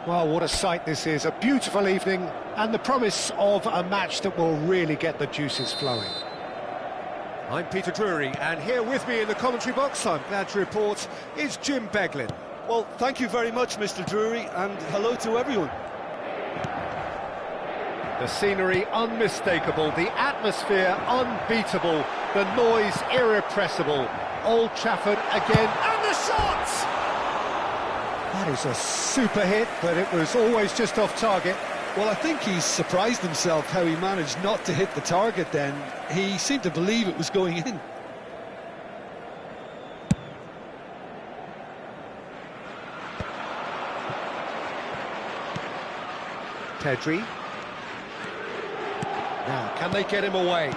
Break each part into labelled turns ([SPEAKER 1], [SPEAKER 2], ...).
[SPEAKER 1] Well, what a sight this is. A beautiful evening and the promise of a match that will really get the juices flowing. I'm Peter Drury, and here with me in the commentary box, I'm glad to report, is Jim Beglin.
[SPEAKER 2] Well, thank you very much, Mr. Drury, and hello to everyone.
[SPEAKER 1] The scenery unmistakable, the atmosphere unbeatable, the noise irrepressible. Old Trafford again, and the shot! That is a super hit, but it was always just off target.
[SPEAKER 2] Well, I think he's surprised himself how he managed not to hit the target then. He seemed to believe it was going in.
[SPEAKER 1] Pedri. Now, can they get him away?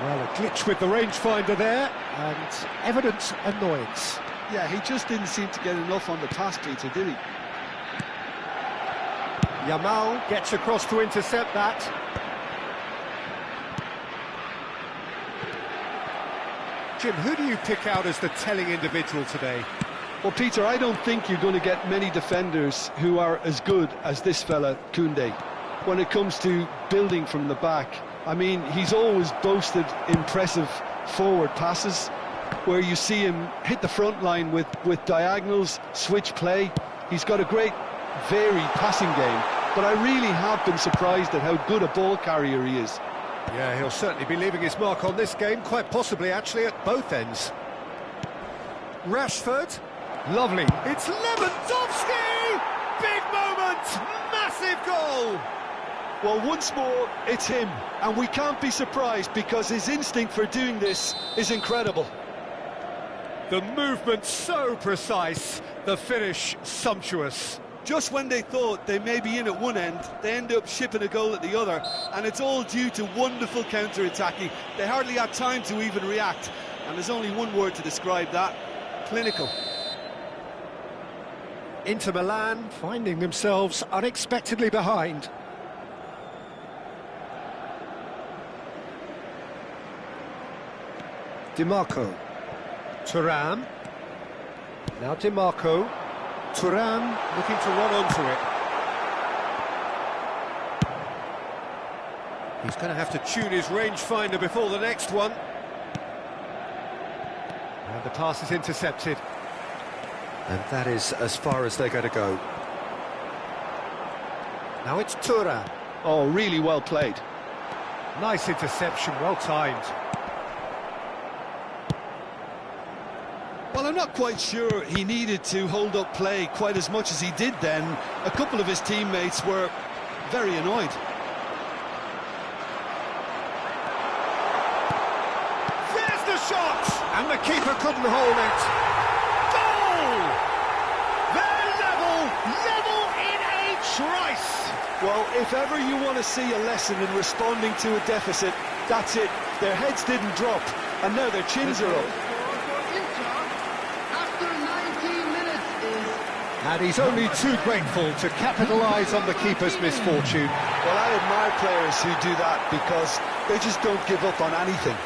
[SPEAKER 1] Well, a glitch with the rangefinder there, and evident annoyance.
[SPEAKER 2] Yeah, he just didn't seem to get enough on the pass, Peter, did he?
[SPEAKER 1] Yamal gets across to intercept that. Jim, who do you pick out as the telling individual today?
[SPEAKER 2] Well, Peter, I don't think you're going to get many defenders who are as good as this fella, Koundé. When it comes to building from the back, I mean, he's always boasted impressive forward passes, where you see him hit the front line with diagonals, switch play. He's got a great varied passing game, but I really have been surprised at how good a ball carrier he is.
[SPEAKER 1] Yeah, he'll certainly be leaving his mark on this game, quite possibly actually at both ends. Rashford, lovely. It's Lewandowski! Big moment, massive goal!
[SPEAKER 2] Well, once more, it's him, and we can't be surprised because his instinct for doing this is incredible.
[SPEAKER 1] The movement so precise, the finish sumptuous.
[SPEAKER 2] Just when they thought they may be in at one end, they end up shipping a goal at the other, and it's all due to wonderful counter-attacking. They hardly had time to even react, and there's only one word to describe that: clinical.
[SPEAKER 1] Inter Milan finding themselves unexpectedly behind. DiMarco. Thuram. Now DiMarco. Thuram looking to run onto it. He's going to have to tune his rangefinder before the next one. And the pass is intercepted. And that is as far as they're going to go. Now it's Thuram.
[SPEAKER 2] Oh, really well played.
[SPEAKER 1] Nice interception, well timed.
[SPEAKER 2] Well, I'm not quite sure he needed to hold up play quite as much as he did then. A couple of his teammates were very annoyed.
[SPEAKER 1] There's the shot! And the keeper couldn't hold it. Goal! They're level in a trice.
[SPEAKER 2] Well, if ever you want to see a lesson in responding to a deficit, that's it. Their heads didn't drop, and now their chins are up.
[SPEAKER 1] And he's only too grateful to capitalise on the keeper's misfortune.
[SPEAKER 2] Well, I admire players who do that because they just don't give up on anything.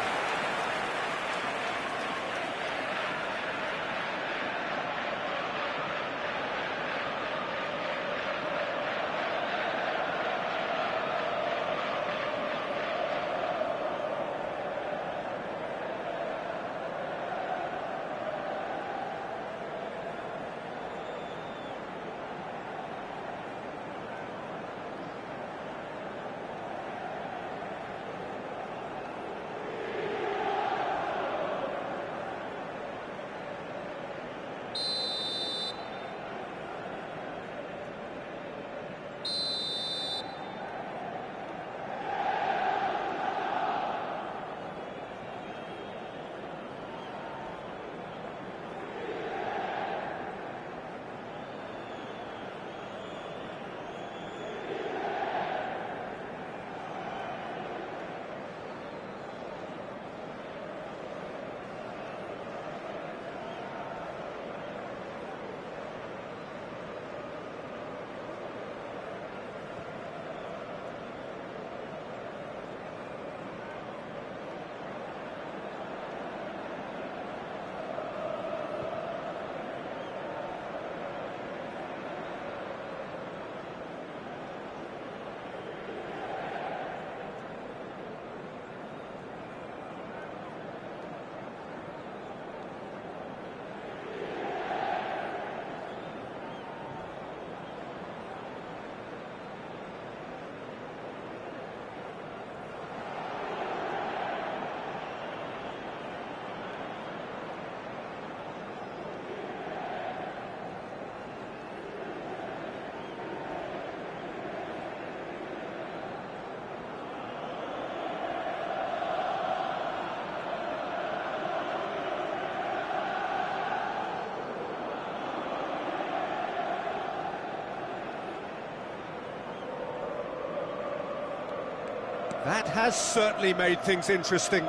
[SPEAKER 1] That has certainly made things interesting.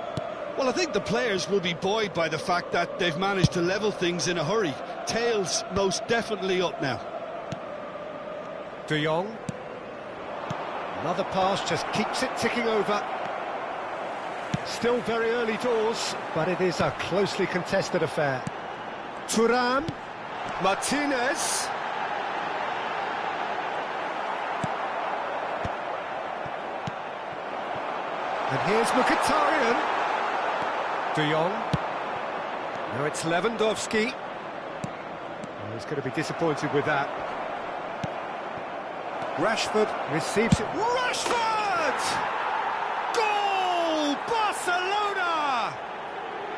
[SPEAKER 2] Well, I think the players will be buoyed by the fact that they've managed to level things in a hurry. Tails most definitely up now.
[SPEAKER 1] De Jong. Another pass just keeps it ticking over. Still very early doors, but it is a closely contested affair. Thuram. Martinez. And here's Mkhitaryan. De Jong. Now it's Lewandowski. Oh, he's going to be disappointed with that. Rashford receives it. Rashford! Goal! Barcelona!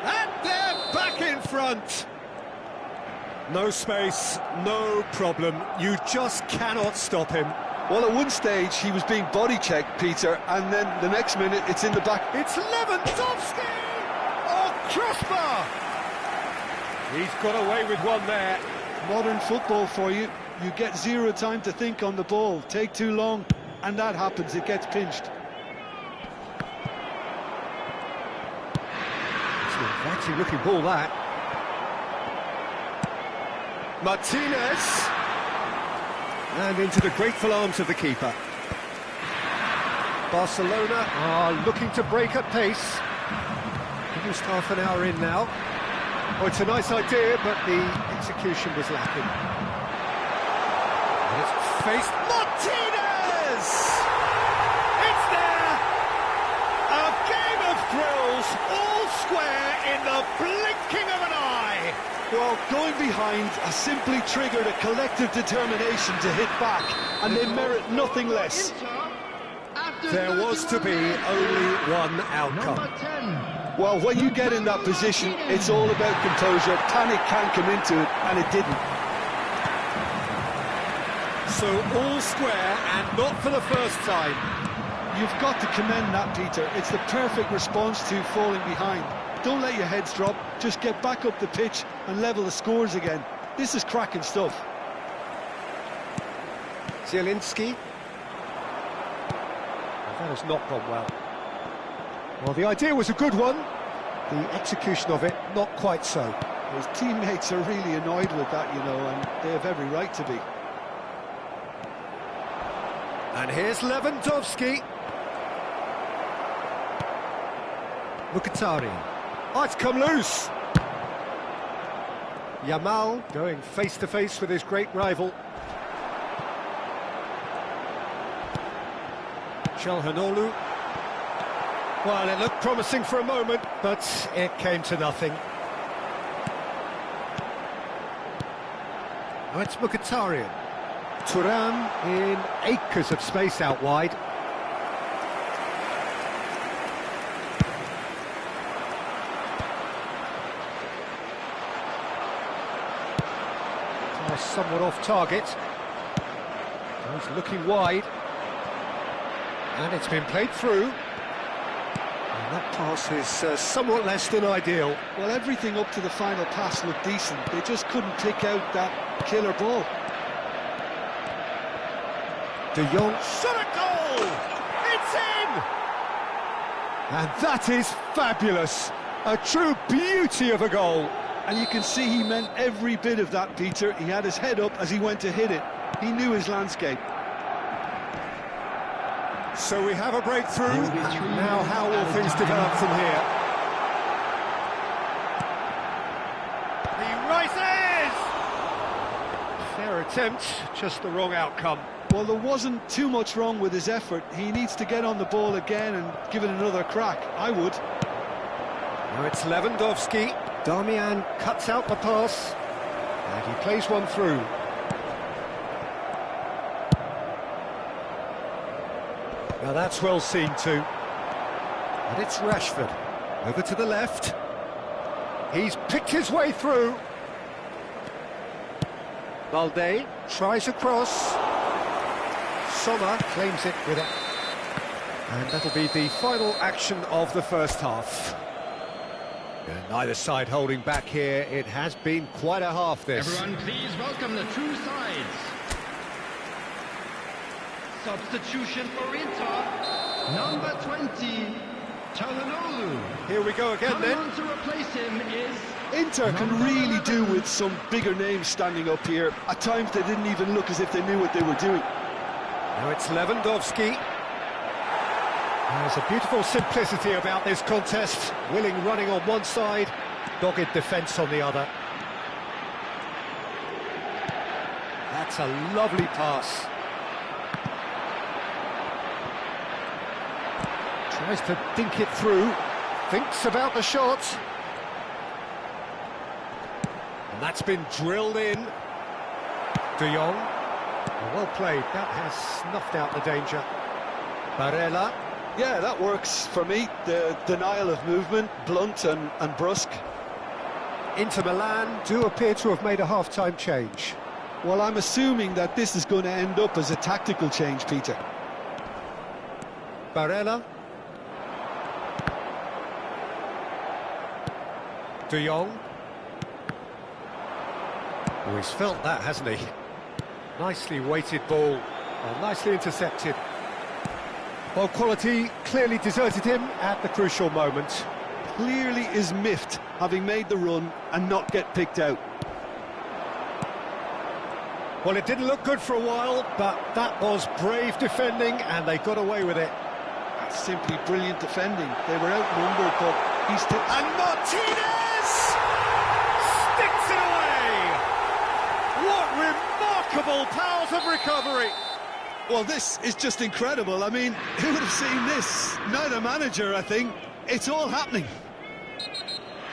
[SPEAKER 1] And they're back in front. No space, no problem. You just cannot stop him.
[SPEAKER 2] Well, at one stage, he was being body-checked, Peter, and then the next minute, it's in the back.
[SPEAKER 1] It's Lewandowski! Oh, crossbar! He's got away with one there.
[SPEAKER 2] Modern football for you. You get zero time to think on the ball. Take too long, and that happens. It gets pinched.
[SPEAKER 1] It's an inviting-looking ball, that. Martinez! And into the grateful arms of the keeper. Barcelona are looking to break at pace. Almost half an hour in now. Oh, it's a nice idea, but the execution was lacking. And it's faced Martinez! It's there! A game of thrills, all square in the blinking of an eye!
[SPEAKER 2] Well, going behind has simply triggered a collective determination to hit back, and they merit nothing less.
[SPEAKER 1] There was to be only one outcome.
[SPEAKER 2] Well, when you get in that position, it's all about composure. Panic can come into it, and it didn't.
[SPEAKER 1] So all square, and not for the first time.
[SPEAKER 2] You've got to commend that, Peter. It's the perfect response to falling behind. Don't let your heads drop, just get back up the pitch and level the scores again. This is cracking stuff.
[SPEAKER 1] Zielinski. That has not gone well. Well, the idea was a good one. The execution of it, not quite so.
[SPEAKER 2] His teammates are really annoyed with that, you know, and they have every right to be.
[SPEAKER 1] And here's Lewandowski. Mkhitaryan. Oh, it's come loose. Yamal going face-to-face with his great rival. Çalhanoğlu. Well, it looked promising for a moment, but it came to nothing. Now it's Mkhitaryan. Thuram in acres of space out wide. Somewhat off target. He's looking wide. And it's been played through. And that pass is somewhat less than ideal.
[SPEAKER 2] Well, everything up to the final pass looked decent. They just couldn't pick out that killer ball.
[SPEAKER 1] De Jong shot a goal! It's in! And that is fabulous. A true beauty of a goal.
[SPEAKER 2] And you can see he meant every bit of that, Peter. He had his head up as he went to hit it. He knew his landscape.
[SPEAKER 1] So we have a breakthrough. Now how will things develop from here? He rises! Fair attempt, just the wrong outcome.
[SPEAKER 2] Well, there wasn't too much wrong with his effort. He needs to get on the ball again and give it another crack. I would.
[SPEAKER 1] Now it's Lewandowski. Darmian cuts out the pass, and he plays one through. Now that's well seen too. And it's Rashford, over to the left. He's picked his way through. Balde tries a cross. Sommer claims it with it. And that'll be the final action of the first half. Neither side holding back here. It has been quite a half, this.
[SPEAKER 3] Everyone, please welcome the two sides. Substitution for Inter. Number 20, Çalhanoğlu.
[SPEAKER 1] Here we go again
[SPEAKER 3] Coming
[SPEAKER 1] then.
[SPEAKER 3] on to replace him is
[SPEAKER 2] Inter can
[SPEAKER 3] number
[SPEAKER 2] really do
[SPEAKER 3] 11.
[SPEAKER 2] with some bigger names standing up here. At times they didn't even look as if they knew what they were doing.
[SPEAKER 1] Now it's Lewandowski. There's a beautiful simplicity about this contest. Willing running on one side, dogged defence on the other. That's a lovely pass. Tries to dink it through, thinks about the shot. And that's been drilled in. De Jong. Well played, that has snuffed out the danger. Barella.
[SPEAKER 2] Yeah, that works for me. The denial of movement, blunt and brusque.
[SPEAKER 1] Inter Milan do appear to have made a half-time change.
[SPEAKER 2] Well, I'm assuming that this is going to end up as a tactical change, Peter.
[SPEAKER 1] Barella. De Jong. Oh, he's felt that, hasn't he? Nicely weighted ball, well, nicely intercepted. Well, quality clearly deserted him at the crucial moment.
[SPEAKER 2] Clearly is miffed, having made the run and not get picked out.
[SPEAKER 1] Well, it didn't look good for a while, but that was brave defending, and they got away with it.
[SPEAKER 2] That's simply brilliant defending. They were outnumbered, but he's...
[SPEAKER 1] And Martinez sticks it away! What remarkable powers of recovery!
[SPEAKER 2] Well, this is just incredible. I mean, who would have seen this? Neither manager, I think. It's all happening.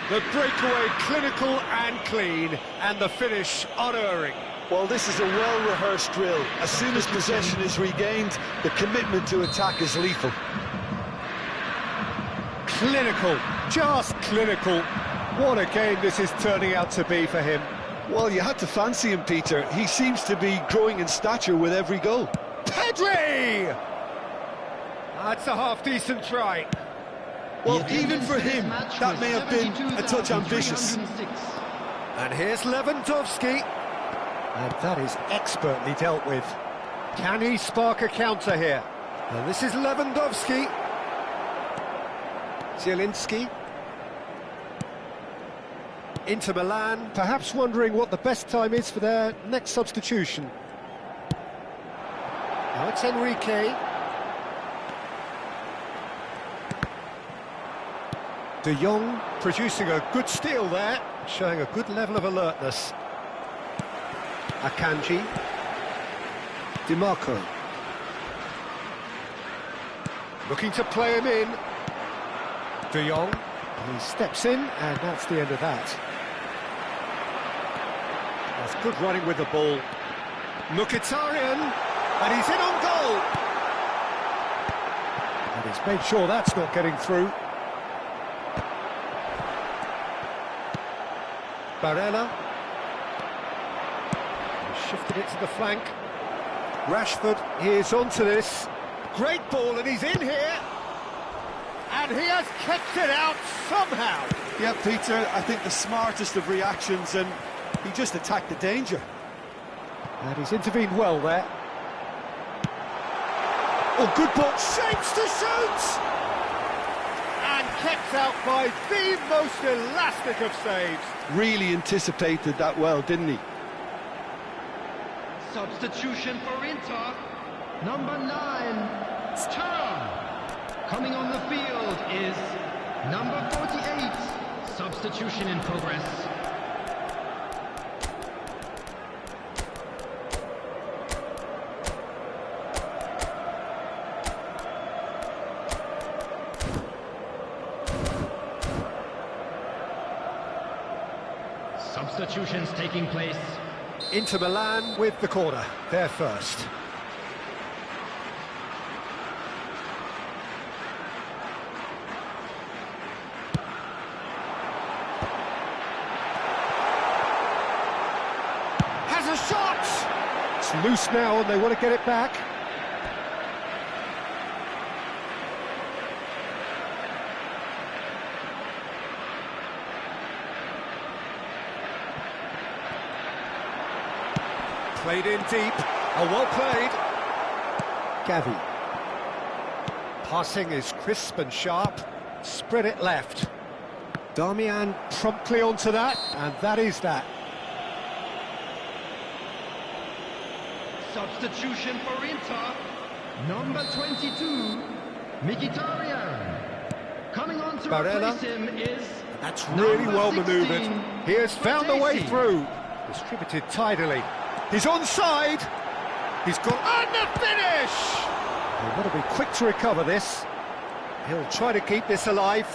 [SPEAKER 1] The breakaway clinical and clean, and the finish unerring.
[SPEAKER 2] Well, this is a well-rehearsed drill. As soon as possession is regained, the commitment to attack is lethal.
[SPEAKER 1] Clinical, just clinical. What a game this is turning out to be for him.
[SPEAKER 2] Well, you had to fancy him, Peter. He seems to be growing in stature with every goal.
[SPEAKER 1] Pedri! That's a half-decent try.
[SPEAKER 2] Well, even for him, that may have been a touch ambitious.
[SPEAKER 1] And here's Lewandowski. And that is expertly dealt with. Can he spark a counter here? And this is Lewandowski. Zielinski. Inter Milan, perhaps wondering what the best time is for their next substitution. Now it's Enrique. De Jong producing a good steal there, showing a good level of alertness. Akanji. Di Marco. Looking to play him in. De Jong. He steps in, and that's the end of that. That's good running with the ball. Mkhitaryan, and he's in on goal. And he's made sure that's not getting through. Barella. Shifted it to the flank. Rashford is onto this. Great ball, and he's in here. And he has kept it out somehow.
[SPEAKER 2] Yeah, Peter, I think the smartest of reactions, and he just attacked the danger.
[SPEAKER 1] And he's intervened well there. Oh, good ball. Shapes to shoot! And kept out by the most elastic of saves.
[SPEAKER 2] Really anticipated that well, didn't he?
[SPEAKER 3] Substitution for Inter, number 9, Siaran. Coming on the field is number 48. Substitution in progress. Substitutions taking place.
[SPEAKER 1] Inter Milan with the corner, they're first. Has a shot! It's loose now and they want to get it back. Played in deep, oh, well played. Gavi. Passing is crisp and sharp. Spread it left. Damian promptly onto that, and that is that.
[SPEAKER 3] Substitution for Inter. Number 22, Mkhitaryan. Coming on to
[SPEAKER 1] Barella.
[SPEAKER 3] replace him is...
[SPEAKER 1] That's really
[SPEAKER 3] number
[SPEAKER 1] well
[SPEAKER 3] 16,
[SPEAKER 1] manoeuvred. He has found a way
[SPEAKER 3] Batesi.
[SPEAKER 1] through. Distributed tidily. He's onside. He's got... And the finish! He'll want to be quick to recover this. He'll try to keep this alive.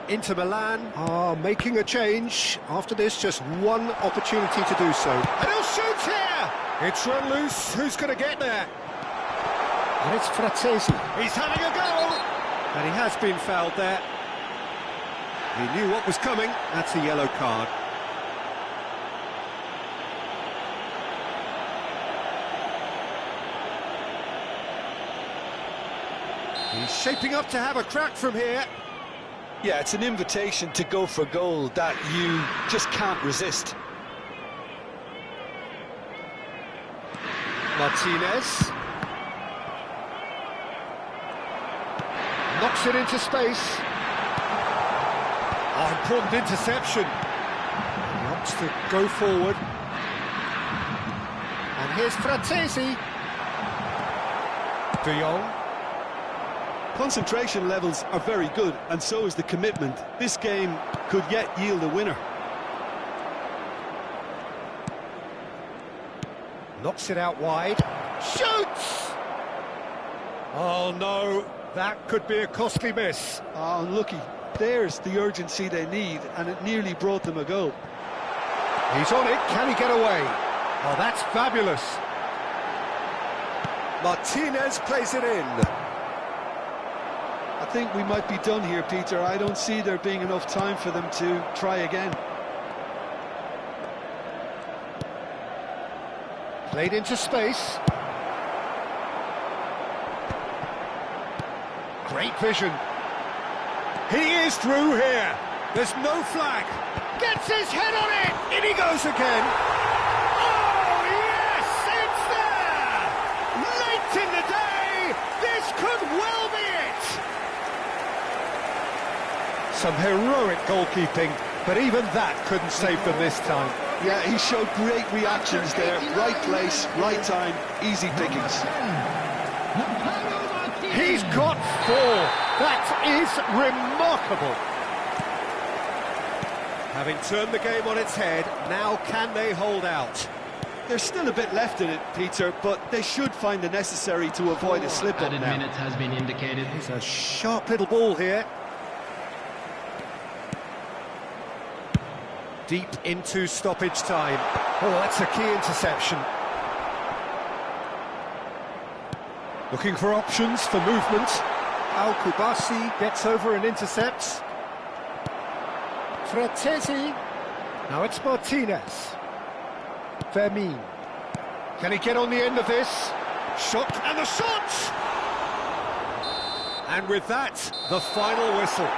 [SPEAKER 1] Inter Milan are making a change. After this, just one opportunity to do so. And he'll shoot here! It's run loose. Who's going to get there? And it's Fratesi. He's having a go! And he has been fouled there. He knew what was coming. That's a yellow card. He's shaping up to have a crack from here.
[SPEAKER 2] Yeah, it's an invitation to go for goal that you just can't resist.
[SPEAKER 1] Martinez. Knocks it into space. Oh, important interception. He opts to go forward. And here's Fratesi. De Jong.
[SPEAKER 2] Concentration levels are very good, and so is the commitment. This game could yet yield a winner.
[SPEAKER 1] Knocks it out wide. Shoots! Oh no, that could be a costly miss.
[SPEAKER 2] Oh, unlucky. There's the urgency they need, and it nearly brought them a goal.
[SPEAKER 1] He's on it, can he get away? Oh, that's fabulous. Martinez plays it in.
[SPEAKER 2] I think we might be done here, Peter. I don't see there being enough time for them to try again.
[SPEAKER 1] Played into space. Great vision. He is through here. There's no flag. Gets his head on it. In he goes again. Oh, yes, it's there. Late in the day. This could well be it. Some heroic goalkeeping, but even that couldn't save them this time.
[SPEAKER 2] Yeah, he showed great reactions there. Right place, right time, easy pickings.
[SPEAKER 1] He's got 4. That is remarkable. Having turned the game on its head, now can they hold out?
[SPEAKER 2] There's still a bit left in it, Peter, but they should find the necessary to avoid a slip-up
[SPEAKER 3] Added
[SPEAKER 2] now.
[SPEAKER 3] minutes has been indicated.
[SPEAKER 1] It's a sharp little ball here. Deep into stoppage time. Oh, that's a key interception. Looking for options for movement. Al-Kubasi gets over and intercepts. Fratesi. Now it's Martinez. Fermin. Can he get on the end of this? Shot, and the shot! And with that, the final whistle.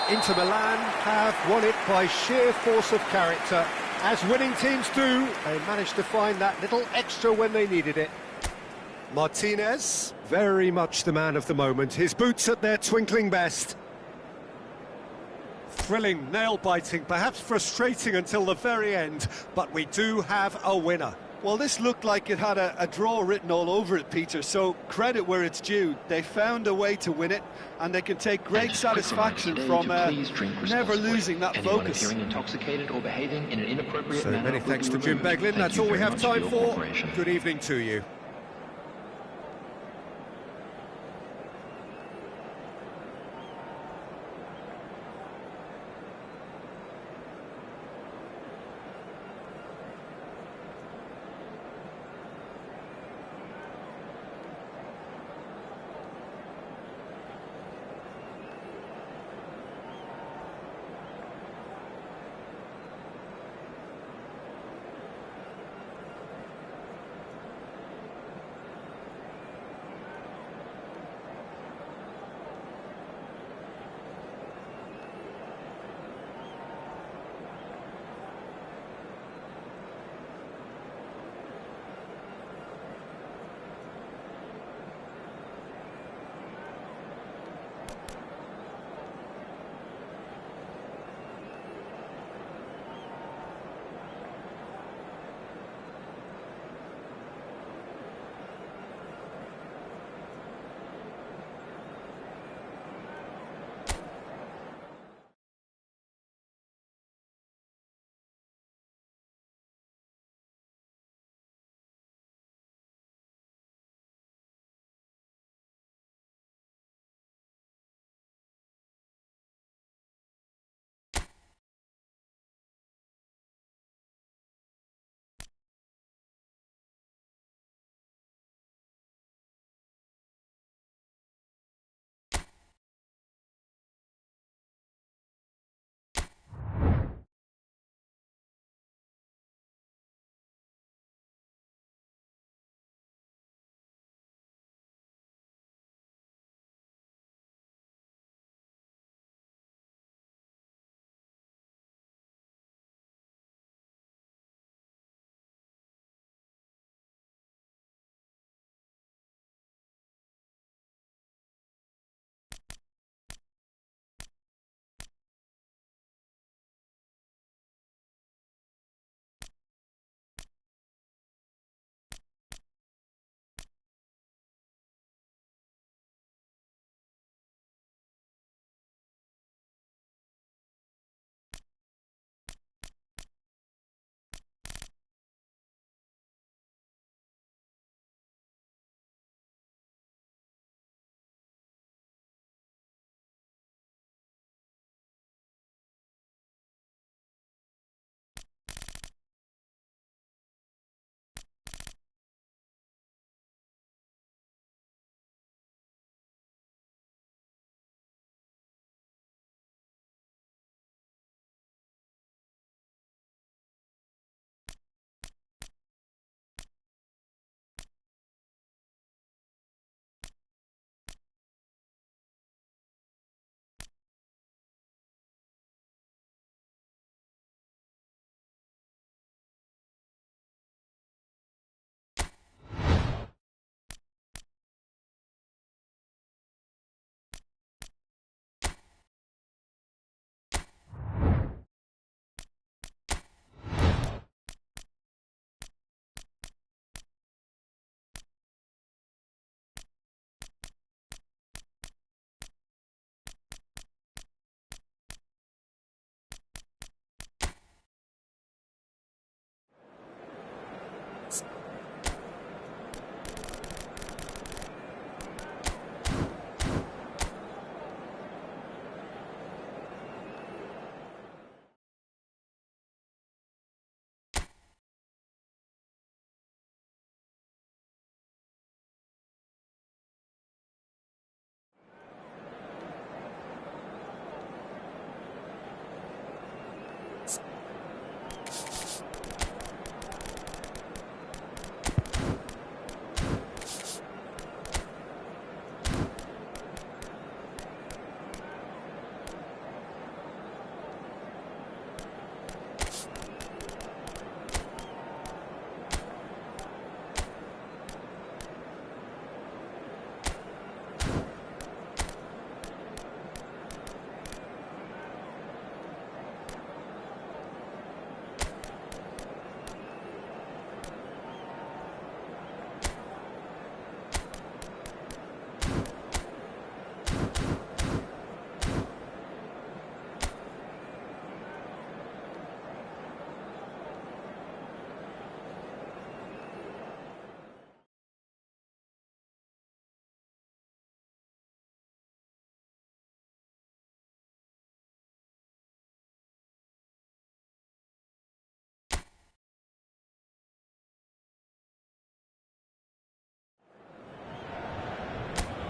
[SPEAKER 1] Inter Milan have won it by sheer force of character. As winning teams do, they managed to find that little extra when they needed it. Martinez, very much the man of the moment. His boots at their twinkling best. Thrilling, nail-biting, perhaps frustrating until the very end, but we do have a winner.
[SPEAKER 2] Well, this looked like it had a draw written all over it, Peter, so credit where it's due. They found a way to win it, and they can take great satisfaction from never losing that focus.
[SPEAKER 4] So
[SPEAKER 1] Many thanks to Jim Beglin. That's all we have time for. Good evening to you.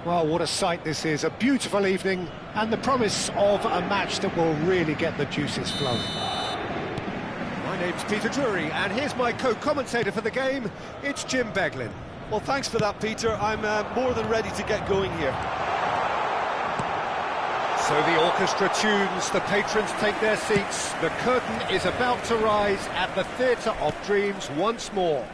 [SPEAKER 1] Well, what a sight this is, a beautiful evening, and the promise of a match that will really get the juices flowing. My name's Peter Drury, and here's my co-commentator for the game, it's Jim Beglin.
[SPEAKER 2] Well, thanks for that, Peter. I'm more than ready to get going here.
[SPEAKER 1] So the orchestra tunes, the patrons take their seats, the curtain is about to rise at the Theatre of Dreams once more.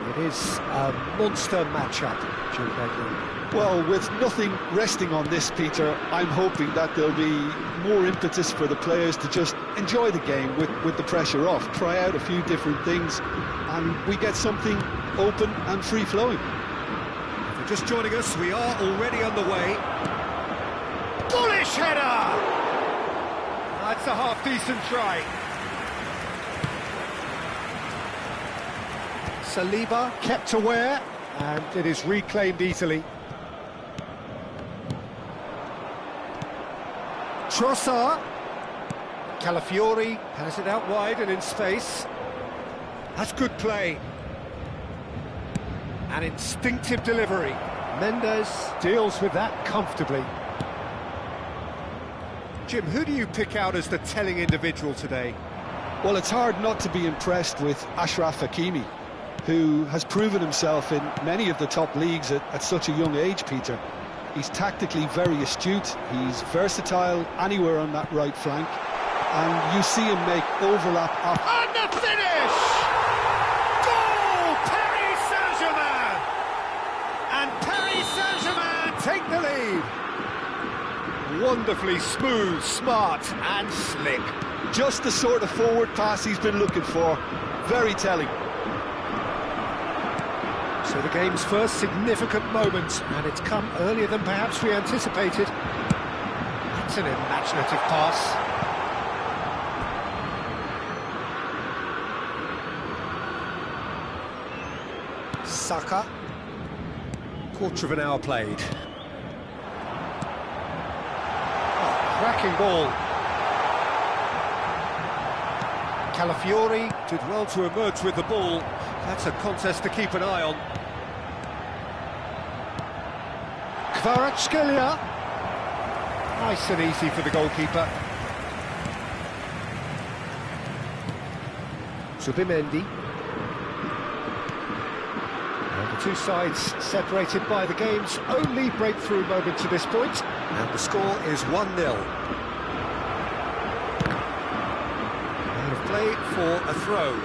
[SPEAKER 1] It is a monster matchup, Jim Beglin.
[SPEAKER 2] Well, with nothing resting on this, Peter, I'm hoping that there'll be more impetus for the players to just enjoy the game with the pressure off, try out a few different things, and we get something open and free-flowing.
[SPEAKER 1] If you're just joining us, we are already underway. Bullish header! That's a half-decent try. Saliba kept aware, and it is reclaimed easily. Trossard. Calafiori has it out wide and in space. That's good play. An instinctive delivery. Mendes deals with that comfortably. Jim, who do you pick out as the telling individual today?
[SPEAKER 2] Well, it's hard not to be impressed with Achraf Hakimi, who has proven himself in many of the top leagues at such a young age, Peter. He's tactically very astute, he's versatile anywhere on that right flank, and you see him make overlap up.
[SPEAKER 1] And the finish! Goal! Paris Saint-Germain! And Paris Saint-Germain take the lead. Wonderfully smooth, smart and slick.
[SPEAKER 2] Just the sort of forward pass he's been looking for. Very telling.
[SPEAKER 1] So the game's first significant moment, and it's come earlier than perhaps we anticipated. That's an imaginative pass. Saka. Quarter of an hour played. Oh, cracking ball. Calafiori did well to emerge with the ball. That's a contest to keep an eye on. Kvaratskhelia. Nice and easy for the goalkeeper. Zubimendi. And the two sides separated by the game's only breakthrough moment to this point. And the score is 1-0. Out of play for a throw.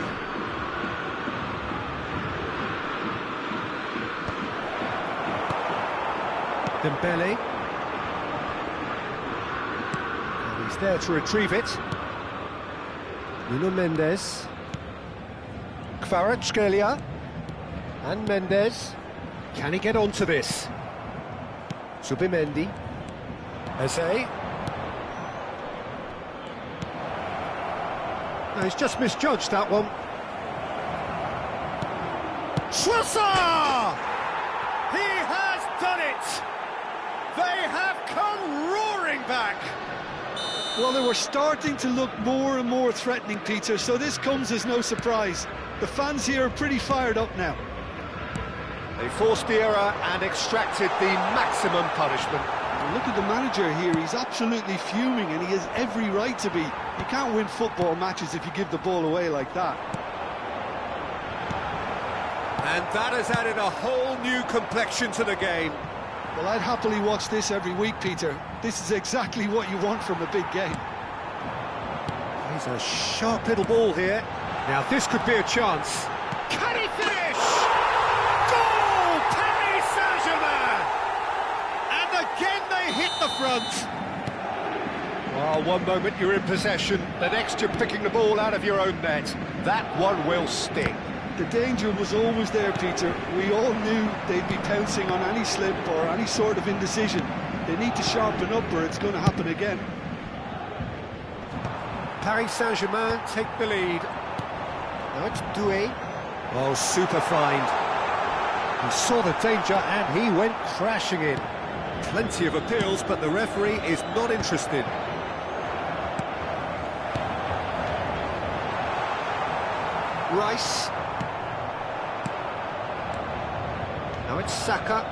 [SPEAKER 1] Dembele. And he's there to retrieve it. Nuno Mendes. Kvaratskhelia. And Mendes. Can he get onto this? Zubimendi. Eze. No, he's just misjudged that one. Trossard! He has done it! They have come roaring back!
[SPEAKER 2] Well, they were starting to look more and more threatening, Peter, so this comes as no surprise. The fans here are pretty fired up now.
[SPEAKER 1] They forced the error and extracted the maximum punishment.
[SPEAKER 2] And look at the manager here, he's absolutely fuming and he has every right to be. You can't win football matches if you give the ball away like that.
[SPEAKER 1] And that has added a whole new complexion to the game.
[SPEAKER 2] Well, I'd happily watch this every week, Peter. This is exactly what you want from a big game.
[SPEAKER 1] He's a sharp little ball here. Now this could be a chance. Can he finish? Goal! Paris Saint-Germain! And again they hit the front. Well, one moment you're in possession, the next you're picking the ball out of your own net. That one will sting.
[SPEAKER 2] The danger was always there, Peter. We all knew they'd be pouncing on any slip or any sort of indecision. They need to sharpen up or it's going to happen again.
[SPEAKER 1] Paris Saint-Germain take the lead. Now it's Doué. Oh, super find. He saw the danger and he went crashing in. Plenty of appeals, but the referee is not interested. Rice. Now it's Saka.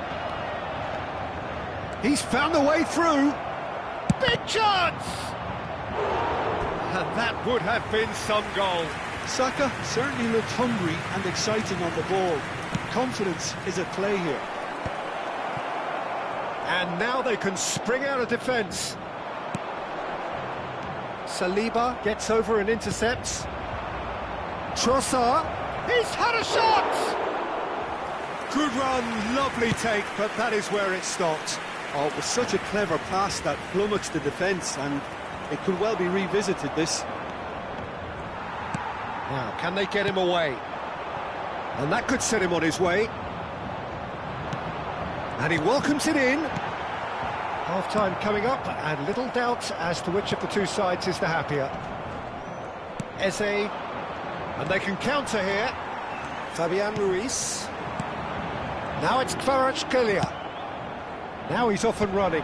[SPEAKER 1] He's found the way through. Big chance! And that would have been some goal.
[SPEAKER 2] Saka certainly looked hungry and exciting on the ball. Confidence is at play here.
[SPEAKER 1] And now they can spring out of defence. Saliba gets over and intercepts. Trossard, he's had a shot! Good run, lovely take, but that is where it stopped.
[SPEAKER 2] Oh, it was such a clever pass that flummoxed the defence, and it could well be revisited, this.
[SPEAKER 1] Now, can they get him away? And that could set him on his way. And he welcomes it in. Half-time coming up, and little doubt as to which of the two sides is the happier. Eze, and they can counter here. Fabian Ruiz. Now it's Kvaratskhelia. Now he's off and running.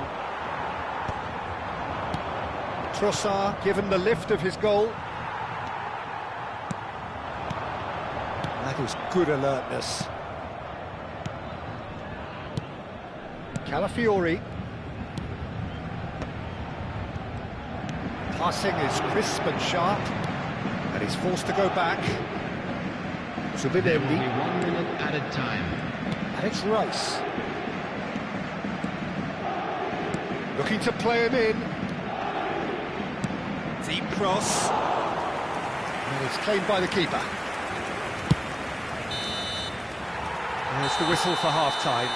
[SPEAKER 1] Trossard given the lift of his goal. That is good alertness. Calafiori. Passing is crisp and sharp, and he's forced to go back.
[SPEAKER 3] Only 1 minute added time.
[SPEAKER 1] And it's Rice. Looking to play him in. Deep cross. And it's claimed by the keeper. There's the whistle for half-time.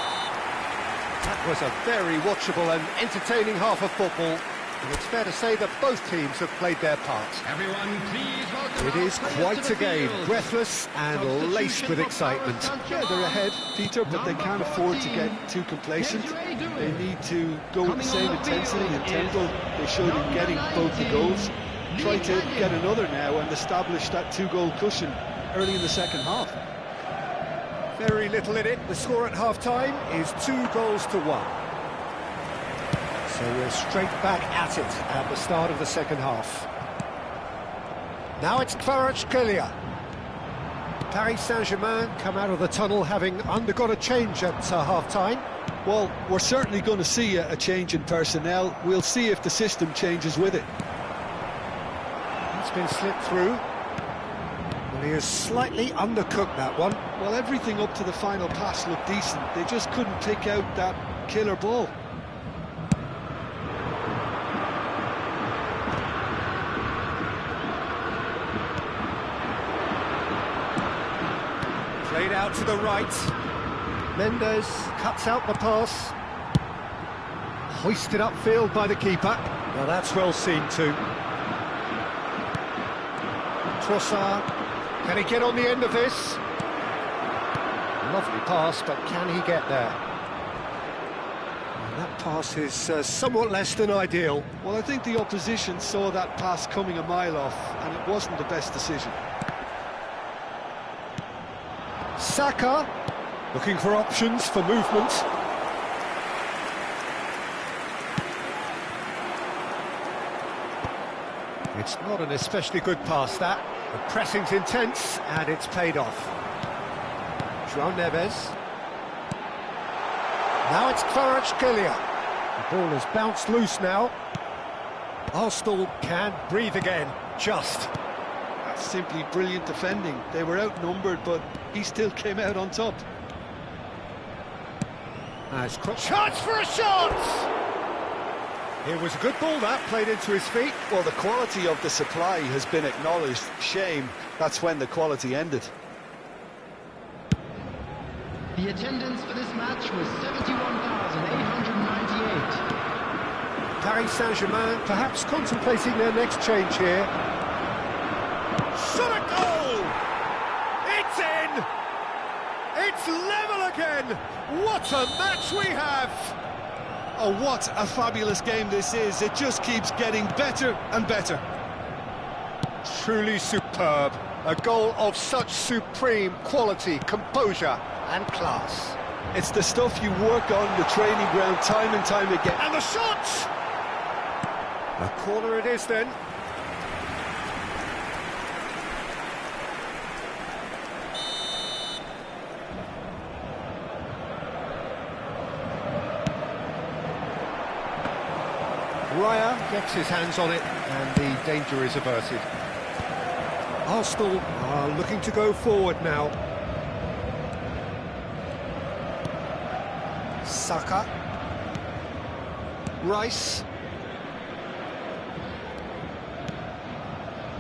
[SPEAKER 1] That was a very watchable and entertaining half of football. And it's fair to say that both teams have played their part.
[SPEAKER 3] Everyone, please welcome
[SPEAKER 1] It is quite a game, breathless and laced with excitement.
[SPEAKER 2] Yeah, they're ahead, Peter, but they can't afford to get too complacent. They need to go with the same intensity and tempo they showed in getting both the goals. Try to get another now and establish that two-goal cushion early in the second half.
[SPEAKER 1] Very little in it. The score at half-time is 2-1. So we're straight back at it at the start of the second half. Now it's Kvaratskhelia. Paris Saint-Germain come out of the tunnel having undergone a change at half-time.
[SPEAKER 2] Well, we're certainly going to see a change in personnel. We'll see if the system changes with it.
[SPEAKER 1] It's been slipped through. Well, he has slightly undercooked that one.
[SPEAKER 2] Well, everything up to the final pass looked decent. They just couldn't pick out that killer ball.
[SPEAKER 1] Played out to the right. Mendes cuts out the pass. Hoisted upfield by the keeper. Well, that's well seen too. Trossard, can he get on the end of this? Lovely pass, but can he get there? And that pass is somewhat less than ideal.
[SPEAKER 2] Well, I think the opposition saw that pass coming a mile off, and it wasn't the best decision.
[SPEAKER 1] Saka, looking for options for movement. It's not an especially good pass, that. The pressing's intense, and it's paid off. João Neves. Now it's Kvaratskhelia. The ball has bounced loose now. Arsenal can breathe again, just.
[SPEAKER 2] That's simply brilliant defending. They were outnumbered, but he still came out on top.
[SPEAKER 1] Nice chance for a shot! It was a good ball, that, played into his feet.
[SPEAKER 2] Well, the quality of the supply has been acknowledged. Shame, that's when the quality ended.
[SPEAKER 3] The attendance for this match was 71,898.
[SPEAKER 1] Paris Saint-Germain perhaps contemplating their next change here. Shot a goal! It's in! It's level again! What a match we have!
[SPEAKER 2] Oh, what a fabulous game this is. It just keeps getting better and better.
[SPEAKER 1] Truly superb. A goal of such supreme quality, composure and class.
[SPEAKER 2] It's the stuff you work on the training ground time and time again.
[SPEAKER 1] And the shot! A corner it is then. Raya gets his hands on it, and the danger is averted. Arsenal are looking to go forward now. Saka. Rice.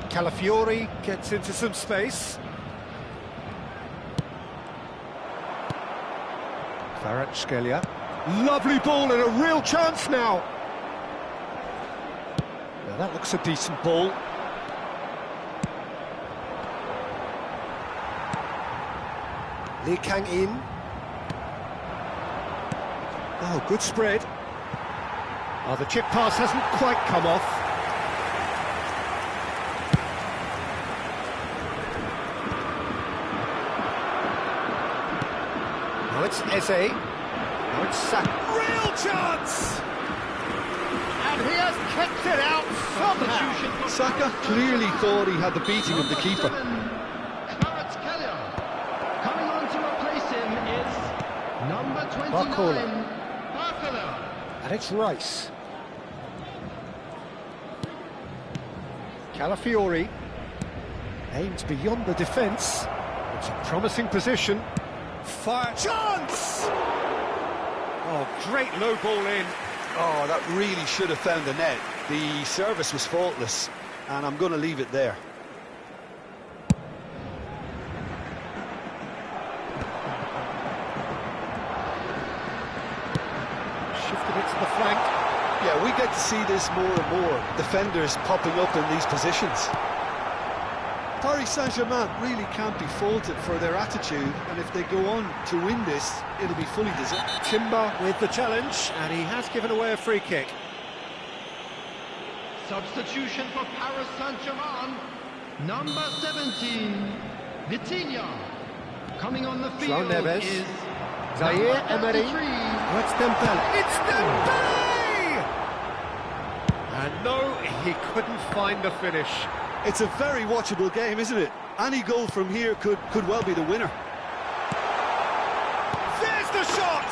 [SPEAKER 1] Calafiori gets into some space. Kvaratskhelia. Lovely ball and a real chance now. Now that looks a decent ball. Lee Kang-in. Oh, good spread. Oh, the chip pass hasn't quite come off. Now it's Eze. Now it's Saka. Real chance! And he has kept it out somehow.
[SPEAKER 2] Saka clearly thought he had the beating of the keeper.
[SPEAKER 3] Coming on to replace him is number 29, Barcola.
[SPEAKER 1] And it's Rice. Calafiori aims beyond the defence. It's a promising position. Fire chance! Oh, great low ball in.
[SPEAKER 2] Oh, that really should have found the net. The service was faultless, and I'm going to leave it there.
[SPEAKER 1] Shifted it to the flank.
[SPEAKER 2] Yeah, we get to see this more and more. Defenders popping up in these positions. Paris Saint-Germain really can't be faulted for their attitude, and if they go on to win this, it'll be fully deserved.
[SPEAKER 1] Timber with the challenge, and he has given away a free kick.
[SPEAKER 3] Substitution for Paris Saint-Germain, number 17, Vitinha. Coming on the field
[SPEAKER 1] Neves.
[SPEAKER 3] is
[SPEAKER 1] Zaire Emery.
[SPEAKER 3] 33.
[SPEAKER 1] It's Dembele. It's Dembele! And no, he couldn't find the finish.
[SPEAKER 2] It's a very watchable game, isn't it? Any goal from here could well be the winner.
[SPEAKER 1] There's the shot!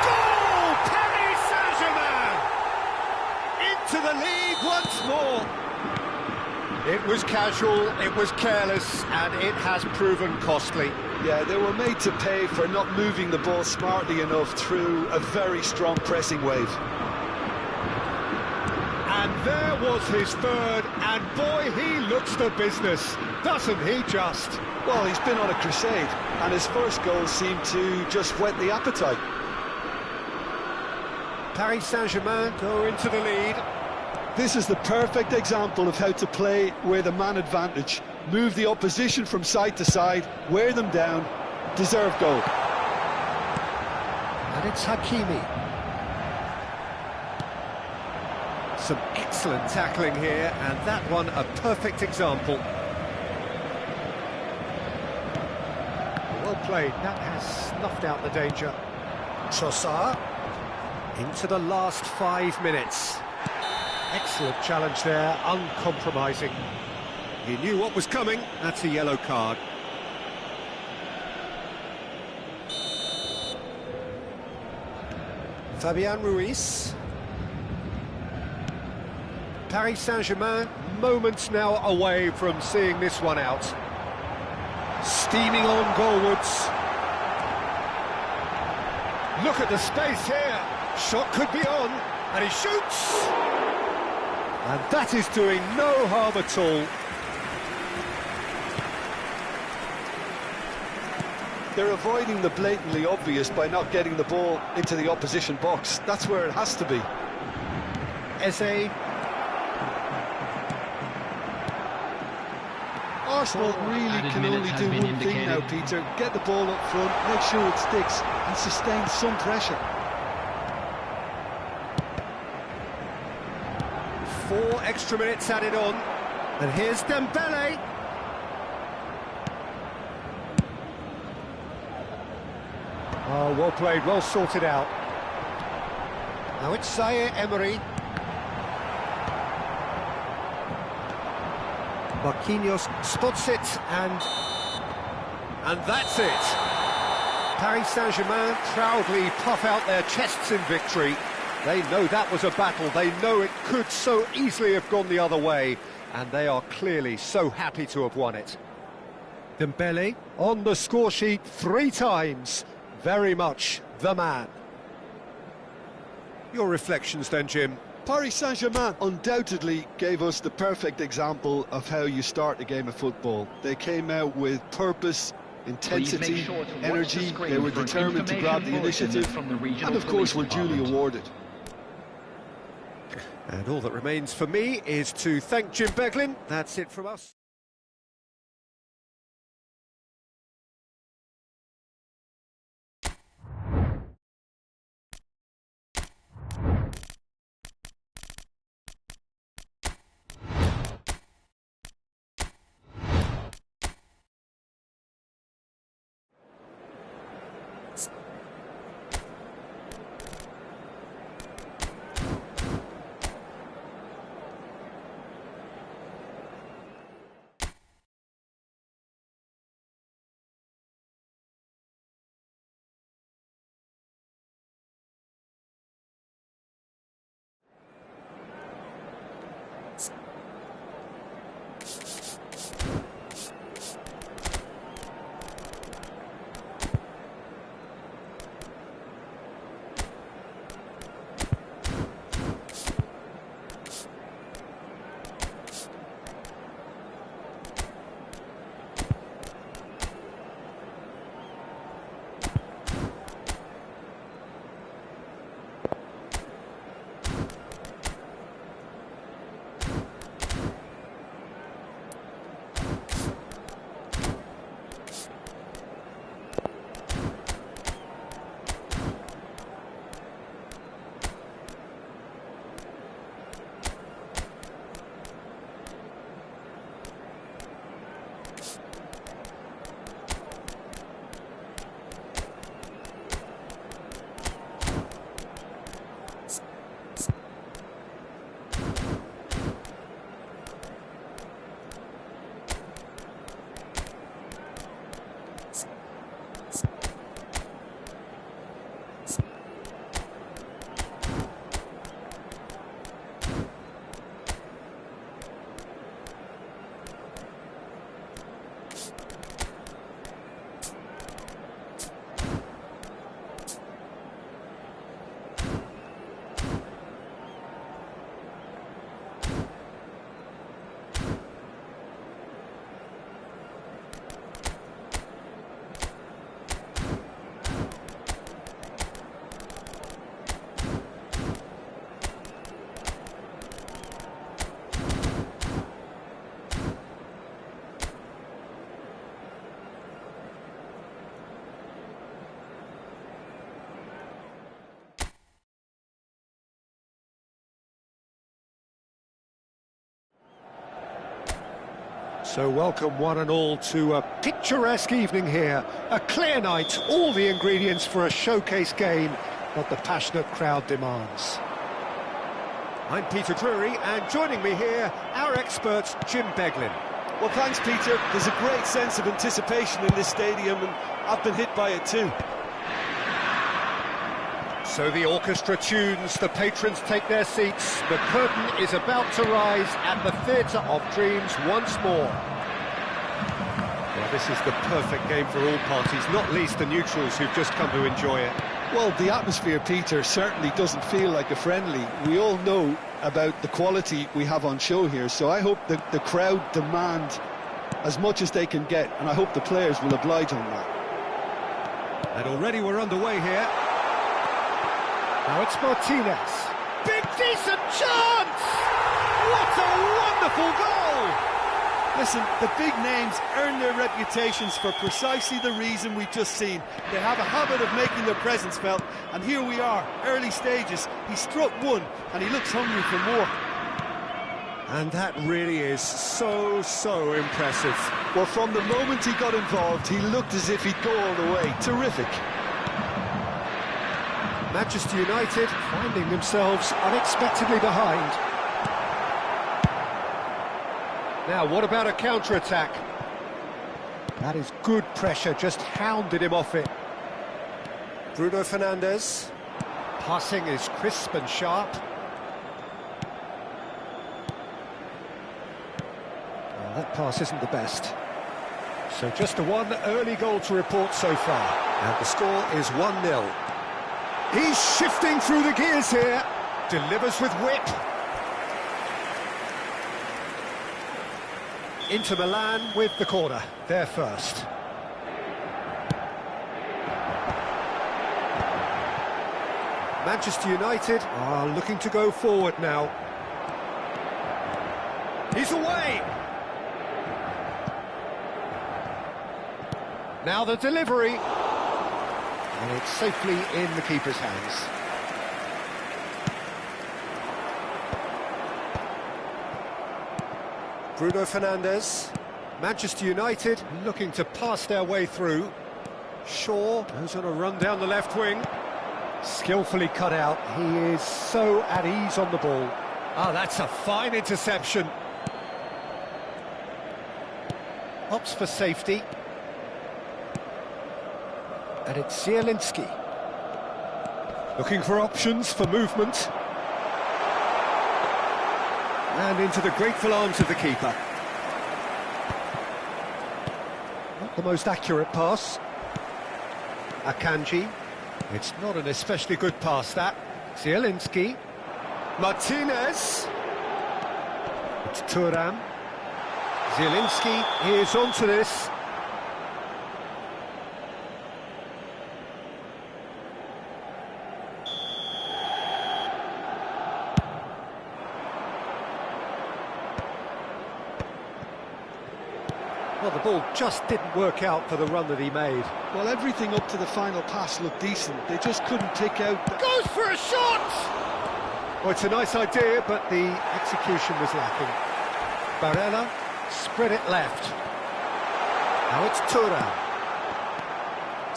[SPEAKER 1] Goal! Paris Saint-Germain! Into the lead once more. It was casual, it was careless, and it has proven costly.
[SPEAKER 2] Yeah, they were made to pay for not moving the ball smartly enough through a very strong pressing wave.
[SPEAKER 1] And there was his third, and boy, he looks the business, doesn't he just?
[SPEAKER 2] Well, he's been on a crusade, and his first goal seemed to just whet the appetite.
[SPEAKER 1] Paris Saint-Germain go into the lead.
[SPEAKER 2] This is the perfect example of how to play with a man advantage. Move the opposition from side to side, wear them down, deserve goal.
[SPEAKER 1] And it's Hakimi. Some excellent tackling here, and that one a perfect example. Well played, that has snuffed out the danger. Trossard into the last 5 minutes. Excellent challenge there, uncompromising. He knew what was coming, that's a yellow card. Fabian Ruiz. Paris Saint-Germain, moments now away from seeing this one out. Steaming on goalwards. Look at the space here. Shot could be on, and he shoots. And that is doing no harm at all.
[SPEAKER 2] They're avoiding the blatantly obvious by not getting the ball into the opposition box. That's where it has to be.
[SPEAKER 1] Eze.
[SPEAKER 2] Arsenal really can only do one thing now, Peter. Get the ball up front, make sure it sticks, and sustain some pressure.
[SPEAKER 1] 4 extra minutes added on. And here's Dembele. Oh, well played, well sorted out. Now it's Zaire Emery. Marquinhos spots it, and that's it. Paris Saint-Germain proudly puff out their chests in victory. They know that was a battle. They know it could so easily have gone the other way, and they are clearly so happy to have won it. Dembele on the score sheet 3 times. Very much the man. Your reflections then, Jim?
[SPEAKER 2] Paris Saint-Germain undoubtedly gave us the perfect example of how you start a game of football. They came out with purpose, intensity, energy. They were determined to grab the initiative, and of course were duly awarded.
[SPEAKER 1] And all that remains for me is to thank Jim Beglin. That's it from us. So welcome one and all to a picturesque evening here. A clear night, all the ingredients for a showcase game that the passionate crowd demands. I'm Peter Drury, and joining me here, our expert Jim Beglin.
[SPEAKER 2] Well, thanks, Peter. There's a great sense of anticipation in this stadium, and I've been hit by it too.
[SPEAKER 1] So the orchestra tunes, the patrons take their seats, the curtain is about to rise at the Theatre of Dreams once more. Well, this is the perfect game for all parties, not least the neutrals who've just come to enjoy it.
[SPEAKER 2] Well, the atmosphere, Peter, certainly doesn't feel like a friendly. We all know about the quality we have on show here, so I hope that the crowd demand as much as they can get, and I hope the players will oblige on that.
[SPEAKER 1] And already we're underway here. Now it's Martinez. Big decent chance! What a wonderful goal!
[SPEAKER 2] Listen, the big names earn their reputations for precisely the reason we've just seen. They have a habit of making their presence felt, and here we are, early stages. He struck one, and he looks hungry for more.
[SPEAKER 1] And that really is so impressive.
[SPEAKER 2] Well, from the moment he got involved, he looked as if he'd go all the way. Terrific.
[SPEAKER 1] Manchester United finding themselves unexpectedly behind. Now, what about a counter-attack? That is good pressure, just hounded him off it. Bruno Fernandes. Passing is crisp and sharp. Well, that pass isn't the best. So just a one early goal to report so far. And the score is 1-0. He's shifting through the gears here. Delivers with whip. Inter Milan with the corner. They're first. Manchester United are looking to go forward now. He's away! Now the delivery. And it's safely in the keeper's hands. Bruno Fernandes. Manchester United looking to pass their way through. Shaw goes on a run down the left wing. Skillfully cut out. He is so at ease on the ball. Ah, that's a fine interception. Opts for safety. And it's Zielinski. Looking for options for movement. And into the grateful arms of the keeper. Not the most accurate pass. Akanji. It's not an especially good pass, that. Zielinski. Martinez. It's Thuram. Zielinski is onto this. Well, the ball just didn't work out for the run that he made.
[SPEAKER 2] Well, everything up to the final pass looked decent. They just couldn't pick out...
[SPEAKER 1] Goes for a shot! Well, it's a nice idea, but the execution was lacking. Barella spread it left. Now it's Thuram.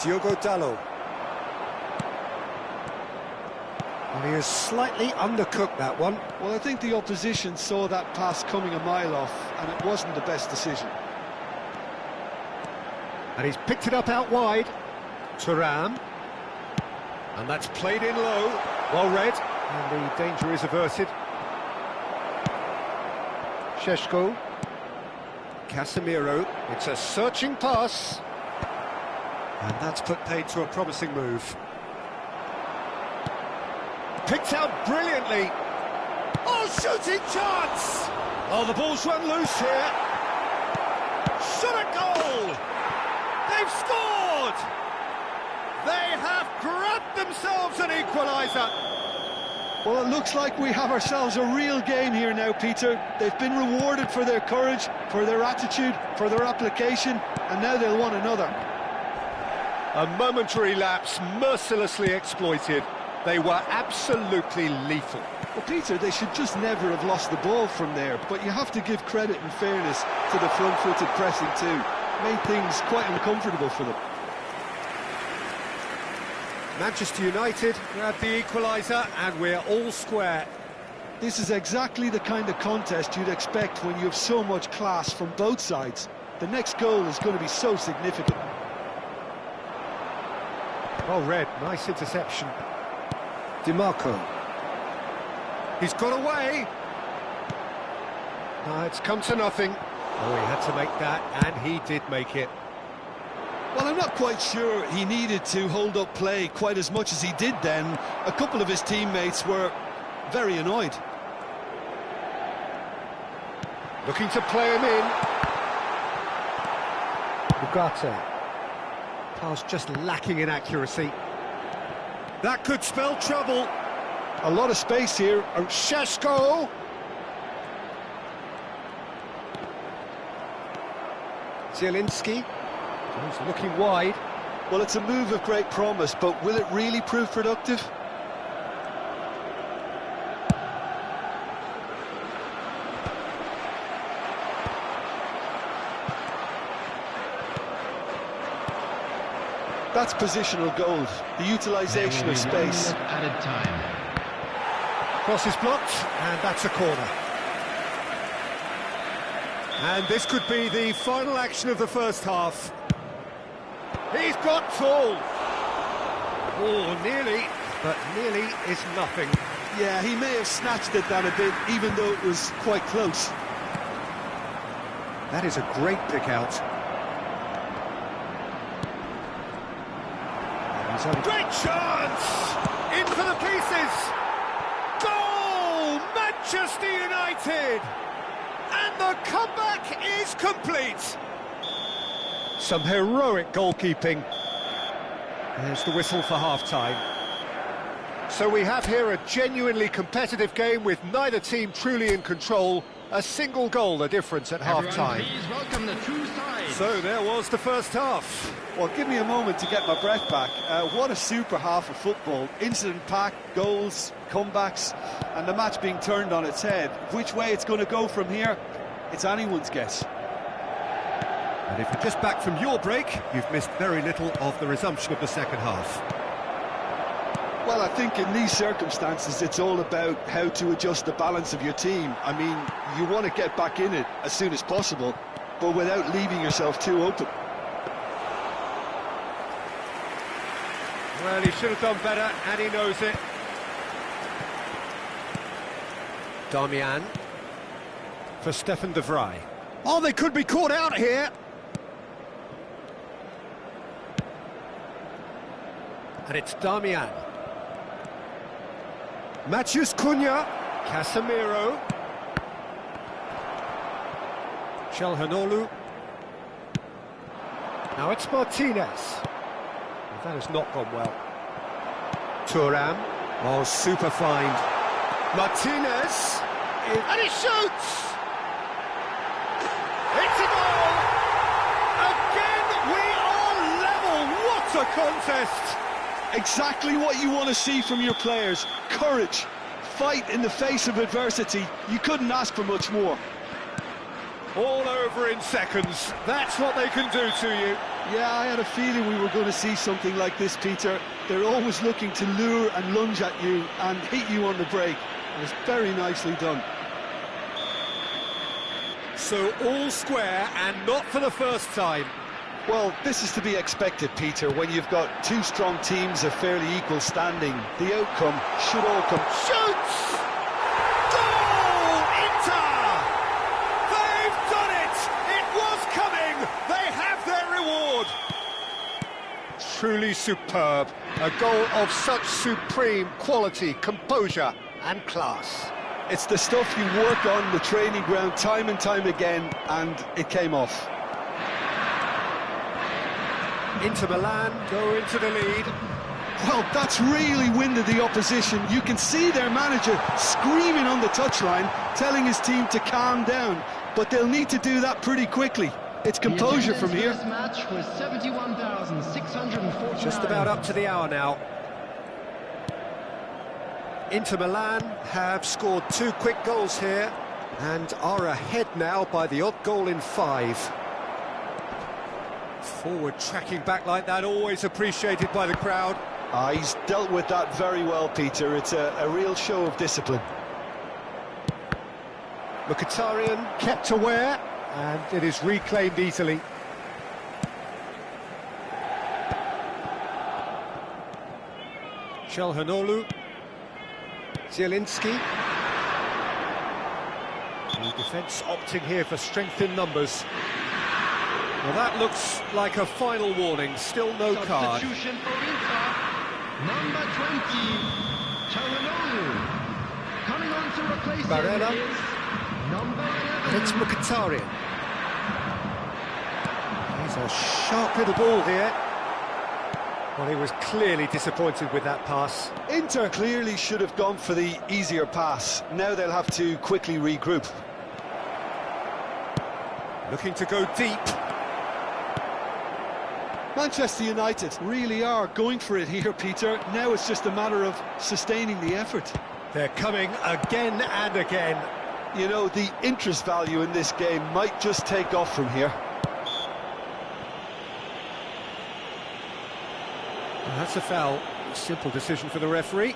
[SPEAKER 1] Diogo Dalot. And he has slightly undercooked that one.
[SPEAKER 2] Well, I think the opposition saw that pass coming a mile off, and it wasn't the best decision.
[SPEAKER 1] And he's picked it up out wide. Thuram. And that's played in low. Well read. And the danger is averted. Šeško. Casemiro. It's a searching pass. And that's put paid to a promising move. Picked out brilliantly. Oh, shooting chance! Oh, the ball's run loose here. Shot a goal! They've scored! They have grabbed themselves an equaliser.
[SPEAKER 2] Well, it looks like we have ourselves a real game here now, Peter. They've been rewarded for their courage, for their attitude, for their application, and now they'll want another.
[SPEAKER 1] A momentary lapse mercilessly exploited. They were absolutely lethal.
[SPEAKER 2] Well, Peter, they should just never have lost the ball from there, but you have to give credit and fairness to the front-footed pressing too. Made things quite uncomfortable for them.
[SPEAKER 1] Manchester United grabbed the equaliser and we're all square.
[SPEAKER 2] This is exactly the kind of contest you'd expect when you have so much class from both sides. The next goal is going to be so significant.
[SPEAKER 1] Well read, nice interception. DiMarco. He's got away. No, it's come to nothing. Oh, he had to make that, and he did make it.
[SPEAKER 2] Well, I'm not quite sure he needed to hold up play quite as much as he did then. A couple of his teammates were very annoyed.
[SPEAKER 1] Looking to play him in. Ugarte. Pass just lacking in accuracy. That could spell trouble.
[SPEAKER 2] A lot of space here.
[SPEAKER 1] Šeško. Zielinski. He's looking wide.
[SPEAKER 2] Well, it's a move of great promise, but will it really prove productive? That's positional gold, the utilisation of space.
[SPEAKER 3] Added time.
[SPEAKER 1] Cross is blocked, and that's a corner. And this could be the final action of the first half. He's got full. Oh, nearly. but nearly is nothing.
[SPEAKER 2] Yeah, he may have snatched it down a bit, even though it was quite close.
[SPEAKER 1] That is a great pick out. Great chance! In for the pieces! Goal! Manchester United! And the comeback is complete! Some heroic goalkeeping. There's the whistle for half-time. So we have here a genuinely competitive game with neither team truly in control. A single goal the difference at half-time.
[SPEAKER 3] Please welcome the two sides.
[SPEAKER 1] So there was the first half.
[SPEAKER 2] Well, give me a moment to get my breath back. What a super half of football. Incident-packed, goals, comebacks, and the match being turned on its head. Which way it's going to go from here, it's anyone's guess.
[SPEAKER 1] And if you're just back from your break, you've missed very little of the resumption of the second half.
[SPEAKER 2] Well, I think in these circumstances, it's all about how to adjust the balance of your team. I mean, you want to get back in it as soon as possible, but without leaving yourself too open.
[SPEAKER 1] Well, he should have done better, and he knows it. Darmian for Stefan de Vrij. Oh, they could be caught out here. And it's Darmian. Matheus Cunha, Casemiro, Calhanoglu. Now it's Martinez. Well, that has not gone well. Thuram. Oh, super find. Martinez. And he shoots! It's a goal! Again, we are level! What a contest!
[SPEAKER 2] Exactly what you want to see from your players. Courage, fight in the face of adversity. You couldn't ask for much more.
[SPEAKER 1] All over in seconds. That's what they can do to you.
[SPEAKER 2] Yeah, I had a feeling we were going to see something like this, Peter. They're always looking to lure and lunge at you and hit you on the break. It was very nicely done.
[SPEAKER 1] So all square, and not for the first time.
[SPEAKER 2] Well, this is to be expected, Peter, when you've got two strong teams of fairly equal standing. The outcome should all come.
[SPEAKER 1] Shoots! Goal! Inter! They've done it! It was coming! They have their reward! Truly superb. A goal of such supreme quality, composure and class.
[SPEAKER 2] It's the stuff you work on the training ground time and time again, and it came off.
[SPEAKER 1] Inter Milan go into the lead.
[SPEAKER 2] Well, that's really winded the opposition. You can see their manager screaming on the touchline, telling his team to calm down. But they'll need to do that pretty quickly. It's composure from here.
[SPEAKER 3] This match was 71,649.
[SPEAKER 1] Just about up to the hour now. Inter Milan have scored 2 quick goals here and are ahead now by the odd goal in 5. Forward tracking back like that, always appreciated by the crowd.
[SPEAKER 2] He's dealt with that very well, Peter. It's a real show of discipline.
[SPEAKER 1] Mkhitaryan kept aware, and it is reclaimed easily. Calhanoglu. Zielinski. The defence opting here for strength in numbers. Well, that looks like a final warning, still no card.
[SPEAKER 3] Substitution for Inter, number 20, Calhanoglu. Coming on to replace
[SPEAKER 1] Barella.
[SPEAKER 3] him is number 11.
[SPEAKER 1] It's Mkhitaryan. He's a sharp little ball here. Well, he was clearly disappointed with that pass.
[SPEAKER 2] Inter clearly should have gone for the easier pass. Now they'll have to quickly regroup.
[SPEAKER 1] Looking to go deep.
[SPEAKER 2] Manchester United really are going for it here, Peter. Now it's just a matter of sustaining the effort.
[SPEAKER 1] They're coming again and again.
[SPEAKER 2] You know, the interest value in this game might just take off from here.
[SPEAKER 1] Well, that's a foul. Simple decision for the referee.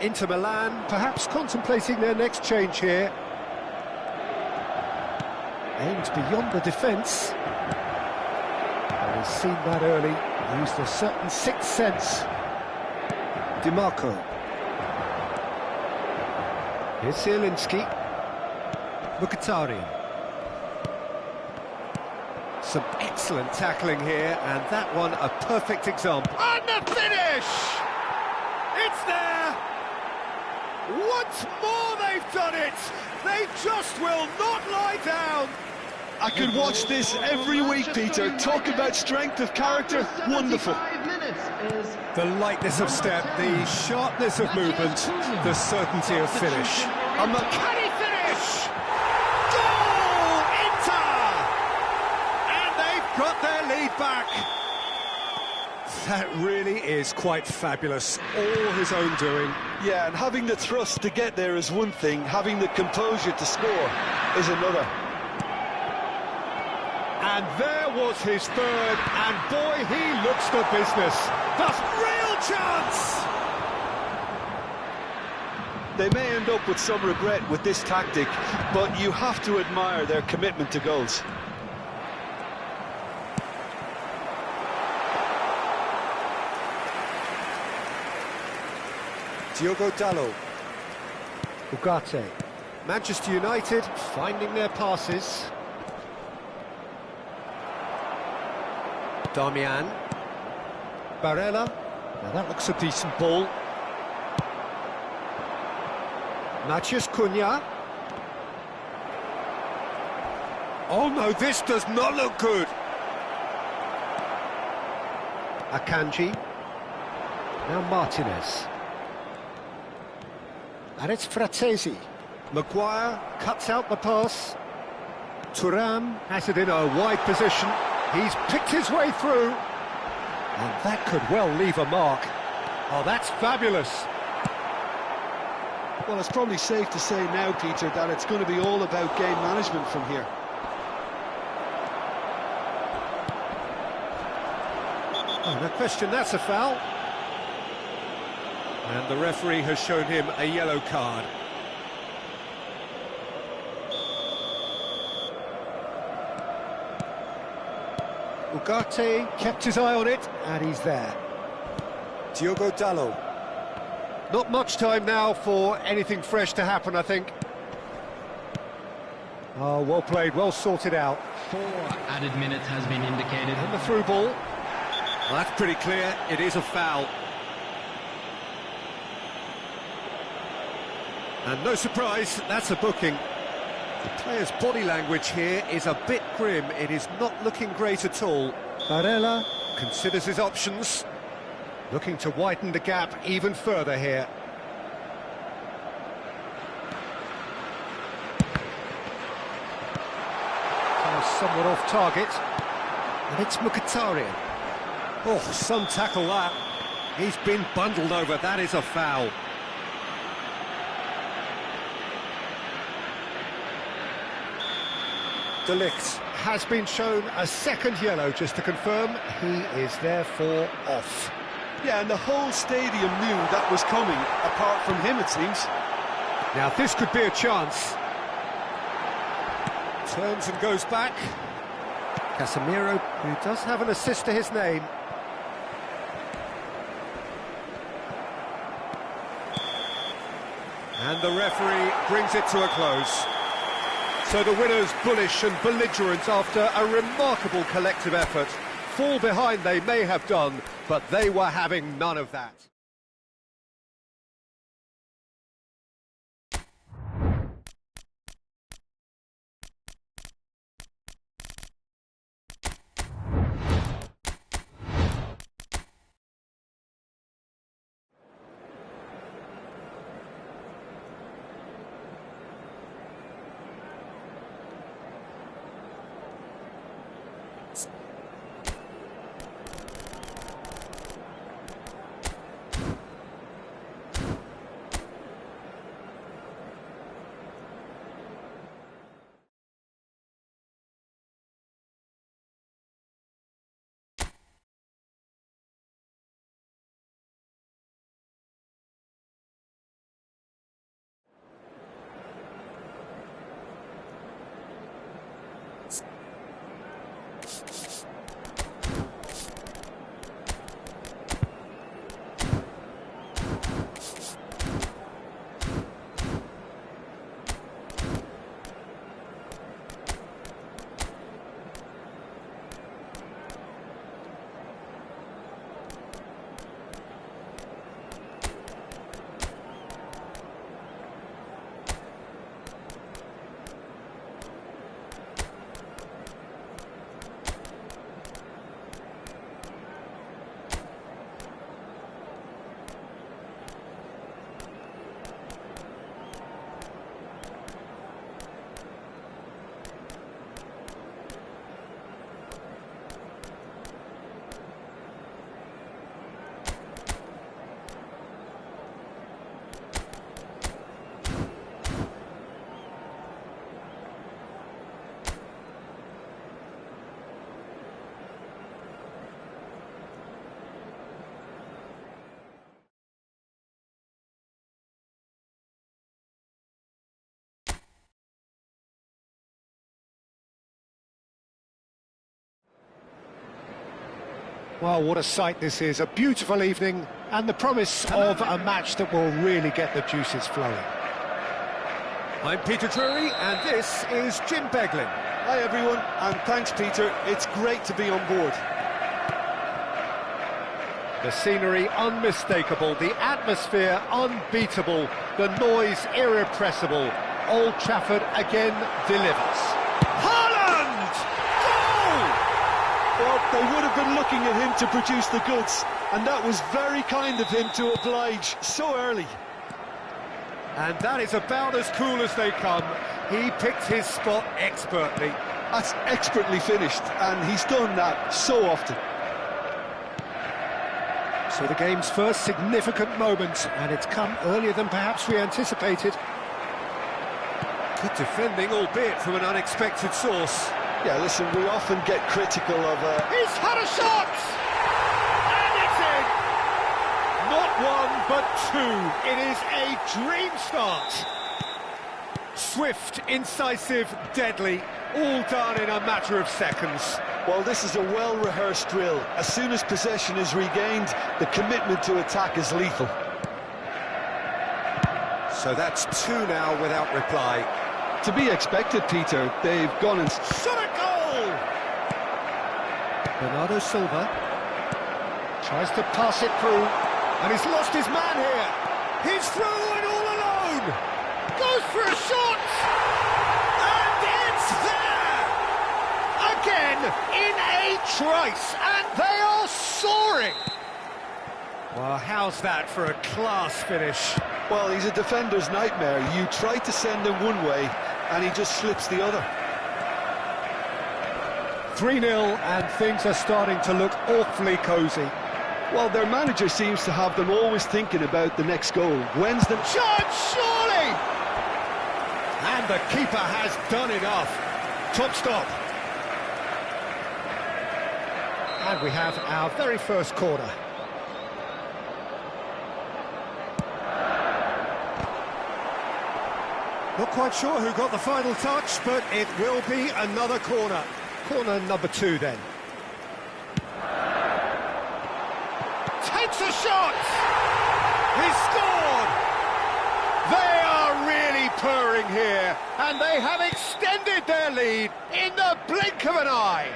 [SPEAKER 1] Inter Milan perhaps contemplating their next change here. Aimed beyond the defence. Well, he's seen that early, used a certain sixth sense. DiMarco. Here's Zielinski. Mkhitaryan. Some excellent tackling here, and that one a perfect example. And the finish! It's there! Once more they've done it! They just will not lie down!
[SPEAKER 2] I could watch this every week, Peter. Talk about strength of character. Wonderful.
[SPEAKER 1] The lightness of step, the sharpness of movement, the certainty of finish. And the can he finish? Goal! Inter! And they've got their lead back. That really is quite fabulous. All his own doing.
[SPEAKER 2] Yeah, and having the thrust to get there is one thing. Having the composure to score is another.
[SPEAKER 1] And there was his third, and boy, he looks the business. That's real chance!
[SPEAKER 2] They may end up with some regret with this tactic, but you have to admire their commitment to goals.
[SPEAKER 1] Diogo Dalot. Ugarte. Manchester United finding their passes. Damian. Barella. Now that looks a decent ball. Matheus Cunha. Oh no, this does not look good. Akanji. Now Martinez. And it's Fratesi. Maguire cuts out the pass. Thuram has it in a wide position. He's picked his way through. And that could well leave a mark. Oh, that's fabulous.
[SPEAKER 2] Well, it's probably safe to say now, Peter, that it's going to be all about game management from here.
[SPEAKER 1] Oh, no question, that's a foul. And the referee has shown him a yellow card. Ugarte kept his eye on it, and he's there. Diogo Dalot. Not much time now for anything fresh to happen, I think. Oh, well played, well sorted out.
[SPEAKER 3] 4 added minutes has been indicated.
[SPEAKER 1] And the through ball. Well, that's pretty clear, it is a foul. And no surprise, that's a booking. The player's body language here is a bit grim. It is not looking great at all. Barella considers his options, looking to widen the gap even further here. Somewhat off target. And it's Mkhitaryan. Oh, some tackle that. He's been bundled over. That is a foul. De Ligt has been shown a second yellow, just to confirm. He is therefore off.
[SPEAKER 2] Yeah, and the whole stadium knew that was coming, apart from him, it seems.
[SPEAKER 1] Now, this could be a chance. Turns and goes back. Casemiro, who does have an assist to his name. And the referee brings it to a close. So the winners bullish and belligerent after a remarkable collective effort. Fall behind they may have done, but they were having none of that. Well, what a sight this is. A beautiful evening and the promise of a match that will really get the juices flowing. I'm Peter Drury and this is Jim Beglin.
[SPEAKER 2] Hi everyone, and thanks Peter. It's great to be on board.
[SPEAKER 1] The scenery unmistakable, the atmosphere unbeatable, the noise irrepressible. Old Trafford again delivers. Haaland! Goal!
[SPEAKER 2] Well, they would have been looking at him to produce the goods, and that was very kind of him to oblige so early.
[SPEAKER 1] And that is about as cool as they come. He picked his spot expertly.
[SPEAKER 2] That's expertly finished, and he's done that so often.
[SPEAKER 1] So the game's first significant moment, and it's come earlier than perhaps we anticipated. Good defending, albeit from an unexpected source.
[SPEAKER 2] Yeah, listen, we often get critical of...
[SPEAKER 1] He's had a shot! And it's in! Not one, but two. It is a dream start. Swift, incisive, deadly, all done in a matter of seconds.
[SPEAKER 2] Well, this is a well-rehearsed drill. As soon as possession is regained, the commitment to attack is lethal.
[SPEAKER 1] So that's two now without reply.
[SPEAKER 2] To be expected, Peter. They've gone and...
[SPEAKER 1] Shot a goal! Bernardo Silva tries to pass it through, and he's lost his man here. He's through and all alone. Goes for a shot, and it's there again in a trice, and they are soaring. Well, how's that for a class finish?
[SPEAKER 2] Well, he's a defender's nightmare. You try to send him one way, and he just slips the other.
[SPEAKER 1] 3-0, and things are starting to look awfully cosy.
[SPEAKER 2] Well, their manager seems to have them always thinking about the next goal. When's the...
[SPEAKER 1] Chance, surely! And the keeper has done enough. Top stop. And we have our very first corner. Not quite sure who got the final touch, but it will be another corner. Corner number 2 then. Takes a shot! He scored! They are really purring here, and they have extended their lead in the blink of an eye.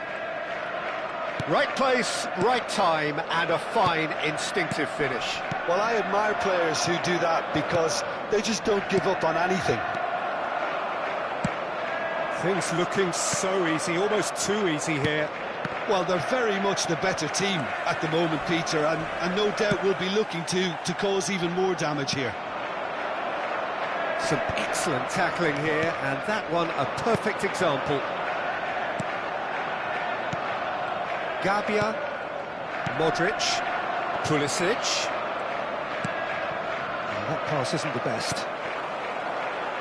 [SPEAKER 1] Right place, right time, and a fine instinctive finish.
[SPEAKER 2] Well, I admire players who do that because they just don't give up on anything.
[SPEAKER 1] Things looking so easy, almost too easy here.
[SPEAKER 2] Well, they're very much the better team at the moment, Peter, and no doubt will be looking to cause even more damage here.
[SPEAKER 1] Some excellent tackling here, and that one a perfect example. Gabia, Modric, Pulisic. Oh, that pass isn't the best.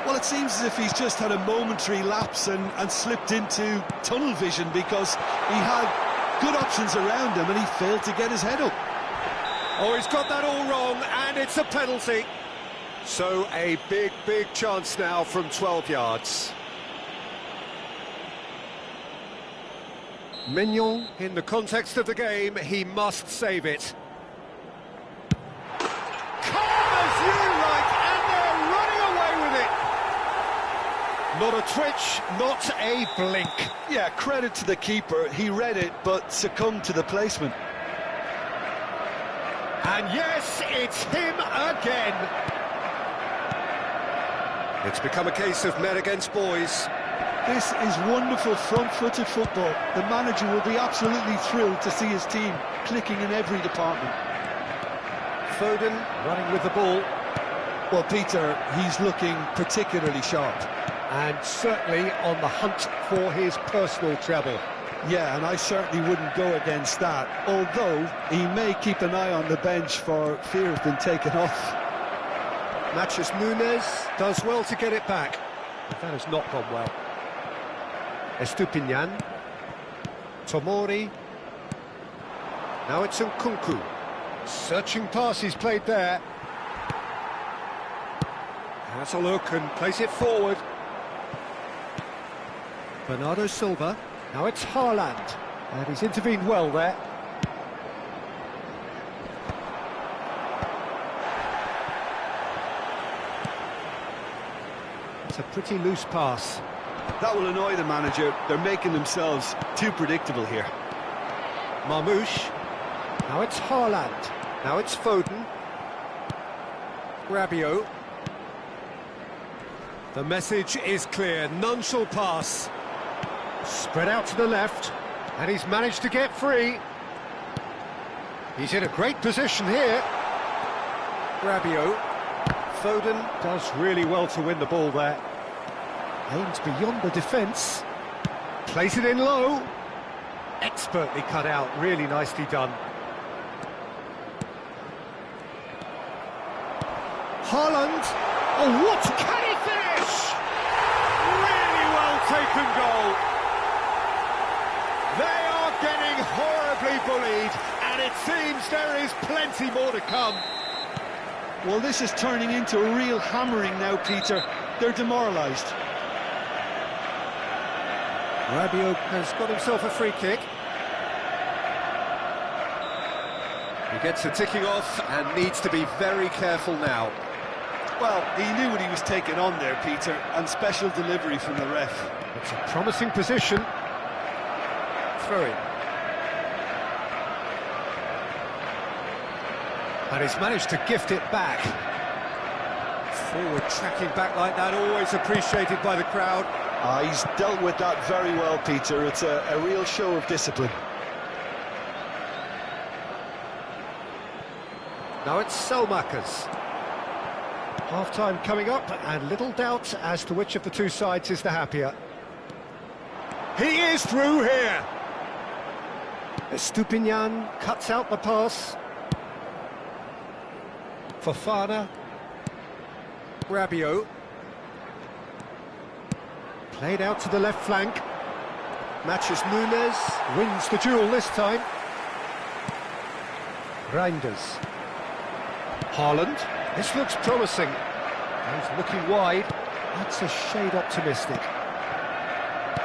[SPEAKER 2] Well, it seems as if he's just had a momentary lapse and slipped into tunnel vision because he had good options around him and he failed to get his head up.
[SPEAKER 1] Oh, he's got that all wrong, and it's a penalty. So a big chance now from 12 yards. Mignon, in the context of the game, he must save it. Not a twitch, not a blink.
[SPEAKER 2] Yeah, credit to the keeper. He read it, but succumbed to the placement.
[SPEAKER 1] And yes, it's him again. It's become a case of men against boys.
[SPEAKER 2] This is wonderful front-footed football. The manager will be absolutely thrilled to see his team clicking in every department.
[SPEAKER 1] Foden running with the ball.
[SPEAKER 2] Well, Peter, he's looking particularly sharp.
[SPEAKER 1] And certainly on the hunt for his personal treble.
[SPEAKER 2] Yeah, and I certainly wouldn't go against that, although he may keep an eye on the bench for fear of being taken off.
[SPEAKER 1] Matheus Nunes does well to get it back, but that has not gone well. Estupinian, Tomori, now it's Nkunku. Searching pass he's played there. Has a look and plays it forward. Bernardo Silva, now it's Haaland, and he's intervened well there. That's a pretty loose pass.
[SPEAKER 2] That will annoy the manager. They're making themselves too predictable here.
[SPEAKER 1] Marmouche. Now it's Haaland. Now it's Foden. Rabiot. The message is clear. None shall pass. Spread out to the left. And he's managed to get free. He's in a great position here. Rabiot. Foden does really well to win the ball there. Aims beyond the defence. Plays it in low. Expertly cut out, really nicely done. Haaland. Oh, what? Can he finish? Really well taken goal. They are getting horribly bullied, and it seems there is plenty more to come.
[SPEAKER 2] Well, this is turning into a real hammering now, Peter. They're demoralised.
[SPEAKER 1] Rabiot has got himself a free kick. He gets the ticking off and needs to be very careful now.
[SPEAKER 2] Well, he knew what he was taking on there, Peter, and special delivery from the ref.
[SPEAKER 1] It's a promising position. Throw in. And he's managed to gift it back. Forward tracking back like that, always appreciated by the crowd.
[SPEAKER 2] He's dealt with that very well, Peter. It's a real show of discipline.
[SPEAKER 1] Now it's Selmakers. Half-time coming up, and little doubt as to which of the two sides is the happier. He is through here. Estupinian cuts out the pass. Fofana. Rabiot. Played out to the left flank. Matches Nunes. Wins the duel this time. Reinders. Haaland. This looks promising. He's looking wide. That's a shade optimistic.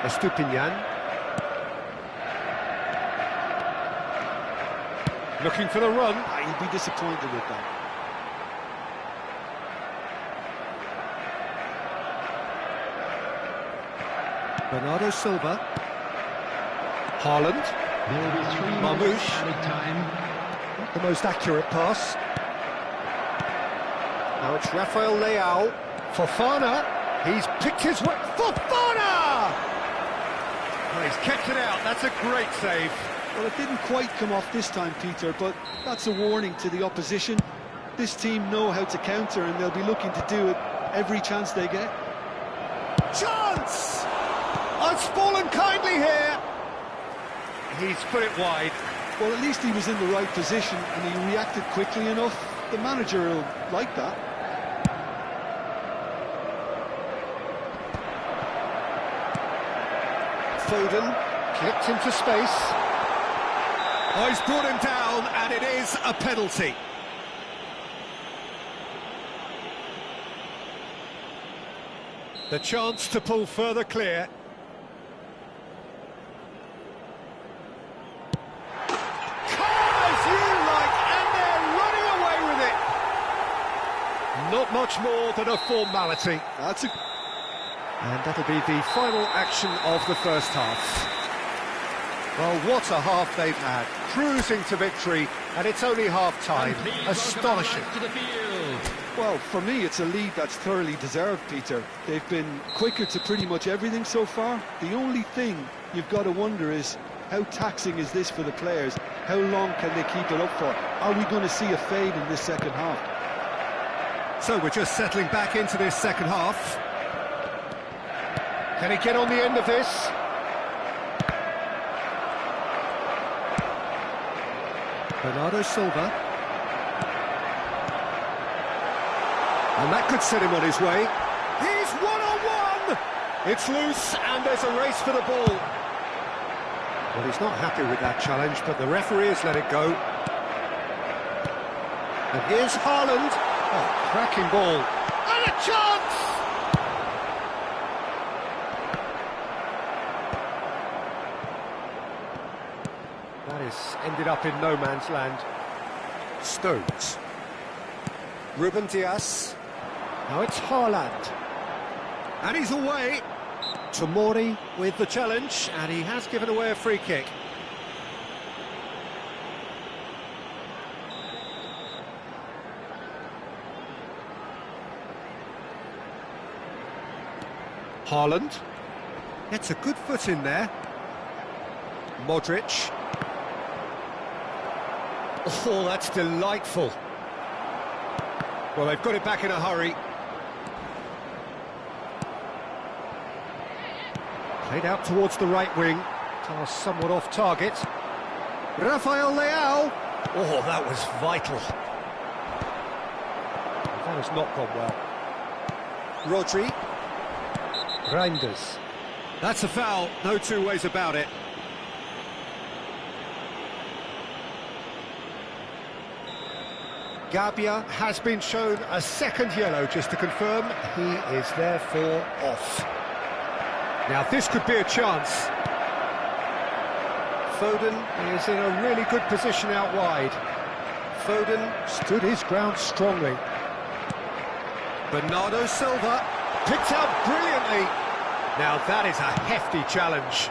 [SPEAKER 1] Estupinian. Looking for the run.
[SPEAKER 2] He'll be disappointed with that.
[SPEAKER 1] Bernardo Silva. Haaland.
[SPEAKER 3] There will be 3
[SPEAKER 1] Marmouche.
[SPEAKER 3] minutes added time.
[SPEAKER 1] Not the most accurate pass. Now it's Rafael Leao. Fofana. He's picked his way. Fofana! Well, he's kept it out. That's a great save.
[SPEAKER 2] Well, it didn't quite come off this time, Peter, but that's a warning to the opposition. This team know how to counter, and they'll be looking to do it every chance they get.
[SPEAKER 1] Chance! It's fallen kindly here. He's put it wide.
[SPEAKER 2] Well, at least he was in the right position, and he reacted quickly enough. The manager will like that.
[SPEAKER 1] Foden clipped into space. Oh, he's brought him down, and it is a penalty. The chance to pull further clear. Calm as you like, and they're running away with it. Not much more than a formality. And that'll be the final action of the first half. Well, what a half they've had. Cruising to victory, and it's only half-time. Astonishing.
[SPEAKER 3] To the field.
[SPEAKER 2] Well, for me, it's a lead that's thoroughly deserved, Peter. They've been quicker to pretty much everything so far. The only thing you've got to wonder is, how taxing is this for the players? How long can they keep it up for? Are we going to see a fade in this second half?
[SPEAKER 1] So we're just settling back into this second half. Can he get on the end of this? Bernardo Silva. And that could set him on his way. He's one-on-one! It's loose, and there's a race for the ball. Well, he's not happy with that challenge, but the referee has let it go. And here's Haaland. Oh, cracking ball. And a chance! That has ended up in no man's land. Stones. Ruben Dias. Now it's Haaland. And he's away. Tomori with the challenge, and he has given away a free kick. Haaland gets a good foot in there. Modric. Oh, that's delightful. Well, they've got it back in a hurry. Played out towards the right wing. Pass somewhat off target. Rafael Leao. Oh, that was vital. That has not gone well. Rodri. Reinders. That's a foul, no two ways about it. Gabia has been shown a second yellow, just to confirm. He is therefore off. Now this could be a chance. Foden is in a really good position out wide. Foden stood his ground strongly. Bernardo Silva picked out brilliantly. Now that is a hefty challenge.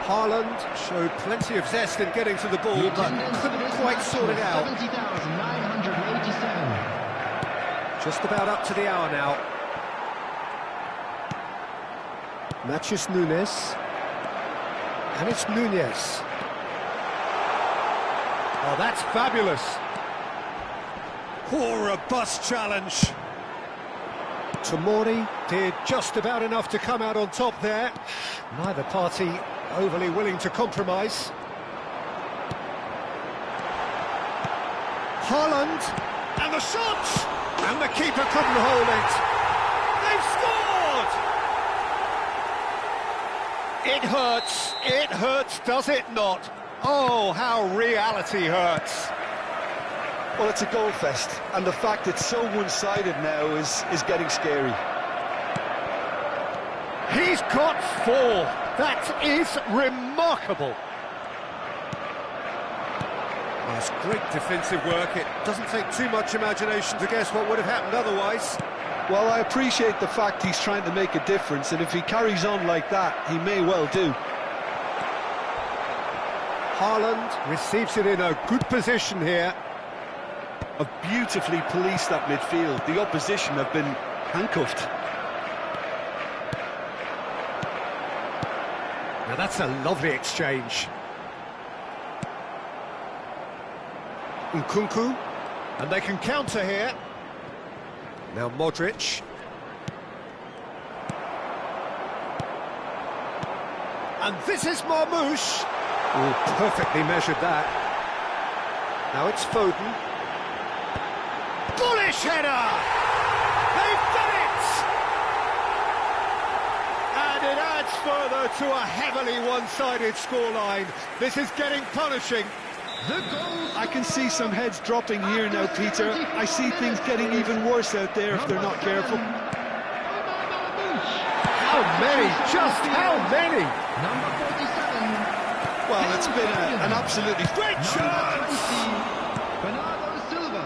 [SPEAKER 1] Haaland showed plenty of zest in getting to the ball, but couldn't quite sort it out.
[SPEAKER 3] 70,987.
[SPEAKER 1] Just about up to the hour now. Matheus Nunes. And it's Nunez. Oh, that's fabulous. Oh, robust challenge. Tomori did just about enough to come out on top there. Neither party overly willing to compromise. Haaland, and the shot! And the keeper couldn't hold it. They've scored! It hurts, does it not? Oh, how reality hurts.
[SPEAKER 2] Well, it's a goal fest, and the fact it's so one-sided now is getting scary.
[SPEAKER 1] He's got four. That is remarkable. That's great defensive work. It doesn't take too much imagination to guess what would have happened otherwise.
[SPEAKER 2] Well, I appreciate the fact he's trying to make a difference, and if he carries on like that, he may well do.
[SPEAKER 1] Haaland receives it in a good position here.
[SPEAKER 2] Have beautifully policed that midfield. The opposition have been handcuffed.
[SPEAKER 1] Now that's a lovely exchange. Nkunku, and they can counter here. Now Modric. And this is Marmoush. Oh, perfectly measured that. Now it's Foden. Bullish header! They've done it! And it adds further to a heavily one-sided scoreline. This is getting punishing.
[SPEAKER 2] I can see some heads dropping here now, Peter. I see things getting even worse out there if they're not careful.
[SPEAKER 1] How many? Just how many?
[SPEAKER 3] Number 47.
[SPEAKER 2] Well, it's been an absolutely
[SPEAKER 1] Great chance!
[SPEAKER 3] Bernardo Silva.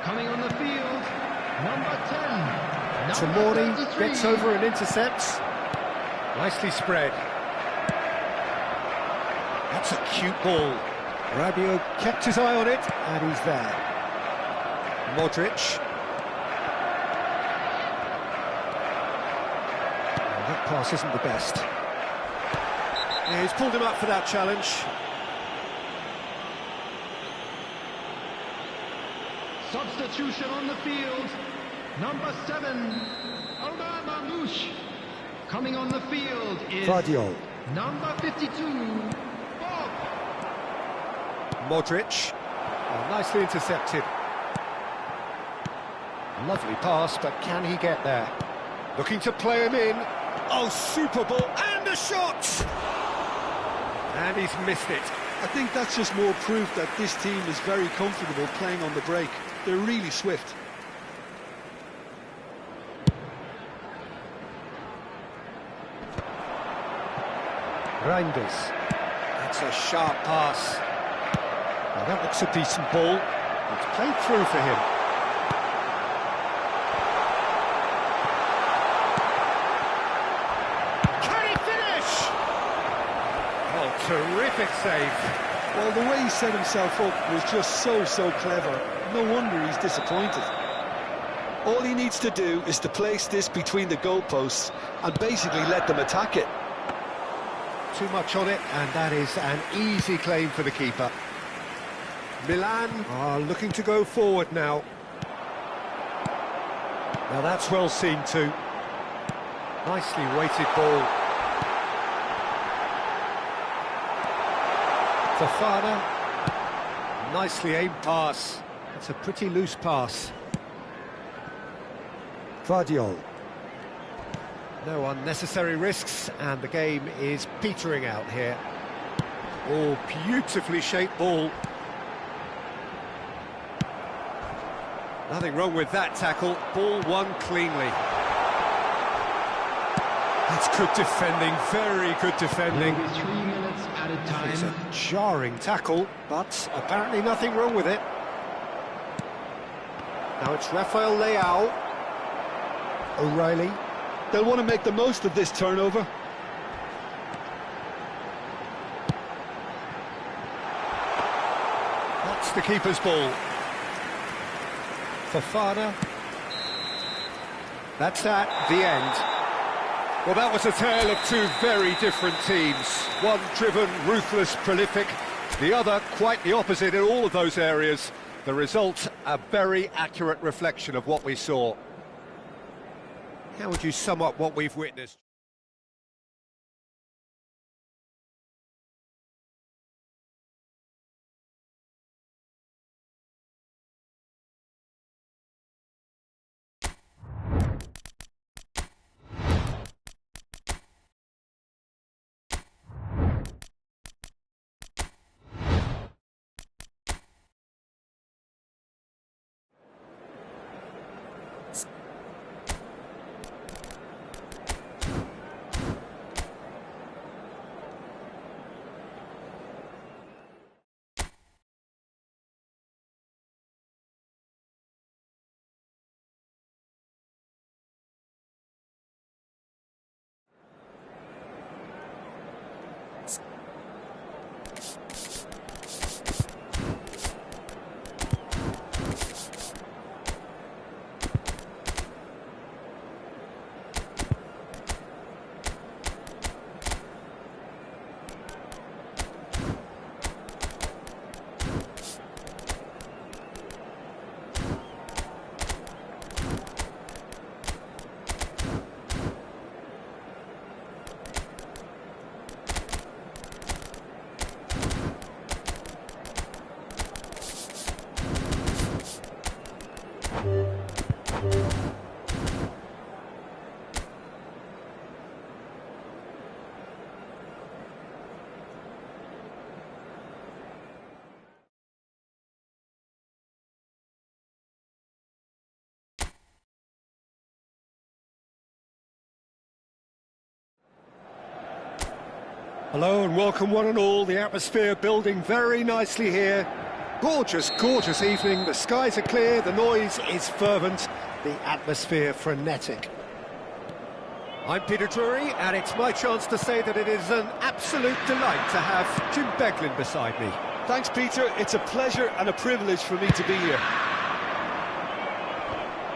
[SPEAKER 3] Coming on the field, number 10.
[SPEAKER 1] Tomori
[SPEAKER 3] Number 33.
[SPEAKER 1] gets over and intercepts. Nicely spread. That's a cute ball. Rabiot kept his eye on it, and he's there. Modric. And that pass isn't the best. Yeah, he's pulled him up for that challenge.
[SPEAKER 3] Substitution on the field, number 7. Omar Mamouche. Coming on the field is
[SPEAKER 1] Vardiol.
[SPEAKER 3] number 52. Bob.
[SPEAKER 1] Modric. Oh, nicely intercepted. Lovely pass, but can he get there? Looking to play him in. Oh, super ball, and a shot! And he's missed it.
[SPEAKER 2] I think that's just more proof that this team is very comfortable playing on the break. They're really swift.
[SPEAKER 1] Reinders. That's a sharp pass. Now that looks a decent ball. It's played through for him. Terrific save.
[SPEAKER 2] Well, the way he set himself up was just so clever. No wonder he's disappointed. All he needs to do is to place this between the goalposts and basically let them attack it.
[SPEAKER 1] Too much on it, and that is an easy claim for the keeper. Milan are looking to go forward now. Now that's well seen too. Nicely weighted ball. Fofana. Nicely aimed pass. It's a pretty loose pass. Vardiol. No unnecessary risks, and the game is petering out here. Oh, beautifully shaped ball. Nothing wrong with that tackle. Ball won cleanly. That's good defending, very good defending.
[SPEAKER 3] 3 minutes at a time.
[SPEAKER 1] It's a jarring tackle, but apparently nothing wrong with it. Now it's Rafael Leao. O'Reilly.
[SPEAKER 2] They'll want to make the most of this turnover.
[SPEAKER 1] That's the keeper's ball. Fofana. That's that, the end. Well, that was a tale of two very different teams. One driven, ruthless, prolific. The other quite the opposite in all of those areas. The result, a very accurate reflection of what we saw. How would you sum up what we've witnessed? Hello and welcome one and all. The atmosphere building very nicely here. Gorgeous, gorgeous evening. The skies are clear, the noise is fervent, the atmosphere frenetic. I'm Peter Drury, and it's my chance to say that it is an absolute delight to have Jim Beglin beside me.
[SPEAKER 2] Thanks, Peter. It's a pleasure and a privilege for me to be here.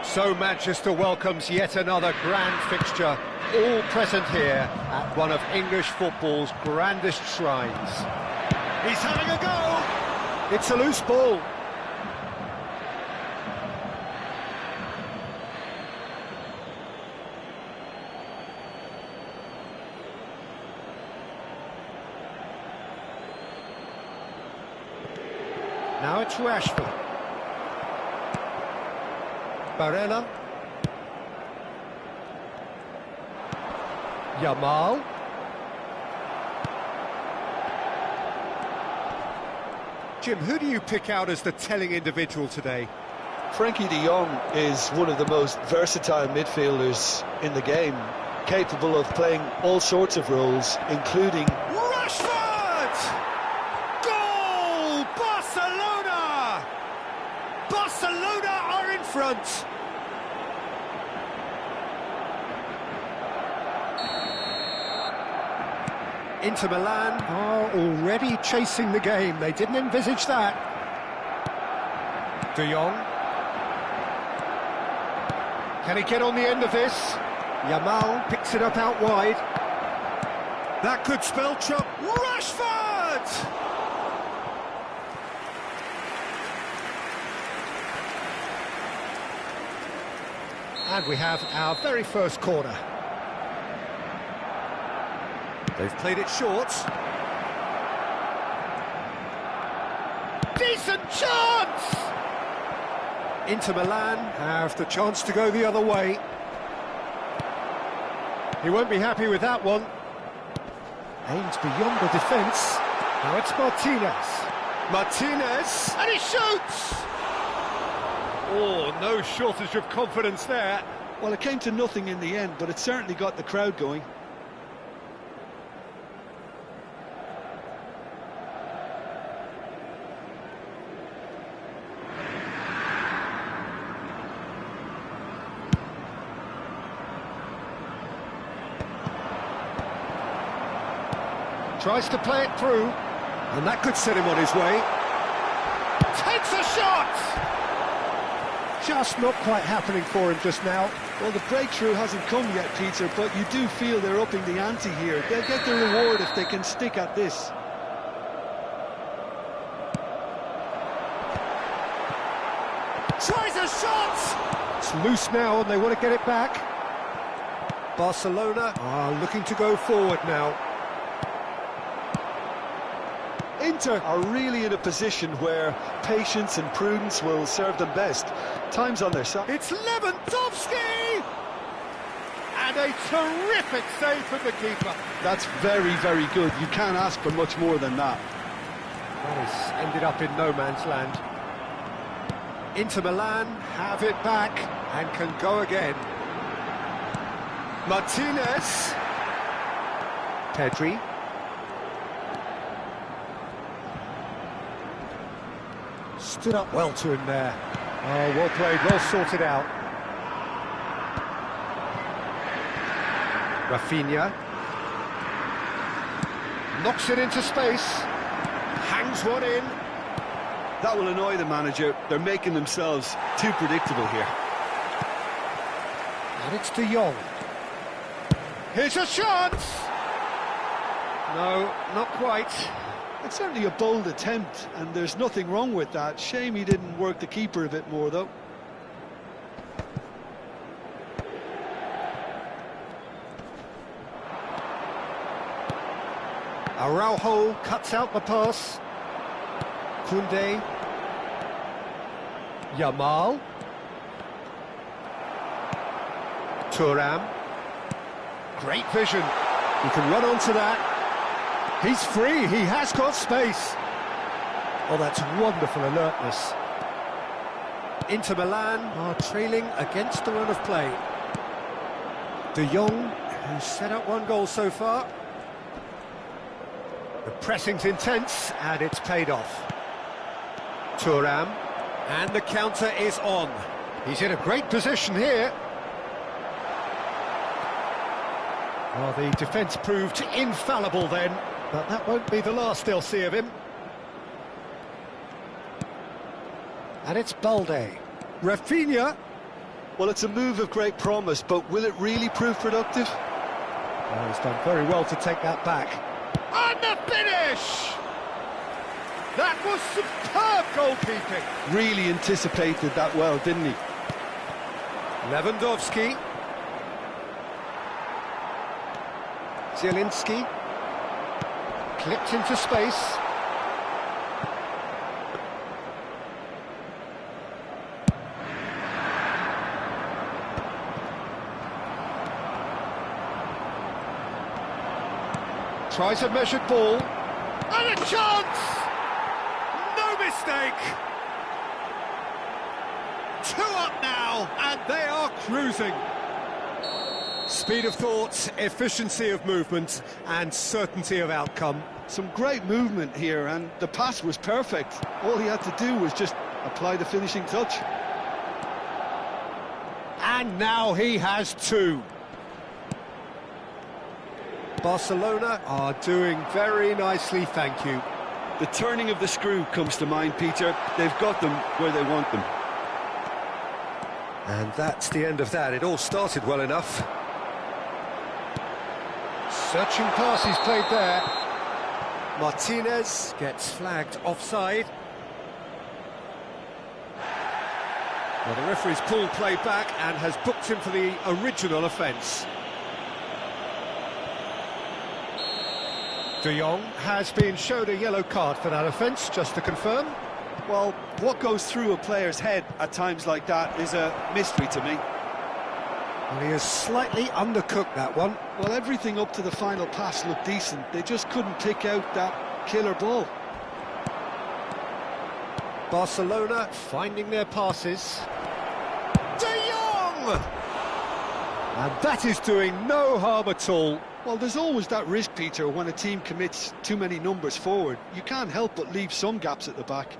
[SPEAKER 1] So Manchester welcomes yet another grand fixture, all present here at one of English football's grandest shrines. He's having a go! It's a loose ball. Now it's Rashford. Barella. Yamal. Jim, who do you pick out as the telling individual today?
[SPEAKER 2] Frankie de Jong is one of the most versatile midfielders in the game, capable of playing all sorts of roles, including...
[SPEAKER 1] Rashford! Goal! Barcelona! Barcelona are in front! Inter Milan are already chasing the game. They didn't envisage that. De Jong. Can he get on the end of this? Yamal picks it up out wide. That could spell trouble. Rashford! And we have our very first corner. They've played it short. Decent chance! Inter Milan have the chance to go the other way. He won't be happy with that one. Aims beyond the defence. Now it's Martinez. Martinez! And he shoots! Oh, no shortage of confidence there.
[SPEAKER 2] Well, it came to nothing in the end, but it certainly got the crowd going.
[SPEAKER 1] Tries to play it through, and that could set him on his way. Takes a shot! Just not quite happening for him just now.
[SPEAKER 2] Well, the breakthrough hasn't come yet, Peter, but you do feel they're upping the ante here. They'll get the reward if they can stick at this.
[SPEAKER 1] Tries a shot! It's loose now and they want to get it back. Barcelona are looking to go forward now.
[SPEAKER 2] Inter are really in a position where patience and prudence will serve them best. Time's on their side.
[SPEAKER 1] It's Lewandowski! And a terrific save from the keeper.
[SPEAKER 2] That's very, very good. You can't ask for much more than that.
[SPEAKER 1] That has ended up in no man's land. Inter Milan have it back and can go again. Martinez. Pedri. Stood up well to him there. Oh, well played, well sorted out. Rafinha. Knocks it into space. Hangs one in.
[SPEAKER 2] That will annoy the manager. They're making themselves too predictable here.
[SPEAKER 1] And it's De Jong. Here's a chance! No, not quite.
[SPEAKER 2] It's certainly a bold attempt, and there's nothing wrong with that. Shame he didn't work the keeper a bit more, though.
[SPEAKER 1] Araujo cuts out the pass. Koundé. Yamal. Thuram. Great vision. You can run onto that. He's free, he has got space. Oh, that's wonderful alertness. Inter Milan are trailing against the run of play. De Jong, who's set up one goal so far. The pressing's intense, and it's paid off. Thuram, and the counter is on. He's in a great position here. Well, the defence proved infallible then, but that won't be the last they'll see of him. And it's Balde. Rafinha.
[SPEAKER 2] Well, it's a move of great promise, but will it really prove productive?
[SPEAKER 1] Oh, he's done very well to take that back. And the finish! That was superb goalkeeping.
[SPEAKER 2] Really anticipated that well, didn't he?
[SPEAKER 1] Lewandowski. Zielinski. Clipped into space. Tries a measured ball. And a chance! No mistake! 2 up now, and they are cruising. Speed of thought, efficiency of movement, and certainty of outcome.
[SPEAKER 2] Some great movement here, and the pass was perfect. All he had to do was just apply the finishing touch.
[SPEAKER 1] And now he has 2. Barcelona are doing very nicely, thank you.
[SPEAKER 2] The turning of the screw comes to mind, Peter. They've got them where they want them.
[SPEAKER 1] And that's the end of that. It all started well enough. Searching pass he's played there. Martinez gets flagged offside. Well, the referee's pulled play back and has booked him for the original offence. De Jong has been showed a yellow card for that offence, just to confirm.
[SPEAKER 2] Well, what goes through a player's head at times like that is a mystery to me.
[SPEAKER 1] Well, he has slightly undercooked that one.
[SPEAKER 2] Well, everything up to the final pass looked decent. They just couldn't pick out that killer ball.
[SPEAKER 1] Barcelona finding their passes. De Jong! And that is doing no harm at all.
[SPEAKER 2] Well, there's always that risk, Peter, when a team commits too many numbers forward. You can't help but leave some gaps at the back.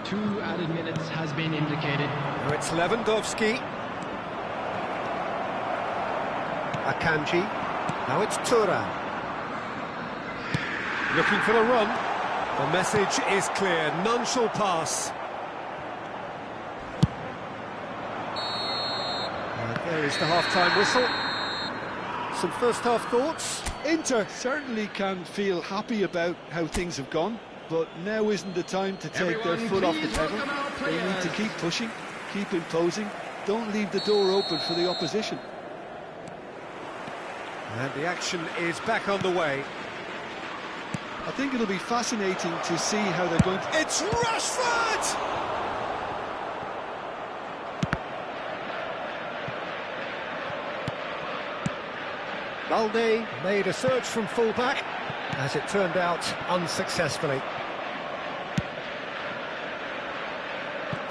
[SPEAKER 3] Two added minutes has been indicated.
[SPEAKER 1] Now it's Lewandowski. Akanji. Now it's Thuram. Looking for the run. The message is clear. None shall pass. And there is the half-time whistle. Some first-half thoughts?
[SPEAKER 2] Inter certainly can feel happy about how things have gone, but now isn't the time to take their foot off the pedal. They need to keep pushing, keep imposing, don't leave the door open for the opposition.
[SPEAKER 1] And the action is back on the way.
[SPEAKER 2] I think it'll be fascinating to see how they're going to...
[SPEAKER 1] It's Rashford! Balde made a surge from full-back, as it turned out unsuccessfully.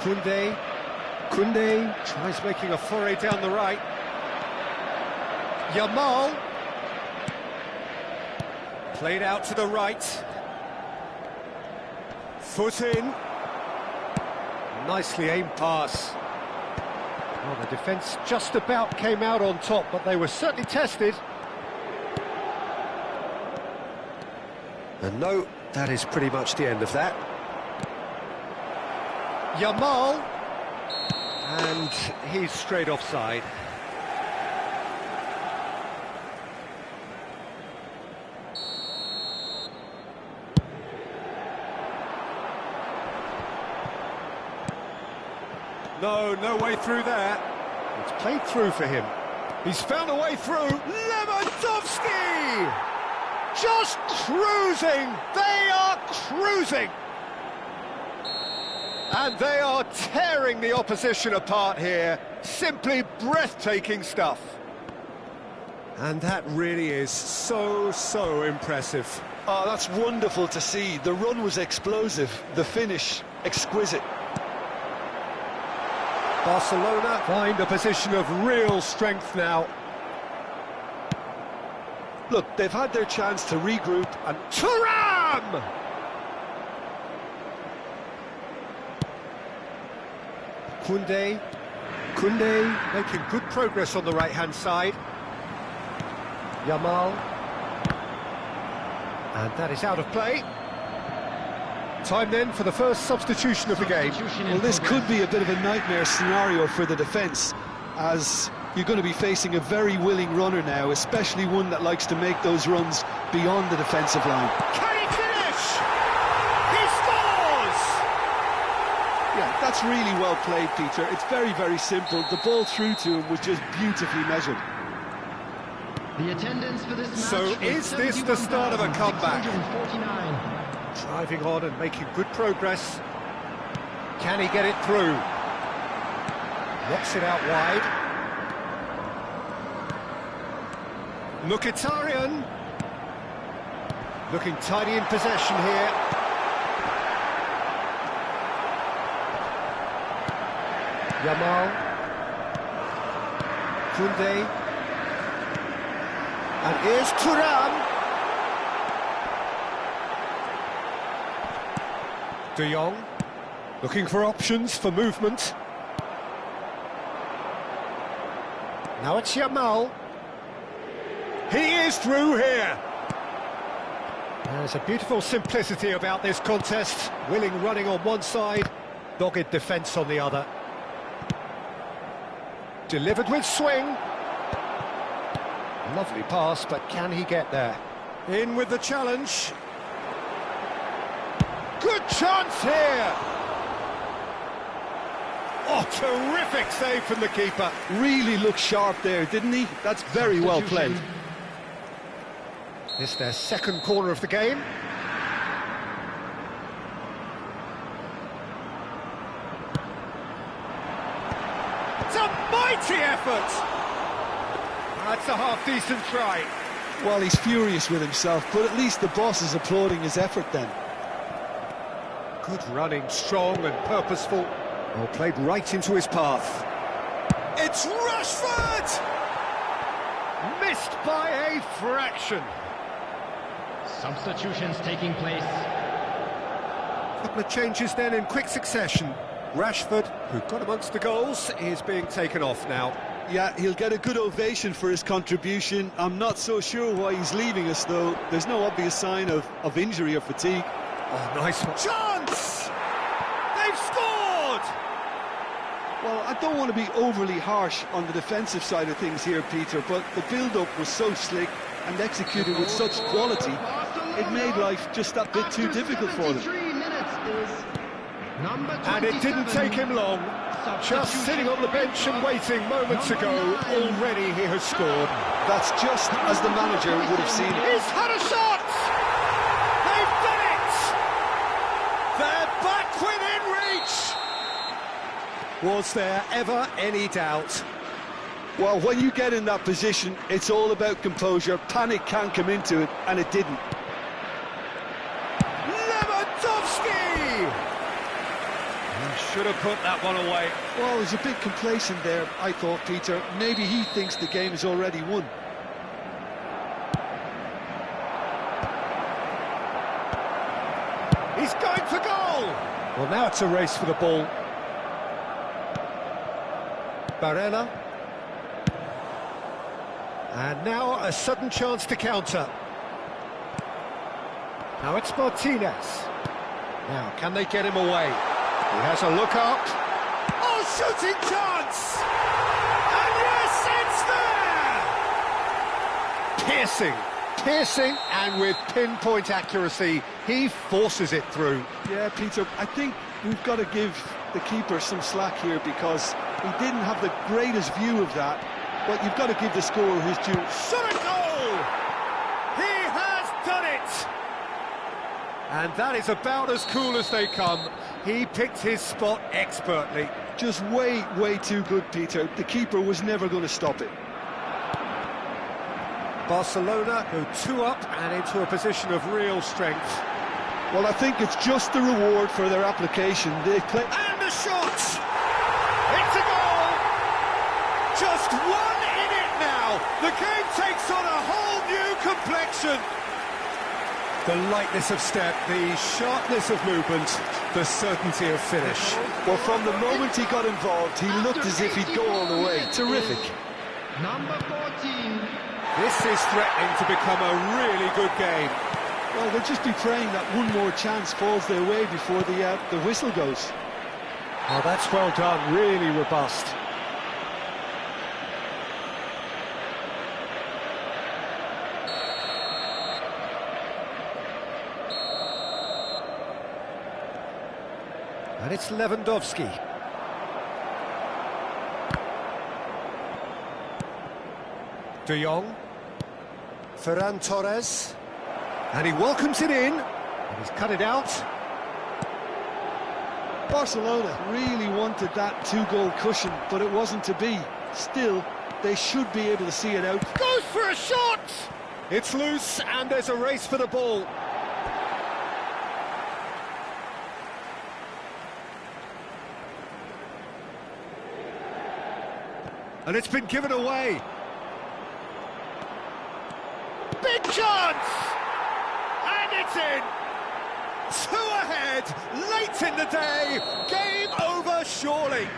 [SPEAKER 1] Koundé tries making a foray down the right. Yamal played out to the right. Foot in. Nicely aimed pass. Well, the defence just about came out on top, but they were certainly tested. And no, that is pretty much the end of that. Yamal. And he's straight offside. No way through there. It's played through for him. He's found a way through. Lewandowski! Just cruising! They are cruising! And they are tearing the opposition apart here. Simply breathtaking stuff. And that really is so impressive.
[SPEAKER 2] Oh, that's wonderful to see. The run was explosive, the finish exquisite.
[SPEAKER 1] Barcelona find a position of real strength now.
[SPEAKER 2] Look, they've had their chance to regroup and...
[SPEAKER 1] Thuram! Koundé making good progress on the right-hand side. Yamal. And that is out of play. Time then for the first substitution of the game.
[SPEAKER 2] Well, this could be a bit of a nightmare scenario for the defence, as you're going to be facing a very willing runner now, especially one that likes to make those runs beyond the defensive line.
[SPEAKER 1] Can he finish? He scores!
[SPEAKER 2] Yeah, that's really well played, Peter. It's very simple. The ball through to him was just beautifully measured.
[SPEAKER 3] The attendance for this match.
[SPEAKER 1] So is this the start of a comeback?
[SPEAKER 3] 649.
[SPEAKER 1] Driving on and making good progress. Can he get it through? Knocks it out wide. Mkhitaryan. Looking tidy in possession here. Yamal. Koundé. And here's Thuram. De Jong, looking for options for movement. Now it's Yamal. He is through here. There's a beautiful simplicity about this contest. Willing running on one side, dogged defence on the other. Delivered with swing. Lovely pass, but can he get there? In with the challenge. Good chance here! Oh, terrific save from the keeper.
[SPEAKER 2] Really looked sharp there, didn't he? That's very well played.
[SPEAKER 1] It's their second corner of the game. It's a mighty effort! That's a half-decent try.
[SPEAKER 2] Well, he's furious with himself, but at least the boss is applauding his effort then.
[SPEAKER 1] Good running, strong and purposeful. Well, played right into his path. It's Rashford! Missed by a fraction.
[SPEAKER 3] Substitutions taking place.
[SPEAKER 1] Couple of changes then in quick succession. Rashford, who got amongst the goals, is being taken off now.
[SPEAKER 2] Yeah, he'll get a good ovation for his contribution. I'm not so sure why he's leaving us, though. There's no obvious sign of injury or fatigue.
[SPEAKER 1] Oh, nice one. Chance! They've scored!
[SPEAKER 2] Well, I don't want to be overly harsh on the defensive side of things here, Peter, but the build-up was so slick and executed with such quality, it made life just that bit too difficult for them.
[SPEAKER 1] And it didn't take him long. Just sitting on the bench and waiting moments ago, already he has scored.
[SPEAKER 2] That's just as the manager would have seen it.
[SPEAKER 1] He's had a shot! They've done it! They're back within reach! Was there ever any doubt?
[SPEAKER 2] Well, when you get in that position, it's all about composure. Panic can't come into it, and it didn't.
[SPEAKER 1] Should have put that one away.
[SPEAKER 2] Well, he was a bit complacent there, I thought, Peter. Maybe he thinks the game is already won.
[SPEAKER 1] He's going for goal! Well, now it's a race for the ball. Barella. And now a sudden chance to counter. Now it's Martinez. Now, can they get him away? He has a look up. Oh, shooting chance! And yes, it's there! Piercing, and with pinpoint accuracy, he forces it through.
[SPEAKER 2] Yeah, Peter, I think we've got to give the keeper some slack here because he didn't have the greatest view of that, but you've got to give the scorer his due.
[SPEAKER 1] Shot a goal! He has done it! And that is about as cool as they come. He picked his spot expertly.
[SPEAKER 2] Just way too good, Peter. The keeper was never going to stop it.
[SPEAKER 1] Barcelona go 2 up and into a position of real strength.
[SPEAKER 2] Well, I think it's just the reward for their application. They play...
[SPEAKER 1] And a shot! It's a goal! Just one in it now. The game takes on a whole new complexion. The lightness of step, the sharpness of movement, the certainty of finish.
[SPEAKER 2] Well, from the moment he got involved, he looked as if he'd go all the way. Terrific.
[SPEAKER 3] Number 14.
[SPEAKER 1] This is threatening to become a really good game.
[SPEAKER 2] Well, they'll just be praying that one more chance falls their way before the whistle goes.
[SPEAKER 1] Oh, that's well done, really robust. And it's Lewandowski. De Jong. Ferran Torres. And he welcomes it in. And he's cut it out.
[SPEAKER 2] Barcelona really wanted that 2-goal cushion, but it wasn't to be. Still, they should be able to see it out.
[SPEAKER 1] Goes for a shot! It's loose, and there's a race for the ball. And it's been given away. Big chance! And it's in! Two ahead, late in the day, game over surely.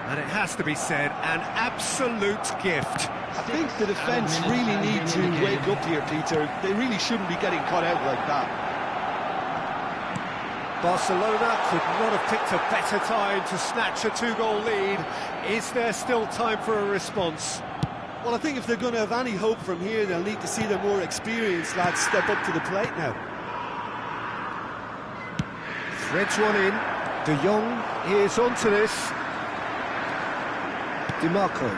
[SPEAKER 1] And it has to be said, an absolute gift.
[SPEAKER 2] I think the defence really need to wake up here, Peter. They really shouldn't be getting caught out like that.
[SPEAKER 1] Barcelona could not have picked a better time to snatch a two-goal lead. Is there still time for a response?
[SPEAKER 2] Well, I think if they're going to have any hope from here, they'll need to see their more experienced lads step up to the plate now.
[SPEAKER 1] Threads one in. De Jong is onto this. DiMarco.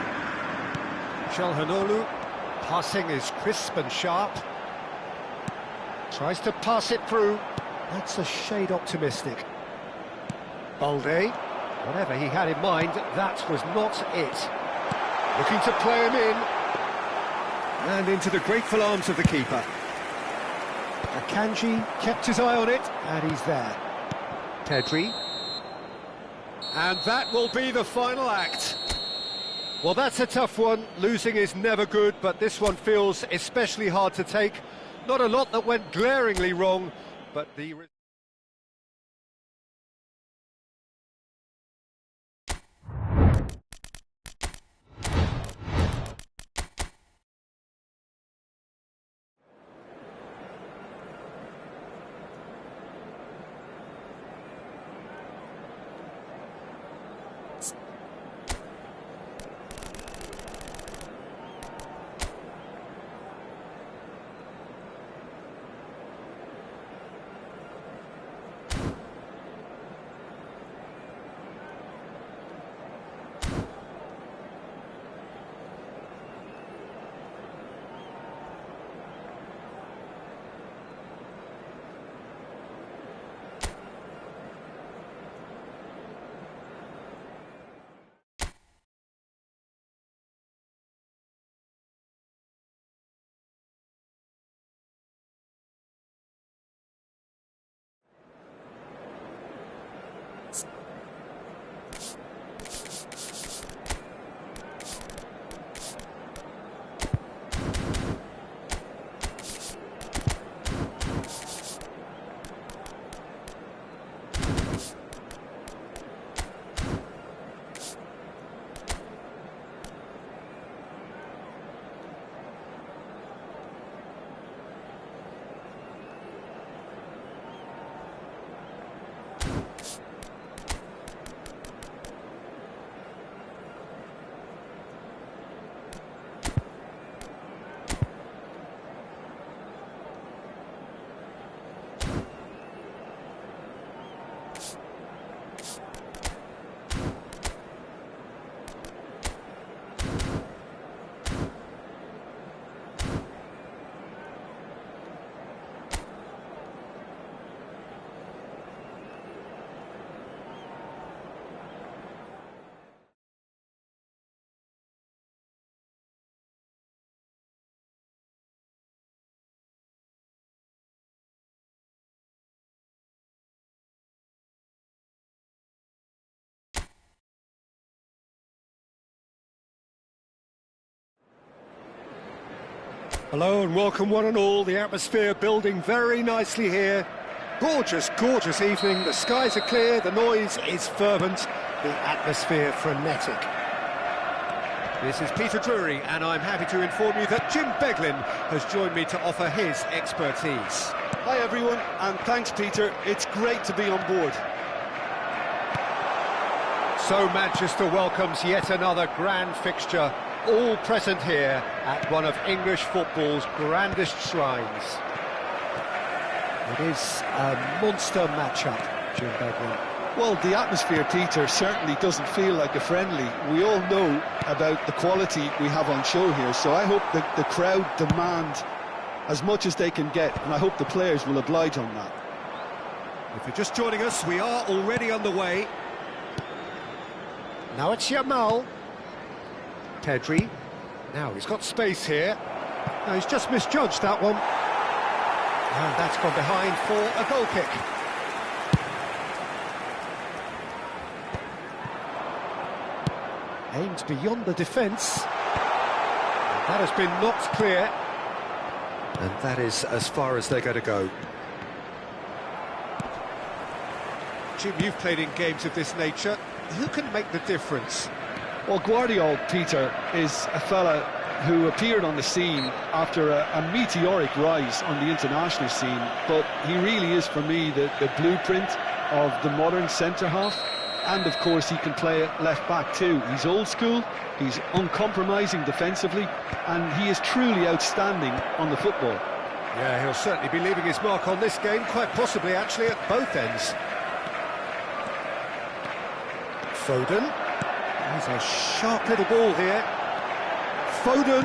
[SPEAKER 1] Calhanoglu. Passing is crisp and sharp. Tries to pass it through. That's a shade optimistic. Balde. Whatever he had in mind, that was not it. Looking to play him in. And into the grateful arms of the keeper. Akanji kept his eye on it, and he's there. Pedri. And that will be the final act. Well, that's a tough one. Losing is never good, but this one feels especially hard to take. Not a lot that went glaringly wrong, but the... Hello and welcome one and all. The atmosphere building very nicely here. Gorgeous, gorgeous evening. The skies are clear, the noise is fervent, the atmosphere frenetic. This is Peter Drury, and I'm happy to inform you that Jim Beglin has joined me to offer his expertise.
[SPEAKER 2] Hi everyone, and thanks Peter. It's great to be on board.
[SPEAKER 1] So Manchester welcomes yet another grand fixture, all present here at one of English football's grandest shrines. It is a monster matchup, Jim Beglin.
[SPEAKER 2] Well, the atmosphere, Peter, certainly doesn't feel like a friendly. We all know about the quality we have on show here, so I hope that the crowd demand as much as they can get, and I hope the players will oblige on that.
[SPEAKER 1] If you're just joining us, we are already underway. Now it's Yamal. Pedri. Now he's got space here. No, he's just misjudged that one. And that's gone behind for a goal kick. Aimed beyond the defence. That has been knocked clear. And that is as far as they're going to go. Jim, you've played in games of this nature. Who can make the difference?
[SPEAKER 2] Well, Guardiola, Peter, is a fella who appeared on the scene after a meteoric rise on the international scene, but he really is, for me, the blueprint of the modern centre-half. And, of course, he can play at left-back too. He's old school, he's uncompromising defensively, and he is truly outstanding on the football.
[SPEAKER 1] Yeah, he'll certainly be leaving his mark on this game, quite possibly, actually, at both ends. Foden. He's a sharp little ball here. Foden.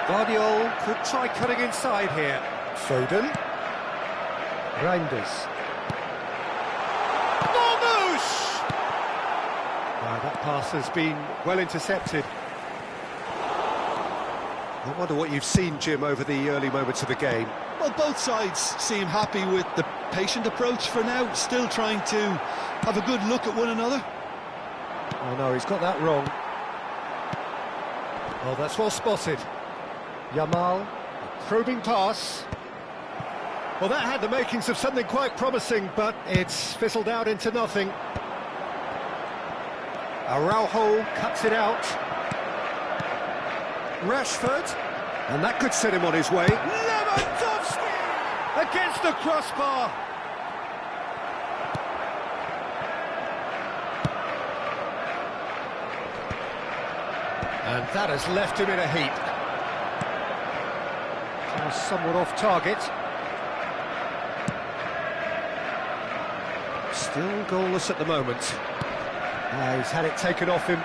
[SPEAKER 1] Guardiola could try cutting inside here. Foden. Reinders. That pass has been well intercepted. I wonder what you've seen, Jim, over the early moments of the game.
[SPEAKER 2] Well, both sides seem happy with the patient approach for now, still trying to have a good look at one another.
[SPEAKER 1] Oh no, he's got that wrong. Oh, that's well spotted. Yamal, a probing pass. Well, that had the makings of something quite promising, but it's fizzled out into nothing. Araujo cuts it out. Rashford, and that could set him on his way. Lewandowski against the crossbar. And that has left him in a heap. Now somewhat off target. Still goalless at the moment. He's had it taken off him.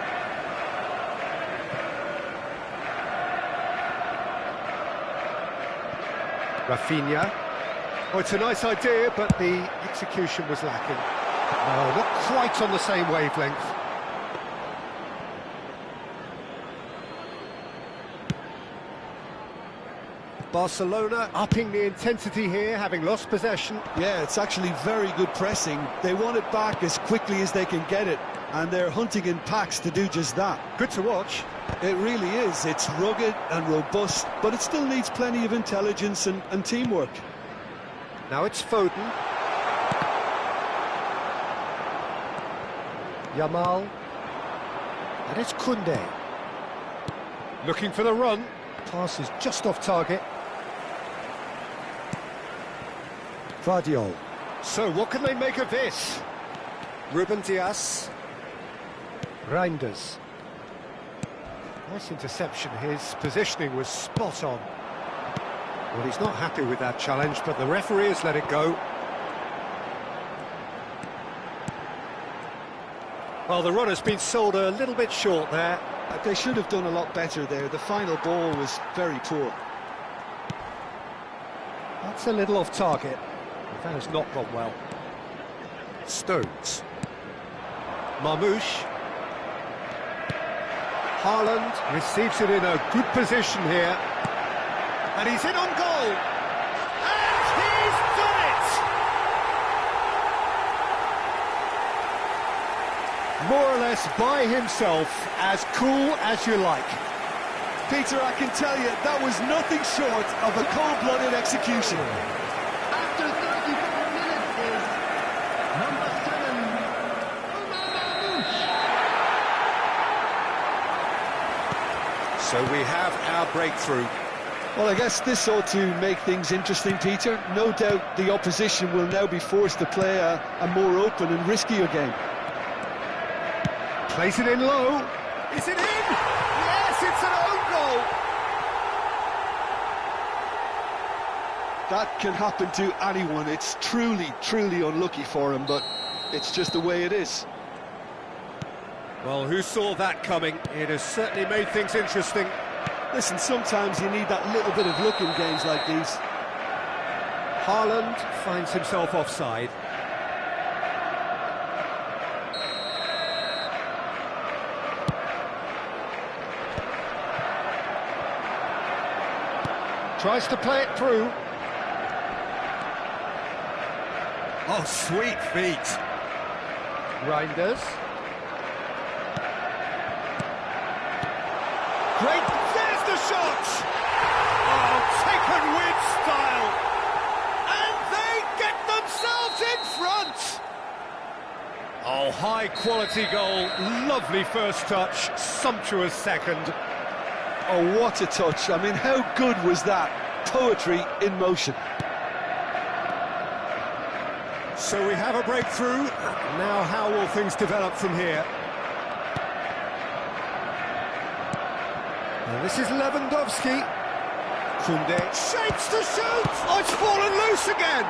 [SPEAKER 1] Rafinha. Oh, it's a nice idea, but the execution was lacking. No, not quite on the same wavelength. Barcelona upping the intensity here, having lost possession.
[SPEAKER 2] Yeah, it's actually very good pressing. They want it back as quickly as they can get it, and they're hunting in packs to do just that.
[SPEAKER 1] Good to watch.
[SPEAKER 2] It really is. It's rugged and robust, but it still needs plenty of intelligence and teamwork.
[SPEAKER 1] Now it's Foden. Yamal. And it's Koundé. Looking for the run. Pass is just off target. Guardiola. So what can they make of this? Ruben Dias. Reinders. Nice interception. His positioning was spot on. Well, he's not happy with that challenge, but the referee has let it go. Well, the run has been sold a little bit short there.
[SPEAKER 2] They should have done a lot better there. The final ball was very poor.
[SPEAKER 1] That's a little off target. That has not gone well. Stones. Marmouche. Haaland receives it in a good position here. And he's in on goal. And he's done it! More or less by himself, as cool as you like.
[SPEAKER 2] Peter, I can tell you, that was nothing short of a cold-blooded execution.
[SPEAKER 3] After 34 minutes is number 7,
[SPEAKER 1] So we have our breakthrough.
[SPEAKER 2] Well, I guess this ought to make things interesting, Peter. No doubt the opposition will now be forced to play a more open and riskier game.
[SPEAKER 1] Plays it in low. Is it in? Yes, it's an own goal.
[SPEAKER 2] That can happen to anyone. It's truly, truly unlucky for him, but it's just the way it is.
[SPEAKER 1] Well, who saw that coming? It has certainly made things interesting.
[SPEAKER 2] Listen, sometimes you need that little bit of luck in games like these.
[SPEAKER 1] Haaland finds himself offside. Tries to play it through. Oh, sweet feet. Reinders. Great, there's the shot! Oh, taken with style! And they get themselves in front! Oh, high-quality goal, lovely first touch, sumptuous second.
[SPEAKER 2] Oh, what a touch. I mean, how good was that? Poetry in motion.
[SPEAKER 1] So we have a breakthrough. Now how will things develop from here? And this is Lewandowski. Koundé shapes to shoot! Oh, it's fallen loose again!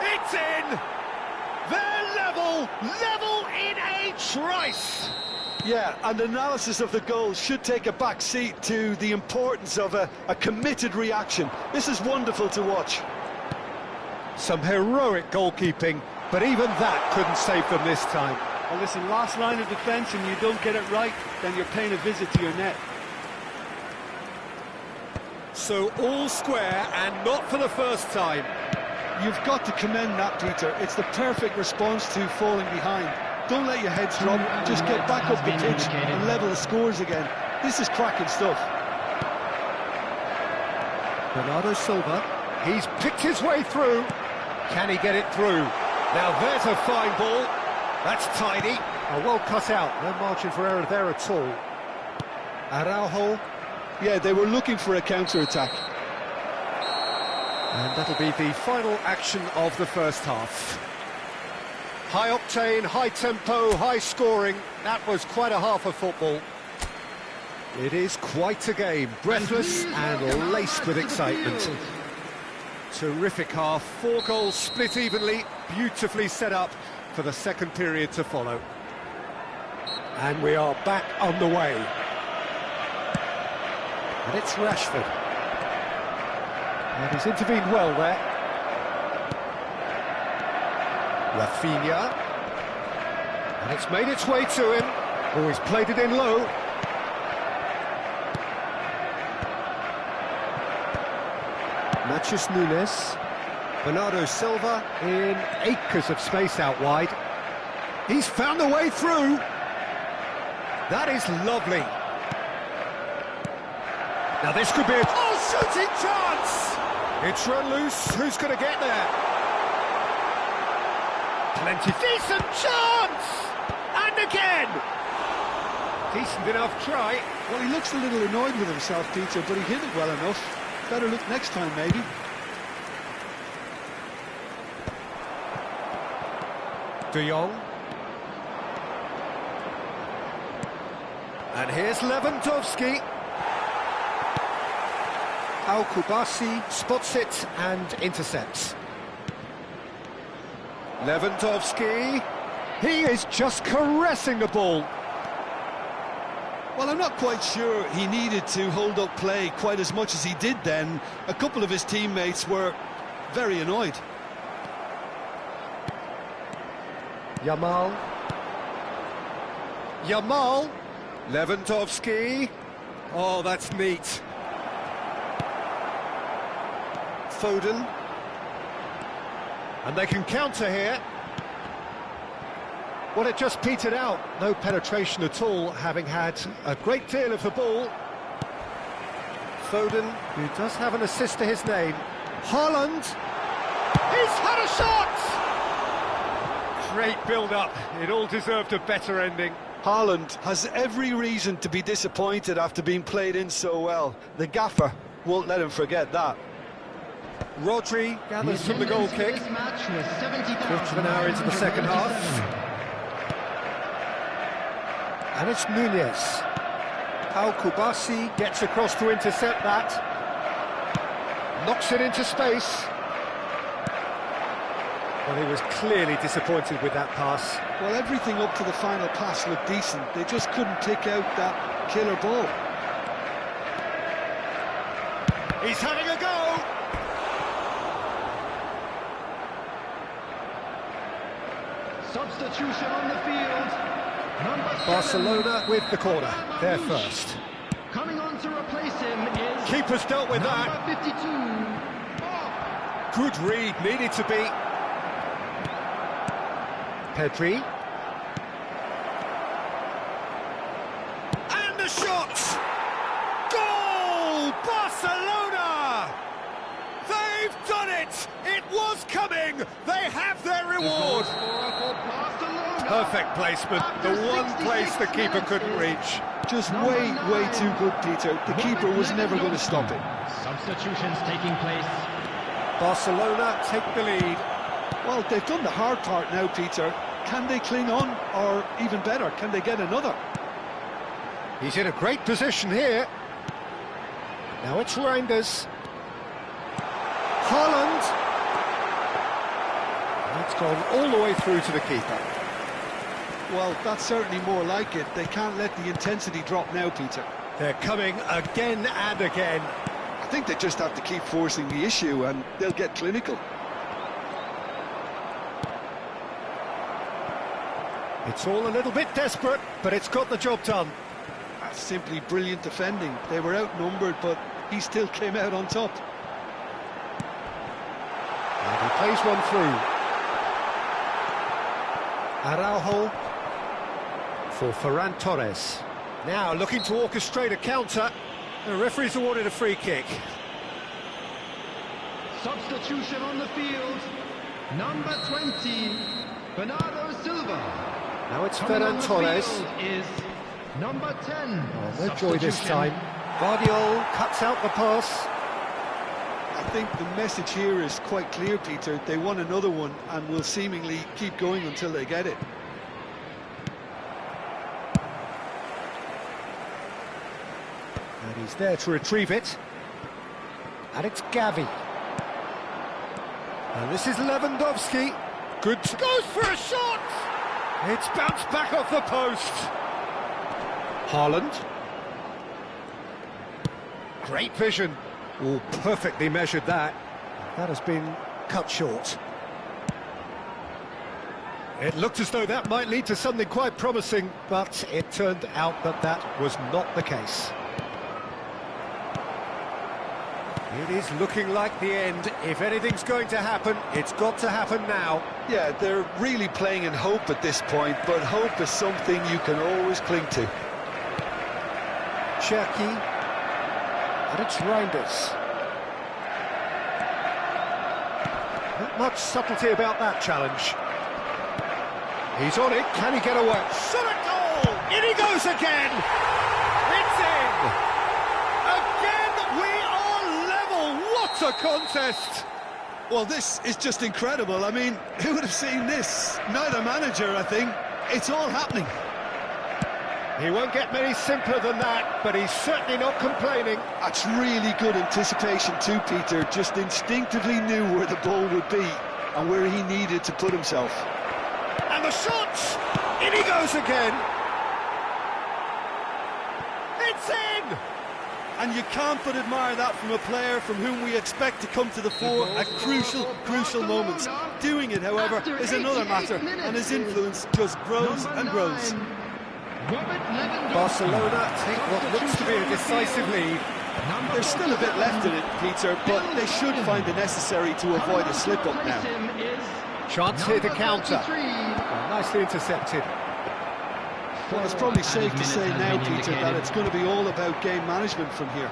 [SPEAKER 1] It's in! They're level in a trice!
[SPEAKER 2] Yeah, and analysis of the goal should take a back seat to the importance of a committed reaction. This is wonderful to watch.
[SPEAKER 1] Some heroic goalkeeping, but even that couldn't save them this time.
[SPEAKER 2] Well, listen, last line of defence and you don't get it right, then you're paying a visit to your net.
[SPEAKER 1] So all square, and not for the first time.
[SPEAKER 2] You've got to commend that, Peter. It's the perfect response to falling behind. Don't let your heads drop, just get back up the pitch and level the scores again. This is cracking stuff.
[SPEAKER 1] Bernardo Silva, he's picked his way through. Can he get it through? Now there's a fine ball. That's tidy. Oh, well cut out. No margin for error there at all. Araujo.
[SPEAKER 2] Yeah, they were looking for a counter-attack.
[SPEAKER 1] And that'll be the final action of the first half. High octane, high tempo, high scoring. That was quite a half of football. It is quite a game, breathless and laced with excitement. Terrific half, 4 goals split evenly, beautifully set up for the second period to follow. And we are back on the way. And it's Rashford. And he's intervened well there. Rafinha. And it's made its way to him. Oh, he's played it in low. Matheus Nunes. Bernardo Silva in acres of space out wide. He's found a way through. That is lovely. Now this could be a... Oh, shooting chance! It's run loose. Who's going to get there? Plenty. Decent chance! And again! Decent enough try.
[SPEAKER 2] Well, he looks a little annoyed with himself, Peter, but he hit it well enough. Better look next time, maybe.
[SPEAKER 1] De Jong. And here's Lewandowski. Al-Kubasi spots it and intercepts. Lewandowski. He is just caressing the ball.
[SPEAKER 2] Well, I'm not quite sure he needed to hold up play quite as much as he did then. A couple of his teammates were very annoyed.
[SPEAKER 1] Yamal. Lewandowski. Oh, that's neat. Foden. And they can counter here. Well, it just petered out. No penetration at all, having had a great deal of the ball. Foden, who does have an assist to his name. Haaland. He's had a shot! Great build-up. It all deserved a better ending.
[SPEAKER 2] Haaland has every reason to be disappointed after being played in so well. The gaffer won't let him forget that.
[SPEAKER 1] Rodri gathers from the goal kick. Quarter of an hour into the second half. And it's Nunes. Al-Kubasi gets across to intercept that. Knocks it into space. Well, he was clearly disappointed with that pass.
[SPEAKER 2] Well, everything up to the final pass looked decent. They just couldn't pick out that killer ball.
[SPEAKER 1] He's having a go!
[SPEAKER 3] Substitution on the field. Number 7.
[SPEAKER 1] Barcelona with the corner. They're first.
[SPEAKER 3] Coming on to replace him is...
[SPEAKER 1] Keeper's dealt with that.
[SPEAKER 3] Number 52.
[SPEAKER 1] Good read, needed to be. Pedri. And the shot! Goal! Barcelona! They've done it! It was coming! They have their reward! Perfect placement, the one place the keeper couldn't reach.
[SPEAKER 2] Just way too good, Peter. The keeper was never going to stop it.
[SPEAKER 3] Substitutions taking place.
[SPEAKER 1] Barcelona take the lead.
[SPEAKER 2] Well, they've done the hard part now, Peter. Can they cling on, or even better, can they get another?
[SPEAKER 1] He's in a great position here. Now it's Reinders. Haaland. It's gone all the way through to the keeper.
[SPEAKER 2] Well, that's certainly more like it. They can't let the intensity drop now, Peter.
[SPEAKER 1] They're coming again and again.
[SPEAKER 2] I think they just have to keep forcing the issue and they'll get clinical.
[SPEAKER 1] It's all a little bit desperate, but it's got the job done.
[SPEAKER 2] That's simply brilliant defending. They were outnumbered, but he still came out on top.
[SPEAKER 1] And he plays one through. Araujo for Ferran Torres. Now looking to orchestrate a counter. The referee's awarded a free kick.
[SPEAKER 3] Substitution on the field. Number 20, Bernardo Silva.
[SPEAKER 1] Now it's
[SPEAKER 3] Coming on
[SPEAKER 1] Ferran
[SPEAKER 3] the
[SPEAKER 1] Torres.
[SPEAKER 3] field is number 10.
[SPEAKER 1] Oh, no joy this
[SPEAKER 3] Substitution.
[SPEAKER 1] time. Guardiola cuts out the pass.
[SPEAKER 2] I think the message here is quite clear, Peter. They want another one and will seemingly keep going until they get it.
[SPEAKER 1] And he's there to retrieve it. And it's Gavi. And this is Lewandowski. Good. Goes for a shot! It's bounced back off the post. Haaland. Great vision. Oh, perfectly measured that. That has been cut short. It looked as though that might lead to something quite promising, but it turned out that that was not the case. It is looking like the end. If anything's going to happen, it's got to happen now.
[SPEAKER 2] Yeah, they're really playing in hope at this point, but hope is something you can always cling to.
[SPEAKER 1] Cherki. And it's Reinders. Not much subtlety about that challenge. He's on it. Can he get away? Shot at goal! In he goes again! It's in! Again, we are level! What a contest!
[SPEAKER 2] Well, this is just incredible. I mean, who would have seen this? Neither manager, I think. It's all happening.
[SPEAKER 1] He won't get many simpler than that, but he's certainly not complaining.
[SPEAKER 2] That's really good anticipation too, Peter. Just instinctively knew where the ball would be and where he needed to put himself.
[SPEAKER 1] And the shot! In he goes again! It's in!
[SPEAKER 2] And you can't but admire that from a player from whom we expect to come to the fore at crucial moments. Doing it, however, is another matter, and his influence just grows and grows.
[SPEAKER 1] Barcelona take what looks to be a decisive lead.
[SPEAKER 2] There's still a bit left in it, Peter, but they should find it necessary to avoid a slip-up now.
[SPEAKER 1] Chance here to counter. Well, nicely intercepted.
[SPEAKER 2] Well, it's probably safe to say now, Peter, that it's going to be all about game management from here.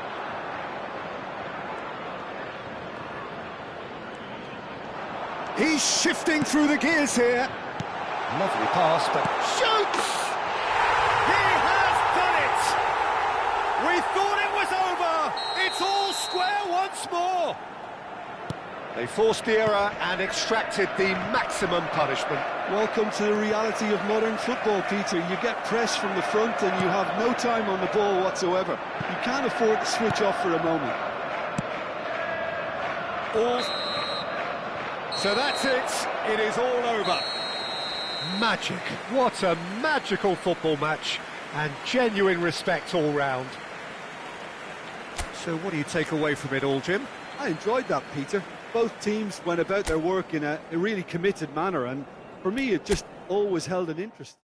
[SPEAKER 1] He's shifting through the gears here. Lovely pass, but shoots! He has done it! We thought it was over! It's all square once more! They forced the error and extracted the maximum punishment.
[SPEAKER 2] Welcome to the reality of modern football, Peter. You get pressed from the front and you have no time on the ball whatsoever. You can't afford to switch off for a moment.
[SPEAKER 1] So that's it. It is all over. Magic. What a magical football match. And genuine respect all round. So what do you take away from it all, Jim?
[SPEAKER 2] I enjoyed that, Peter. Both teams went about their work in a really committed manner, and for me it just always held an interest.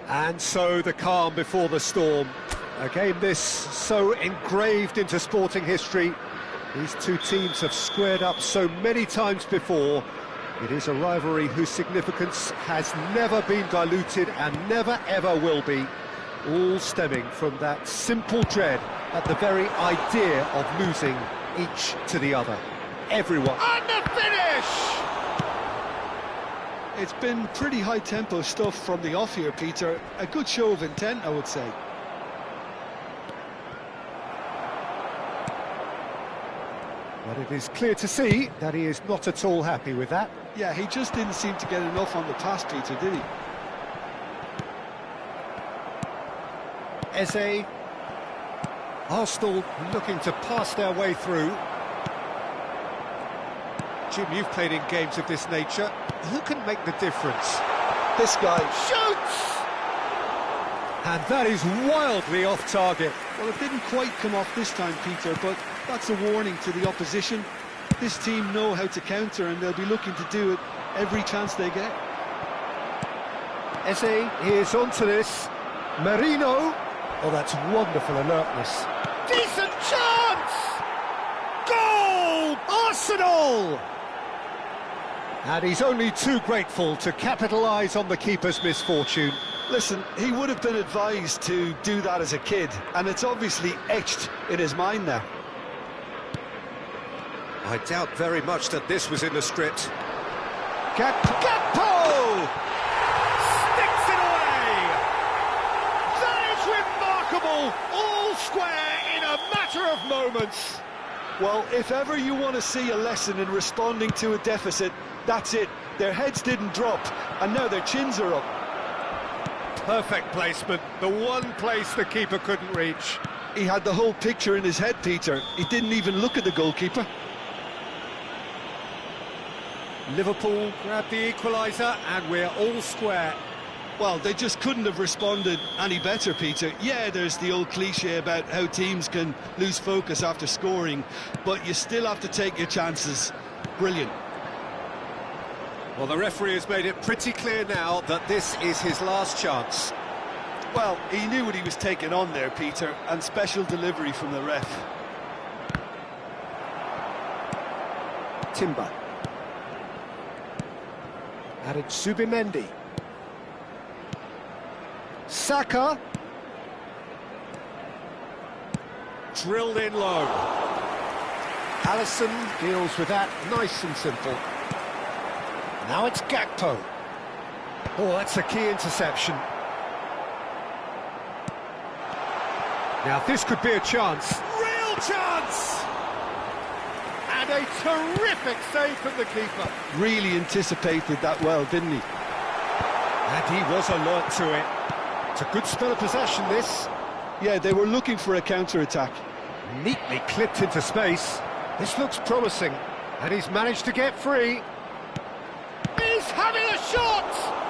[SPEAKER 1] And so the calm before the storm. A game this so engraved into sporting history. These two teams have squared up so many times before. It is a rivalry whose significance has never been diluted and never ever will be. All stemming from that simple dread at the very idea of losing each to the other. Everyone. And the finish!
[SPEAKER 2] It's been pretty high-tempo stuff from the off here, Peter. A good show of intent, I would say.
[SPEAKER 1] But it is clear to see that he is not at all happy with that.
[SPEAKER 2] Yeah, he just didn't seem to get enough on the pass, Peter, did he?
[SPEAKER 1] Eze. Arsenal looking to pass their way through. Jim, you've played in games of this nature. Who can make the difference?
[SPEAKER 2] This guy
[SPEAKER 1] Shoots! And that is wildly off target.
[SPEAKER 2] Well, it didn't quite come off this time, Peter, but that's a warning to the opposition. This team know how to counter, and they'll be looking to do it every chance they get.
[SPEAKER 1] Eze is onto this. Marino. Oh, that's wonderful alertness. Decent chance! Goal! Arsenal! And he's only too grateful to capitalise on the keeper's misfortune.
[SPEAKER 2] Listen, he would have been advised to do that as a kid, and it's obviously etched in his mind now.
[SPEAKER 1] I doubt very much that this was in the script. Gakpo! Sticks it away! That is remarkable! All square in a matter of moments.
[SPEAKER 2] Well, if ever you want to see a lesson in responding to a deficit, that's it. Their heads didn't drop, and now their chins are up.
[SPEAKER 1] Perfect placement, the one place the keeper couldn't reach.
[SPEAKER 2] He had the whole picture in his head, Peter. He didn't even look at the goalkeeper.
[SPEAKER 1] Liverpool grab the equaliser, and we're all square.
[SPEAKER 2] Well, they just couldn't have responded any better, Peter. Yeah, there's the old cliche about how teams can lose focus after scoring, but you still have to take your chances. Brilliant.
[SPEAKER 1] Well, the referee has made it pretty clear now that this is his last chance.
[SPEAKER 2] Well, he knew what he was taking on there, Peter, and special delivery from the ref.
[SPEAKER 1] Timber. Added Subimendi. Saka. Drilled in low. Alisson deals with that nice and simple. Now it's Gakpo. Oh, that's a key interception. Now this could be a chance. Real chance! And a terrific save from the keeper.
[SPEAKER 2] Really anticipated that well, didn't he?
[SPEAKER 1] And he was alert to it. It's a good spell of possession, this.
[SPEAKER 2] Yeah, they were looking for a counter-attack.
[SPEAKER 1] Neatly clipped into space. This looks promising. And he's managed to get free. He's having a shot!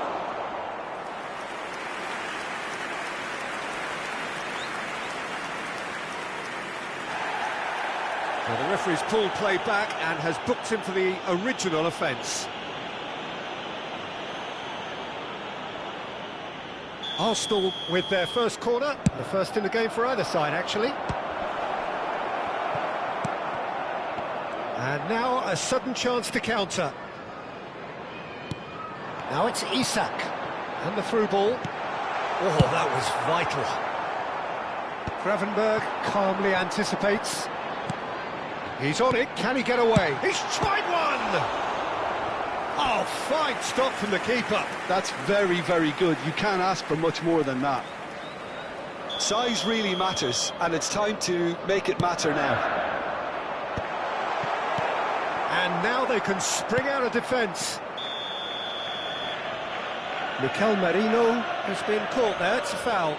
[SPEAKER 1] Well, the referee's pulled play back and has booked him for the original offence. Arsenal with their first corner, the first in the game for either side, actually. And now a sudden chance to counter. Now it's Isak, and the through ball. Oh, that was vital. Gravenberg calmly anticipates. He's on it, can he get away? He's tried one! Oh, fine stop from the keeper.
[SPEAKER 2] That's very, very good. You can't ask for much more than that. Size really matters, and it's time to make it matter now.
[SPEAKER 1] And now they can spring out of defence. Mikel Merino has been caught there, it's a foul.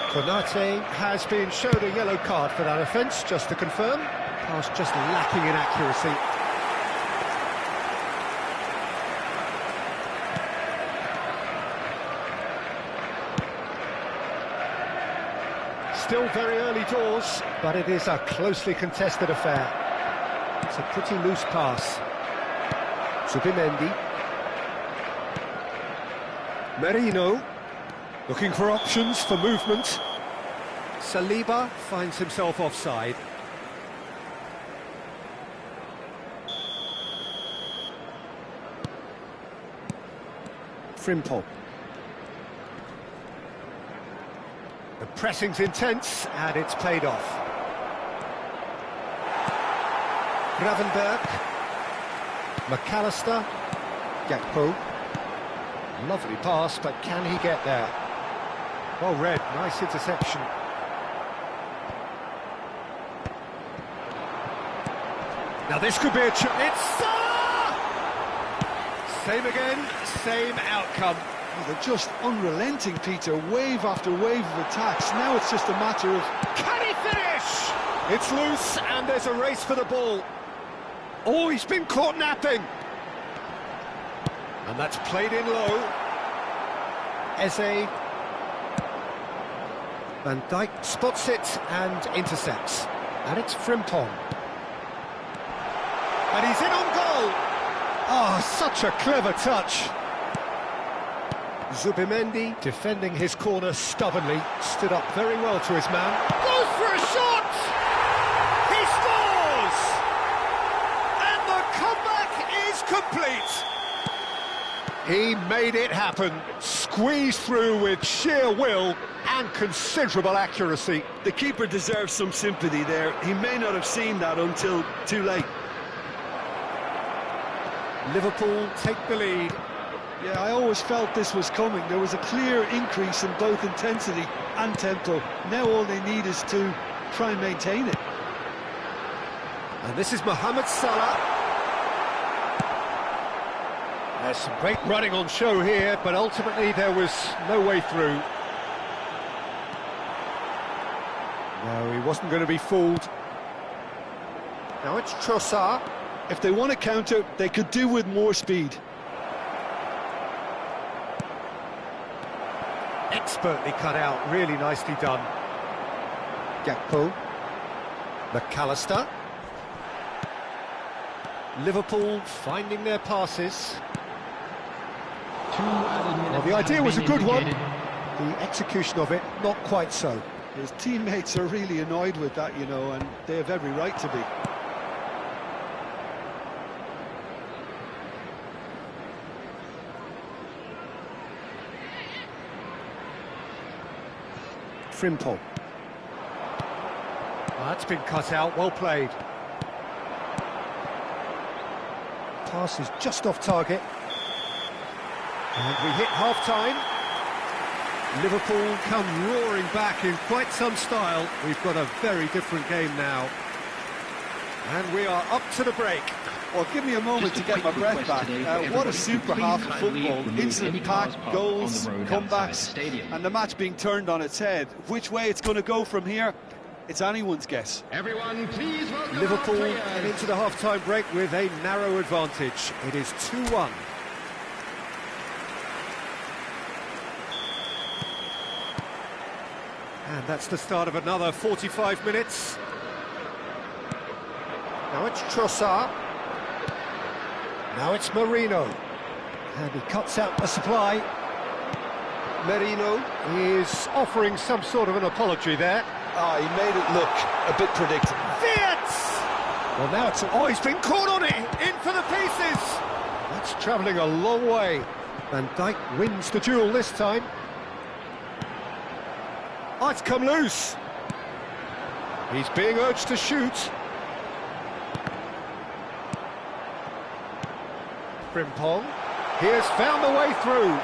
[SPEAKER 1] Konate has been shown a yellow card for that offence, just to confirm. Pass just lacking in accuracy. Still very early doors, but it is a closely contested affair. It's a pretty loose pass. Zubimendi. Merino, looking for options for movement. Saliba finds himself offside. Frimpong. The pressing's intense, and it's played off. Gravenberg. McAllister. Gakpo. Lovely pass, but can he get there? Well read, nice interception. Now this could be a chance. It's Salah! Same again, same outcome.
[SPEAKER 2] Oh, they're just unrelenting, Peter. Wave after wave of attacks. Now it's just a matter of...
[SPEAKER 1] Can he finish? It's loose, and there's a race for the ball. Oh, he's been caught napping. And that's played in low. Eze. Van Dijk spots it and intercepts. And it's Frimpong. And he's in on goal. Oh, such a clever touch. Zubimendi, defending his corner stubbornly, stood up very well to his man. Goes for a shot! He scores! And the comeback is complete. He made it happen, squeezed through with sheer will and considerable accuracy.
[SPEAKER 2] The keeper deserves some sympathy there. He may not have seen that until too late.
[SPEAKER 1] Liverpool take the lead.
[SPEAKER 2] Yeah, I always felt this was coming. There was a clear increase in both intensity and tempo. Now all they need is to try and maintain it.
[SPEAKER 1] And this is Mohamed Salah. There's some great running on show here, but ultimately there was no way through. No, he wasn't going to be fooled. Now it's Trossard.
[SPEAKER 2] If they want to counter, they could do with more speed.
[SPEAKER 1] Expertly cut out, really nicely done. Gakpo. McAllister. Liverpool finding their passes. Well, the idea was a good one. The execution of it, not quite so.
[SPEAKER 2] His teammates are really annoyed with that, you know, and they have every right to be.
[SPEAKER 1] Frimpong. That's been cut out, well played. Pass is just off target. And we hit half-time. Liverpool come roaring back in quite some style. We've got a very different game now. And we are up to the break.
[SPEAKER 2] Well, give me a moment to get my breath back. What a super half of football. Instant packed goals, comebacks, and the match being turned on its head. Which way it's going to go from here, it's anyone's guess.
[SPEAKER 3] Everyone, please welcome
[SPEAKER 1] Liverpool
[SPEAKER 3] our
[SPEAKER 1] get
[SPEAKER 3] players.
[SPEAKER 1] into the half-time break with a narrow advantage. It is 2-1. And that's the start of another 45 minutes. Now it's Trossard. Now it's Merino. And he cuts out the supply. Merino is offering some sort of an apology there.
[SPEAKER 2] He made it look a bit predictable.
[SPEAKER 1] Fiat! Well, now it's... Oh, he's been caught on it! In for the pieces! That's travelling a long way. Van Dijk wins the duel this time. Oh, it's come loose. He's being urged to shoot. Frimpong. He has found the way through.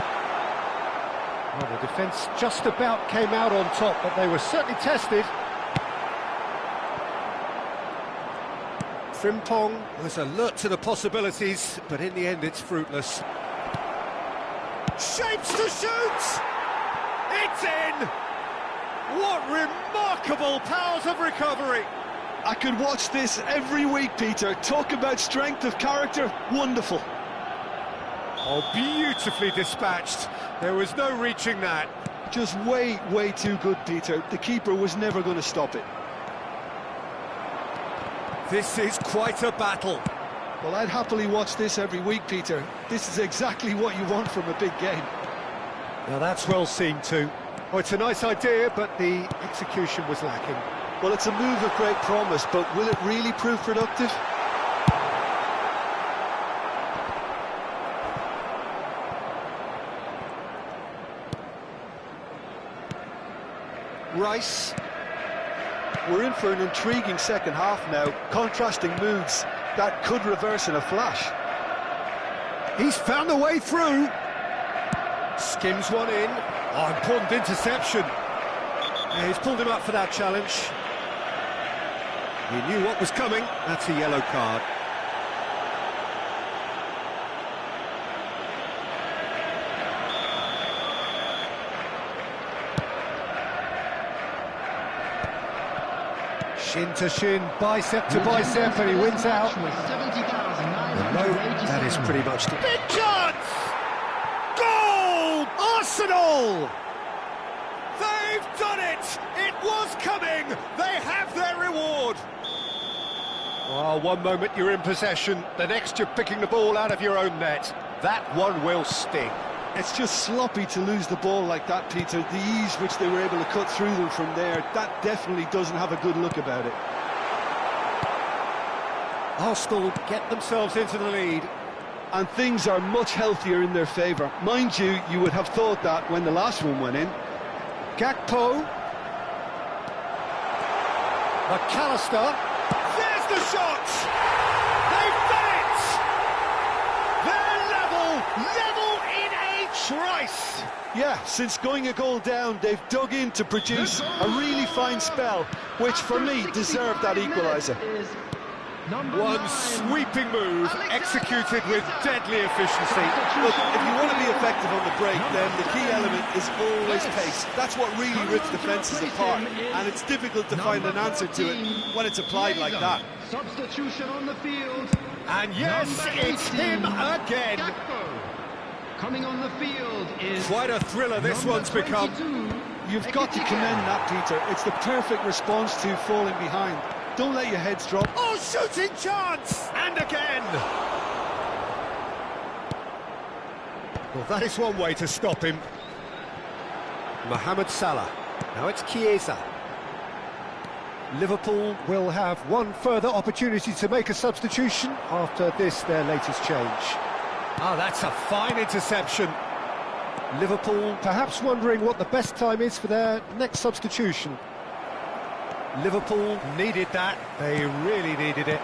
[SPEAKER 1] Well, the defence just about came out on top, but they were certainly tested. Frimpong was alert to the possibilities, but in the end it's fruitless. Shapes to shoot! It's in! What remarkable powers of recovery!
[SPEAKER 2] I could watch this every week, Peter. Talk about strength of character, wonderful.
[SPEAKER 1] Oh, beautifully dispatched. There was no reaching that.
[SPEAKER 2] Just way, way too good, Peter. The keeper was never going to stop it.
[SPEAKER 1] This is quite a battle.
[SPEAKER 2] Well, I'd happily watch this every week, Peter. This is exactly what you want from a big game.
[SPEAKER 1] Now that's well seen too. Oh, it's a nice idea, but the execution was lacking.
[SPEAKER 2] Well, it's a move of great promise, but will it really prove productive? Rice. We're in for an intriguing second half now, contrasting moods that could reverse in a flash.
[SPEAKER 1] He's found a way through. Skims one in. Oh, important interception. Yeah, he's pulled him up for that challenge. He knew what was coming. That's a yellow card. Shin to shin, bicep to bicep, and he wins out. No, that is pretty much the... Big chance! Goal! Arsenal! They've done it! It was coming! They have their reward! Well, one moment you're in possession, the next you're picking the ball out of your own net. That one will sting.
[SPEAKER 2] It's just sloppy to lose the ball like that, Peter. The ease which they were able to cut through them from there, that definitely doesn't have a good look about it.
[SPEAKER 1] Arsenal get themselves into the lead.
[SPEAKER 2] And things are much healthier in their favour. Mind you, you would have thought that when the last one went in.
[SPEAKER 1] Gakpo. McAllister. There's the shot! They've done it! They're level in H. Rice.
[SPEAKER 2] Yeah, since going a goal down, they've dug in to produce a really fine spell, which for me deserved that equaliser.
[SPEAKER 1] One sweeping move, executed with deadly efficiency.
[SPEAKER 2] Look, if you want to be effective on the break, then the key element is always pace. That's what really rips defences apart, and it's difficult to find an answer to it when it's applied like that.
[SPEAKER 3] Substitution on the field.
[SPEAKER 1] And yes, it's him again.
[SPEAKER 3] Coming on the field is
[SPEAKER 1] quite a thriller this one's become.
[SPEAKER 2] You've got to commend that, Peter. It's the perfect response to falling behind. Don't let your heads drop.
[SPEAKER 1] Oh, shooting chance! And again! Well, that is one way to stop him. Mohamed Salah. Now it's Chiesa. Liverpool will have one further opportunity to make a substitution after this, their latest change. Ah, that's a fine interception. Liverpool perhaps wondering what the best time is for their next substitution. Liverpool needed that. They really needed it.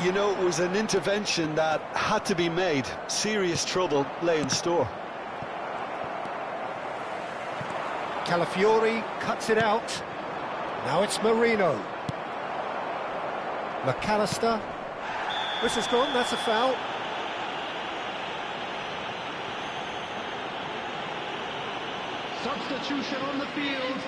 [SPEAKER 2] You know, it was an intervention that had to be made. Serious trouble lay in store.
[SPEAKER 1] Calafiori cuts it out. Now it's Marino. McAllister. This is gone, that's a foul.
[SPEAKER 3] substitution on the field.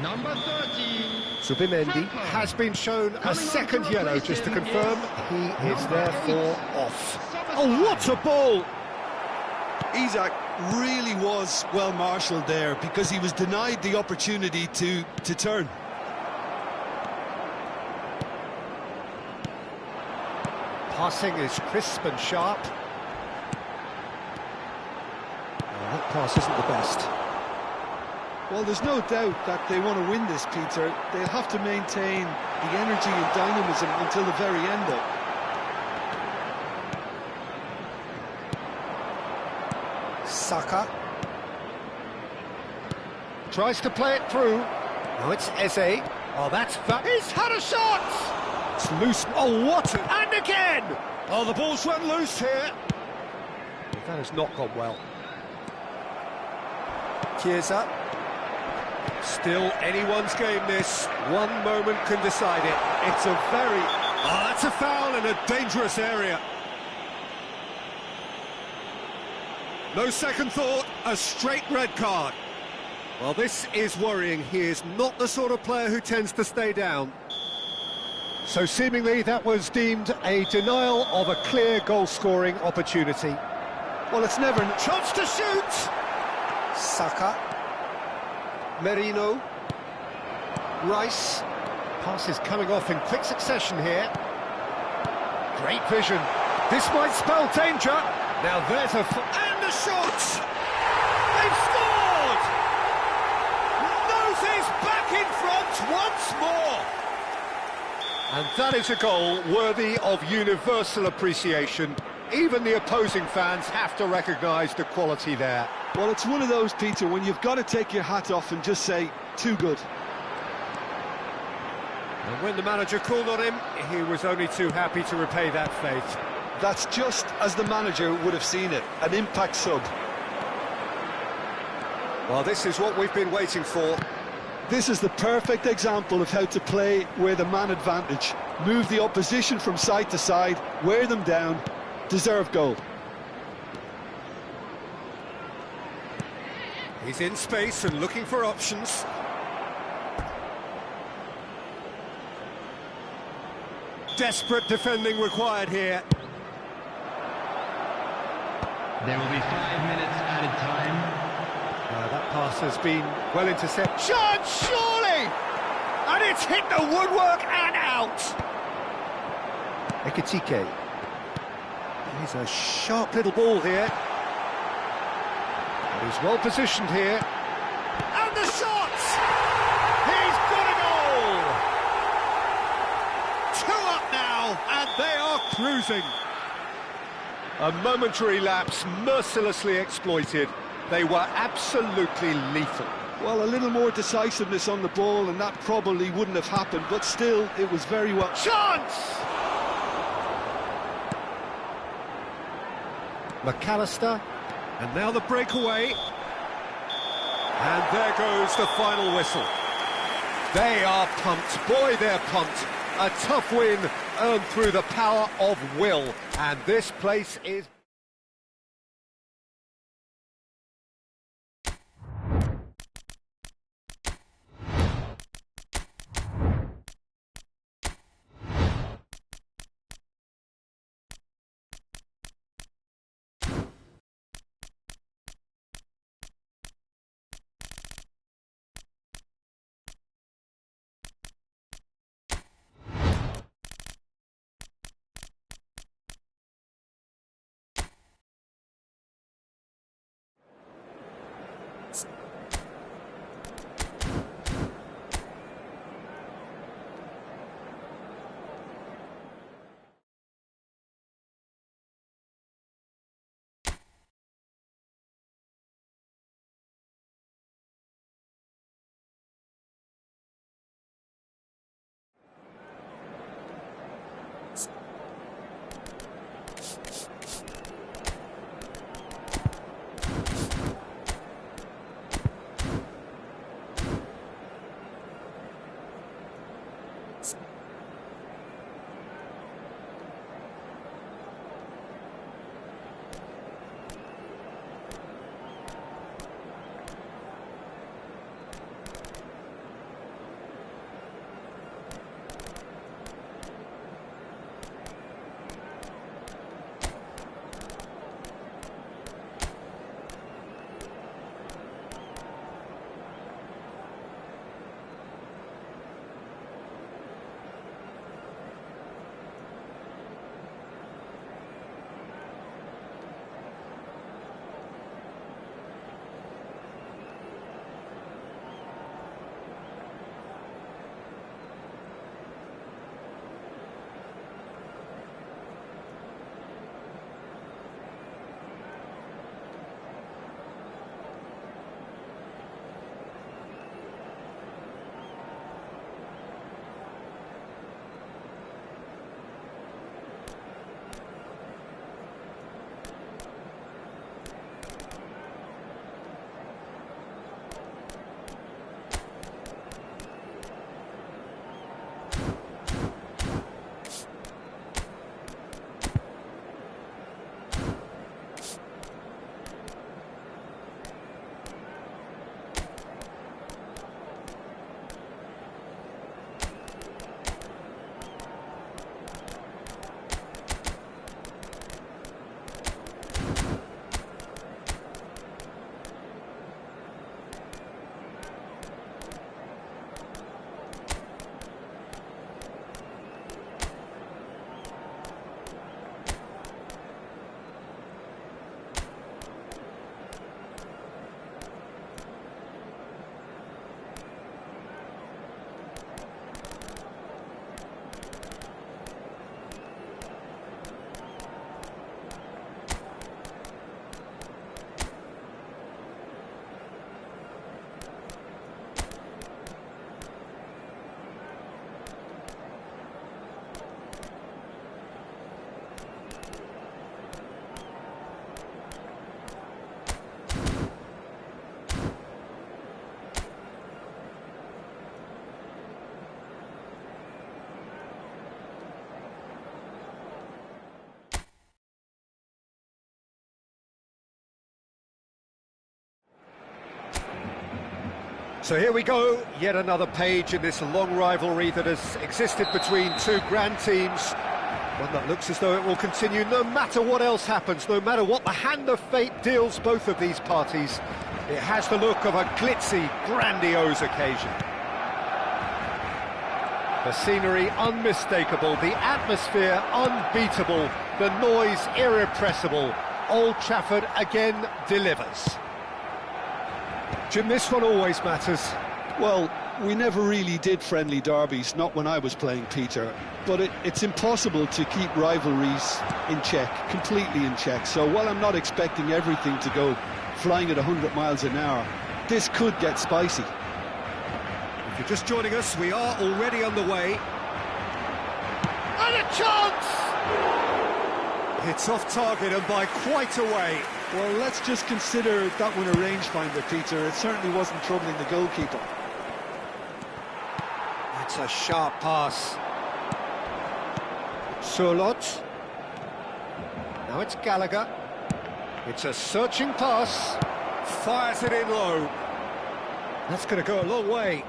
[SPEAKER 3] Number 30.
[SPEAKER 1] Zubimendi has been shown a second yellow, just to confirm. He is therefore off. Oh, what a ball!
[SPEAKER 2] Isak really was well marshalled there because he was denied the opportunity to turn.
[SPEAKER 1] Passing is crisp and sharp. Oh, that pass isn't the best.
[SPEAKER 2] Well, there's no doubt that they want to win this, Peter. They'll have to maintain the energy and dynamism until the very end, though.
[SPEAKER 1] Saka tries to play it through. Now it's Eze. Oh, that's... He's had a shot! It's loose. Oh, what? And again! Oh, the ball's run loose here. That has not gone well. Chiesa. Still anyone's game, this. One moment can decide it. It's a very... Oh, that's a foul in a dangerous area. No second thought, a straight red card. Well, this is worrying. He is not the sort of player who tends to stay down. So seemingly that was deemed a denial of a clear goal-scoring opportunity.
[SPEAKER 2] Well, it's never...
[SPEAKER 1] Chance to shoot! Saka. Merino. Rice. Pass is coming off in quick succession here. Great vision. This might spell danger. Now there's and the shot! They've scored! Noses back in front once more! And that is a goal worthy of universal appreciation. Even the opposing fans have to recognise the quality there.
[SPEAKER 2] Well, it's one of those, Peter, when you've got to take your hat off and just say, too good.
[SPEAKER 1] And when the manager called on him, he was only too happy to repay that faith.
[SPEAKER 2] That's just as the manager would have seen it, an impact sub.
[SPEAKER 1] Well, this is what we've been waiting for.
[SPEAKER 2] This is the perfect example of how to play with a man advantage. Move the opposition from side to side, wear them down, deserve goal.
[SPEAKER 1] He's in space and looking for options. Desperate defending required here.
[SPEAKER 3] There will be 5 minutes added time.
[SPEAKER 1] That pass has been well intercepted. Shot, surely! And it's hit the woodwork and out! Ekitike. He's a sharp little ball here. And he's well positioned here. And the shot! He's got a goal! 2 up now, and they are cruising. A momentary lapse mercilessly exploited. They were absolutely lethal.
[SPEAKER 2] Well, a little more decisiveness on the ball and that probably wouldn't have happened, but still, it was very well...
[SPEAKER 1] Chance! McAllister, and now the breakaway. And there goes the final whistle. They are pumped, boy they're pumped. A tough win earned through the power of will. And this place is... So here we go, yet another page in this long rivalry that has existed between two grand teams. One that looks as though it will continue no matter what else happens, no matter what the hand of fate deals both of these parties. It has the look of a glitzy, grandiose occasion. The scenery unmistakable, the atmosphere unbeatable, the noise irrepressible. Old Trafford again delivers. Jim, this one always matters.
[SPEAKER 2] Well, we never really did friendly derbies, not when I was playing, Peter. But it's impossible to keep rivalries in check, completely in check. So while I'm not expecting everything to go flying at 100 miles an hour, this could get spicy.
[SPEAKER 1] If you're just joining us, we are already underway. And a chance! It's off target and by quite a way.
[SPEAKER 2] Well, let's just consider that one a rangefinder, Peter. It certainly wasn't troubling the goalkeeper.
[SPEAKER 1] That's a sharp pass. Surlot. Now it's Gallagher. It's a searching pass. Fires it in low. That's going to go a long way.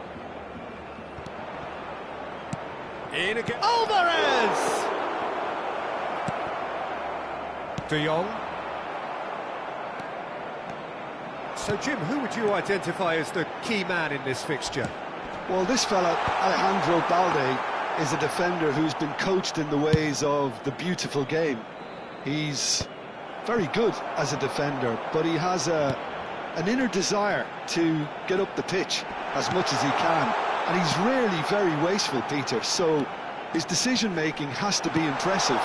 [SPEAKER 1] In again. Alvarez! De Jong. So, Jim, who would you identify as the key man in this fixture?
[SPEAKER 2] Well, this fella, Alejandro Balde, is a defender who's been coached in the ways of the beautiful game. He's very good as a defender, but he has an inner desire to get up the pitch as much as he can. And he's rarely very wasteful, Peter, so his decision-making has to be impressive.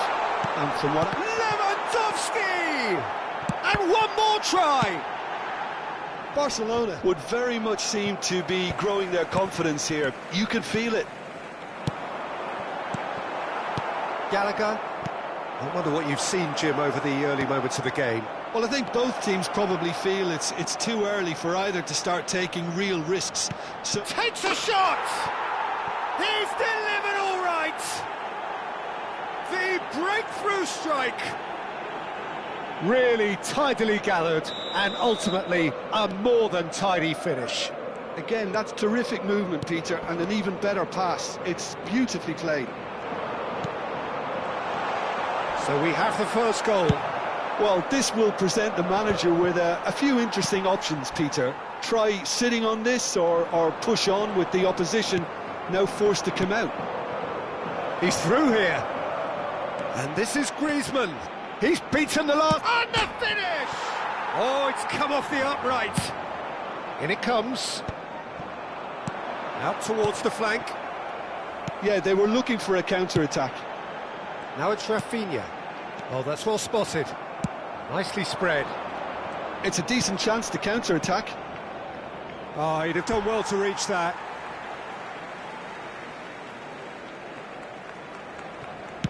[SPEAKER 2] And from what...
[SPEAKER 1] Lewandowski! And one more try!
[SPEAKER 2] Barcelona would very much seem to be growing their confidence here. You can feel it.
[SPEAKER 1] Gallagher. I wonder what you've seen, Jim, over the early moments of the game.
[SPEAKER 2] Well, I think both teams probably feel it's too early for either to start taking real risks. So
[SPEAKER 1] takes a shot! He's delivered all right! The breakthrough strike! Really tidily gathered, and ultimately a more than tidy finish.
[SPEAKER 2] Again, that's terrific movement, Peter, and an even better pass. It's beautifully played.
[SPEAKER 1] So we have the first goal.
[SPEAKER 2] Well, this will present the manager with a few interesting options, Peter. Try sitting on this or push on with the opposition now forced to come out.
[SPEAKER 1] He's through here. And this is Griezmann. He's beaten the last... And the finish! Oh, it's come off the upright. In it comes. Out towards the flank.
[SPEAKER 2] Yeah, they were looking for a counter-attack.
[SPEAKER 1] Now it's Rafinha. Oh, that's well spotted. Nicely spread.
[SPEAKER 2] It's a decent chance to counter-attack.
[SPEAKER 1] Oh, he'd have done well to reach that.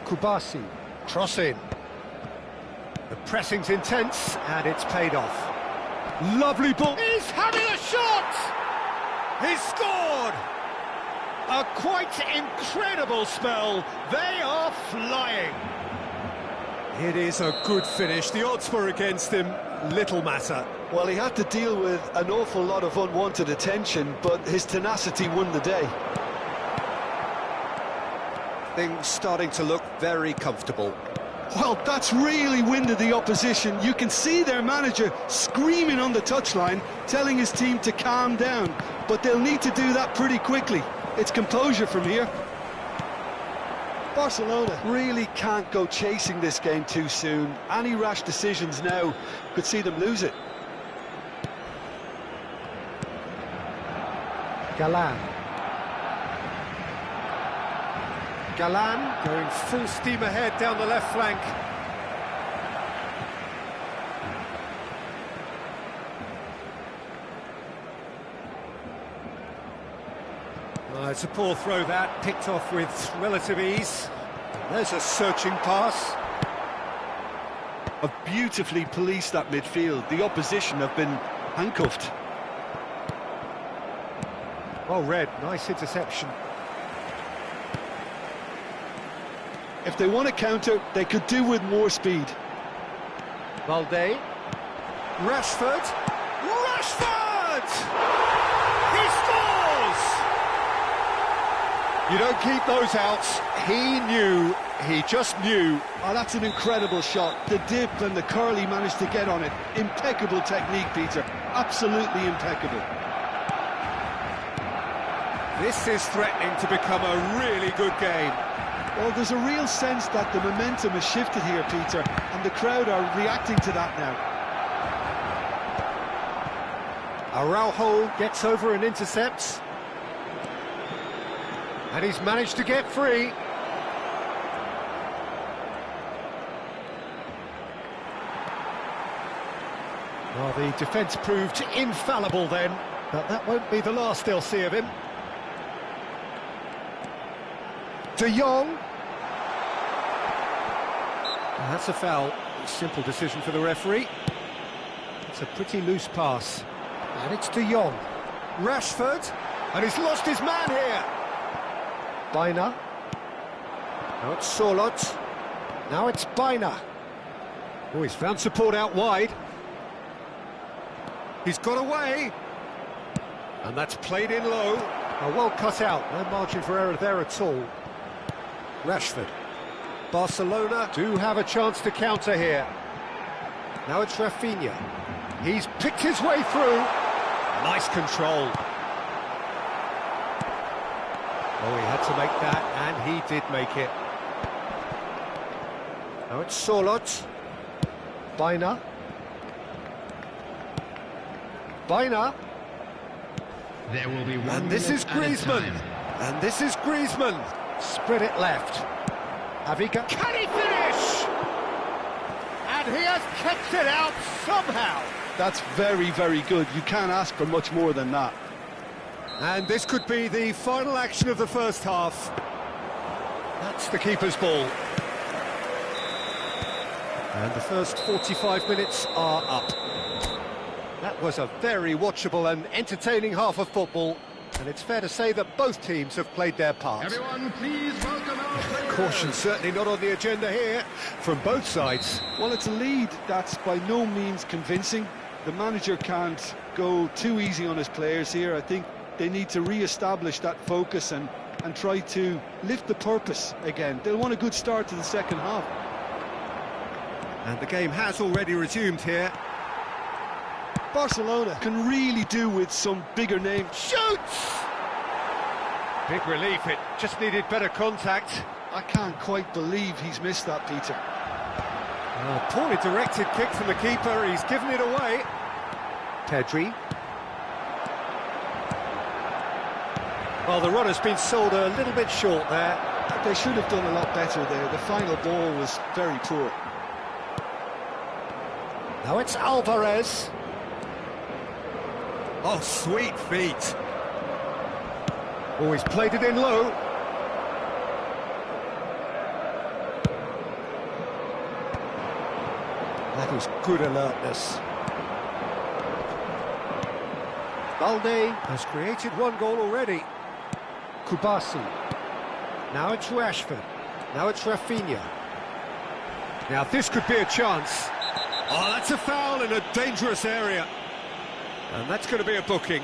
[SPEAKER 1] Kubasi. Cross in. The pressing's intense, and it's paid off. Lovely ball. He's having a shot! He's scored! A quite incredible spell. They are flying. It is a good finish. The odds were against him. Little matter.
[SPEAKER 2] Well, he had to deal with an awful lot of unwanted attention, but his tenacity won the day.
[SPEAKER 1] Things starting to look very comfortable.
[SPEAKER 2] Well, that's really winded the opposition. You can see their manager screaming on the touchline, telling his team to calm down, but they'll need to do that pretty quickly. It's composure from here. Barcelona really can't go chasing this game too soon. Any rash decisions now could see them lose it.
[SPEAKER 1] Galan going full steam ahead down the left flank. It's a poor throw that, picked off with relative ease. There's a searching pass.
[SPEAKER 2] Have beautifully policed that midfield. The opposition have been handcuffed.
[SPEAKER 1] Well read, nice interception.
[SPEAKER 2] If they want to counter, they could do with more speed.
[SPEAKER 1] Balde. Rashford! He scores! You don't keep those outs. He just knew.
[SPEAKER 2] Oh, that's an incredible shot. The dip and the curl he managed to get on it. Impeccable technique, Peter. Absolutely impeccable.
[SPEAKER 1] This is threatening to become a really good game.
[SPEAKER 2] Well, there's a real sense that the momentum has shifted here, Peter, and the crowd are reacting to that now.
[SPEAKER 1] Araujo gets over and intercepts. And he's managed to get free. Well, the defence proved infallible then, but that won't be the last they'll see of him. De Jong. That's a foul. Simple decision for the referee. It's a pretty loose pass. And it's De Jong. Rashford. And he's lost his man here. Baina. Now it's Sorloth. Now it's Baina. Oh, he's found support out wide. He's got away. And that's played in low. Oh, well cut out. No margin for error there at all. Rashford. Barcelona do have a chance to counter here. Now it's Rafinha. He's picked his way through. Nice control. Oh, he had to make that, and he did make it. Now it's Sorloth. Baina. Baina.
[SPEAKER 3] There will be one.
[SPEAKER 1] And this is Griezmann. And this is Griezmann. Spread it left. Aviga. Can he finish? And he has kept it out somehow.
[SPEAKER 2] That's very, very good. You can't ask for much more than that.
[SPEAKER 1] And this could be the final action of the first half. That's the keeper's ball. And the first 45 minutes are up. That was a very watchable and entertaining half of football. And it's fair to say that both teams have played their part.
[SPEAKER 3] Everyone, please welcome our players.
[SPEAKER 1] Caution certainly not on the agenda here from both sides.
[SPEAKER 2] Well, it's a lead that's by no means convincing. The manager can't go too easy on his players here. I think they need to re-establish that focus and try to lift the purpose again. They'll want a good start to the second half.
[SPEAKER 1] And the game has already resumed here.
[SPEAKER 2] Barcelona can really do with some bigger names.
[SPEAKER 1] Shoots! Big relief, it just needed better contact.
[SPEAKER 2] I can't quite believe he's missed that, Peter.
[SPEAKER 1] Poorly directed kick from the keeper, he's given it away. Pedri. Well, the run has been sold a little bit short there.
[SPEAKER 2] They should have done a lot better there. The final ball was very poor.
[SPEAKER 1] Now it's Alvarez. Oh, sweet feet. Oh, he's played it in low. That is good alertness. Balde has created one goal already. Kubasi. Now it's Rashford. Now it's Rafinha. Now this could be a chance. Oh, that's a foul in a dangerous area. And that's going to be a booking.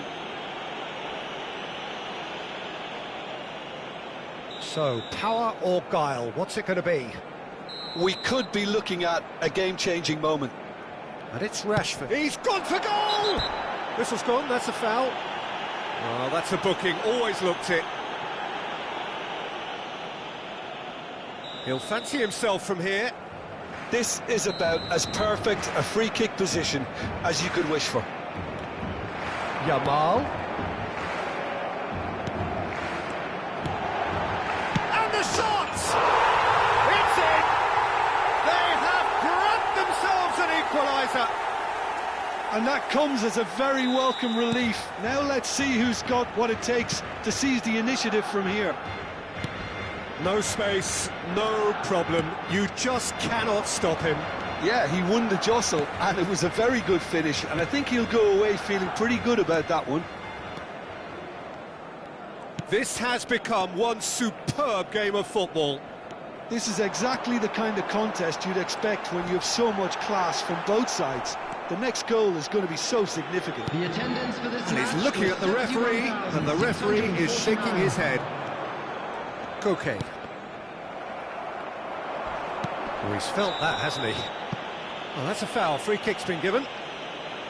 [SPEAKER 1] So, power or guile, what's it going to be?
[SPEAKER 2] We could be looking at a game-changing moment.
[SPEAKER 1] And it's Rashford. He's gone for goal! Whistle's gone, that's a foul. Oh, that's a booking, always looked it. He'll fancy himself from here.
[SPEAKER 2] This is about as perfect a free-kick position as you could wish for.
[SPEAKER 1] Yamal. And the shot! It's in! They have grabbed themselves an equaliser.
[SPEAKER 2] And that comes as a very welcome relief. Now let's see who's got what it takes to seize the initiative from here.
[SPEAKER 1] No space, no problem. You just cannot stop him.
[SPEAKER 2] Yeah, he won the jostle, and it was a very good finish, and I think he'll go away feeling pretty good about that one.
[SPEAKER 1] This has become one superb game of football.
[SPEAKER 2] This is exactly the kind of contest you'd expect when you have so much class from both sides. The next goal is going to be so significant.
[SPEAKER 3] The attendance for this
[SPEAKER 1] And
[SPEAKER 3] match
[SPEAKER 1] he's looking
[SPEAKER 3] was
[SPEAKER 1] at the referee, and the referee is shaking his head. Okay. Well, he's felt that, hasn't he? Well, that's a foul. Free kick's been given.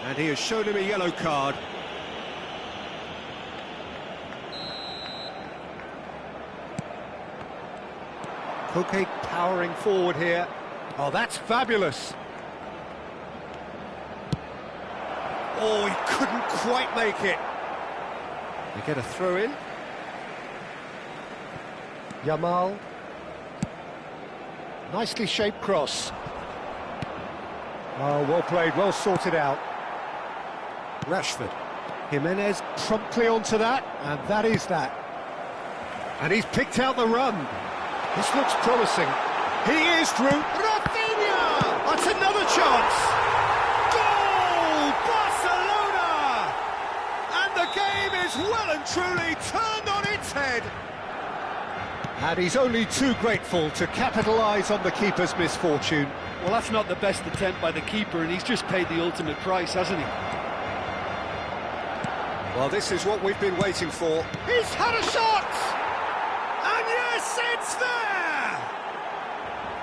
[SPEAKER 1] And he has shown him a yellow card. Koke powering forward here. Oh, that's fabulous. Oh, he couldn't quite make it. They get a throw in. Yamal. Nicely shaped cross. Oh, well played, well sorted out. Rashford. Jimenez promptly onto that, and that is that. And he's picked out the run. This looks promising. He is through. Rafinha! That's another chance. Goal! Barcelona! And the game is well and truly turned on its head. And he's only too grateful to capitalise on the keeper's misfortune.
[SPEAKER 2] Well, that's not the best attempt by the keeper, and he's just paid the ultimate price, hasn't he?
[SPEAKER 1] Well, this is what we've been waiting for. He's had a shot! And yes, it's there!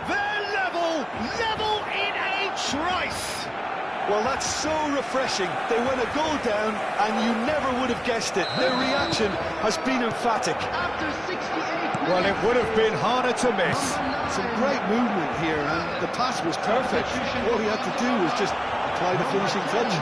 [SPEAKER 1] They're level in a trice!
[SPEAKER 2] Well, that's so refreshing. They went a goal down, and you never would have guessed it. Their reaction has been emphatic.
[SPEAKER 3] After 68 minutes.
[SPEAKER 1] Well, it would have been harder to miss.
[SPEAKER 2] Some great movement here, and the pass was perfect. All he had to do was just apply the finishing touch.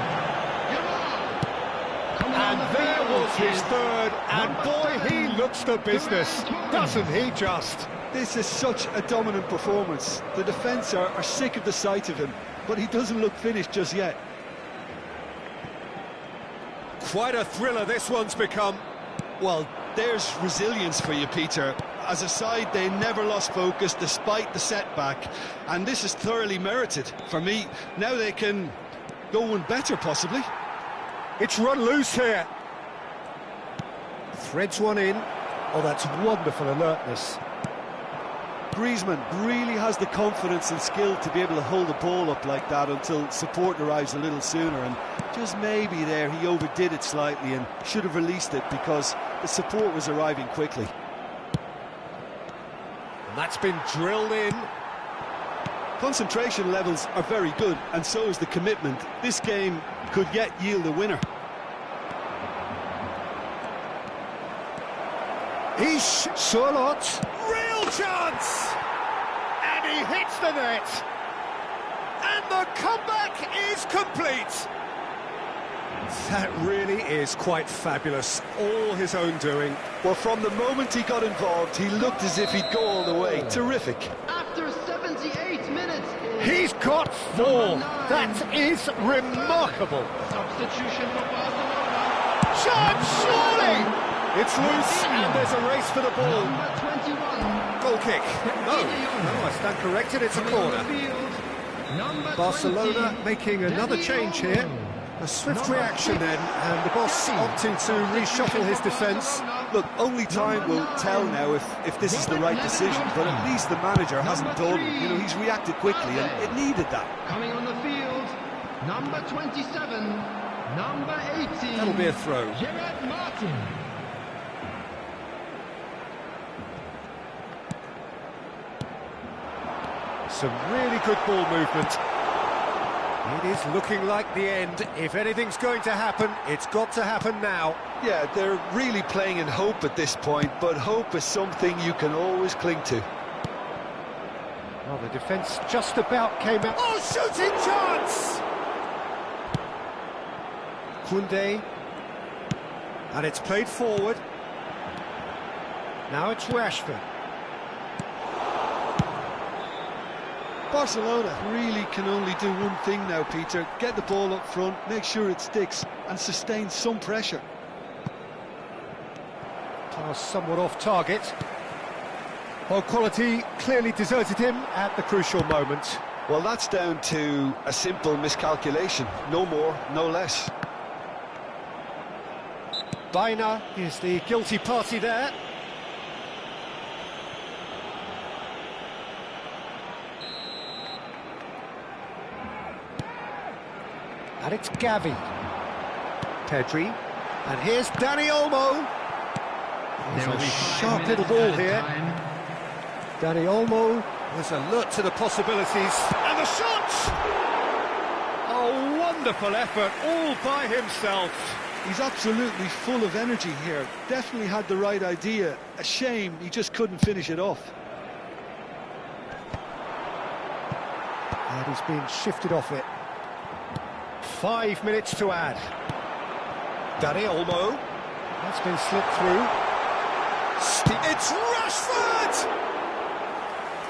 [SPEAKER 1] And there was his third, and boy, he looks the business, doesn't he just?
[SPEAKER 2] This is such a dominant performance. The defence are sick of the sight of him, but he doesn't look finished just yet.
[SPEAKER 1] Quite a thriller this one's become.
[SPEAKER 2] Well, there's resilience for you, Peter. As a side, they never lost focus despite the setback, and this is thoroughly merited. For me, now they can go one better, possibly.
[SPEAKER 1] It's run loose here. Threads one in. Oh, that's wonderful alertness.
[SPEAKER 2] Griezmann really has the confidence and skill to be able to hold the ball up like that until support arrives a little sooner, and just maybe there he overdid it slightly and should have released it because the support was arriving quickly.
[SPEAKER 1] And that's been drilled in.
[SPEAKER 2] Concentration levels are very good, and so is the commitment. This game could yet yield a winner.
[SPEAKER 1] Ish Charlotte, real chance! And he hits the net. And the comeback is complete. That really is quite fabulous, all his own doing.
[SPEAKER 2] Well, from the moment he got involved, he looked as if he'd go all the way. Terrific.
[SPEAKER 3] After 78 minutes.
[SPEAKER 1] He's got four. That is remarkable.
[SPEAKER 3] Substitution for Barcelona.
[SPEAKER 1] Chance, surely! It's loose, and there's a race for the ball.
[SPEAKER 3] Number 21.
[SPEAKER 1] Goal kick. No, I stand corrected, it's a corner.
[SPEAKER 3] Number
[SPEAKER 1] Barcelona
[SPEAKER 3] 20.
[SPEAKER 1] making another change here. A swift reaction then, and the boss opting to reshuffle his defence.
[SPEAKER 2] Look, only time will tell now if this is the right decision, but at least the manager hasn't told him. You know, he's reacted quickly, and it needed that.
[SPEAKER 3] Coming on the field, number 27, number 18.
[SPEAKER 1] That'll be a throw.
[SPEAKER 3] Gerard Martin.
[SPEAKER 1] Some really good ball movement. It is looking like the end. If anything's going to happen, it's got to happen now.
[SPEAKER 2] Yeah, they're really playing in hope at this point, but hope is something you can always cling to.
[SPEAKER 1] Well, the defence just about came out. Oh, shooting chance! Koundé. And it's played forward. Now it's Rashford.
[SPEAKER 2] Barcelona really can only do one thing now, Peter. Get the ball up front, make sure it sticks, and sustain some pressure.
[SPEAKER 1] Pass somewhat off target. Well, quality clearly deserted him at the crucial moment.
[SPEAKER 2] Well, that's down to a simple miscalculation. No more, no less.
[SPEAKER 1] Baina is the guilty party there. And it's Gavi. Pedri. And here's Dani Olmo. There's a sharp little ball here. Dani Olmo was alert to the possibilities. And the shot! Oh, wonderful effort, all by himself.
[SPEAKER 2] He's absolutely full of energy here. Definitely had the right idea. A shame he just couldn't finish it off.
[SPEAKER 1] And he's been shifted off it. 5 minutes to add. Dani Olmo. That's been slipped through. It's Rashford!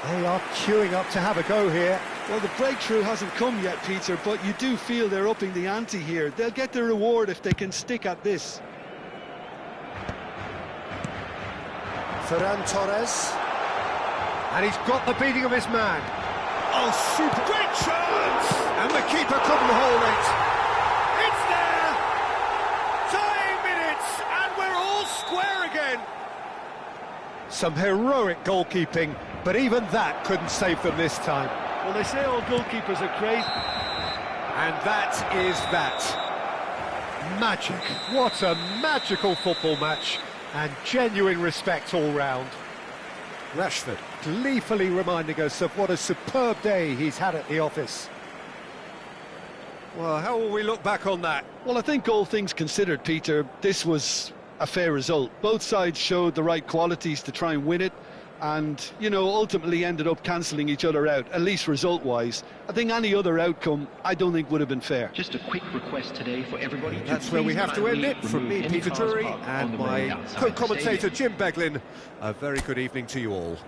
[SPEAKER 1] They are queuing up to have a go here.
[SPEAKER 2] Well, the breakthrough hasn't come yet, Peter, but you do feel they're upping the ante here. They'll get their reward if they can stick at this.
[SPEAKER 1] Ferran Torres. And he's got the beating of his man. Oh, super great chance! And the keeper couldn't hold it. It's there! Tying minutes, and we're all square again. Some heroic goalkeeping, but even that couldn't save them this time.
[SPEAKER 2] Well, they say all goalkeepers are crazy.
[SPEAKER 1] And that is that. Magic. What a magical football match. And genuine respect all round. Rashford gleefully reminding us of what a superb day he's had at the office. Well, how will we look back on that?
[SPEAKER 2] Well, I think all things considered, Peter, this was a fair result. Both sides showed the right qualities to try and win it, and, you know, ultimately ended up cancelling each other out, at least result-wise. I think any other outcome, I don't think would have been fair.
[SPEAKER 3] Just a quick request today for everybody.
[SPEAKER 1] That's where we have to end it. From me, Peter Drury, and my co-commentator, Jim Beglin. A very good evening to you all.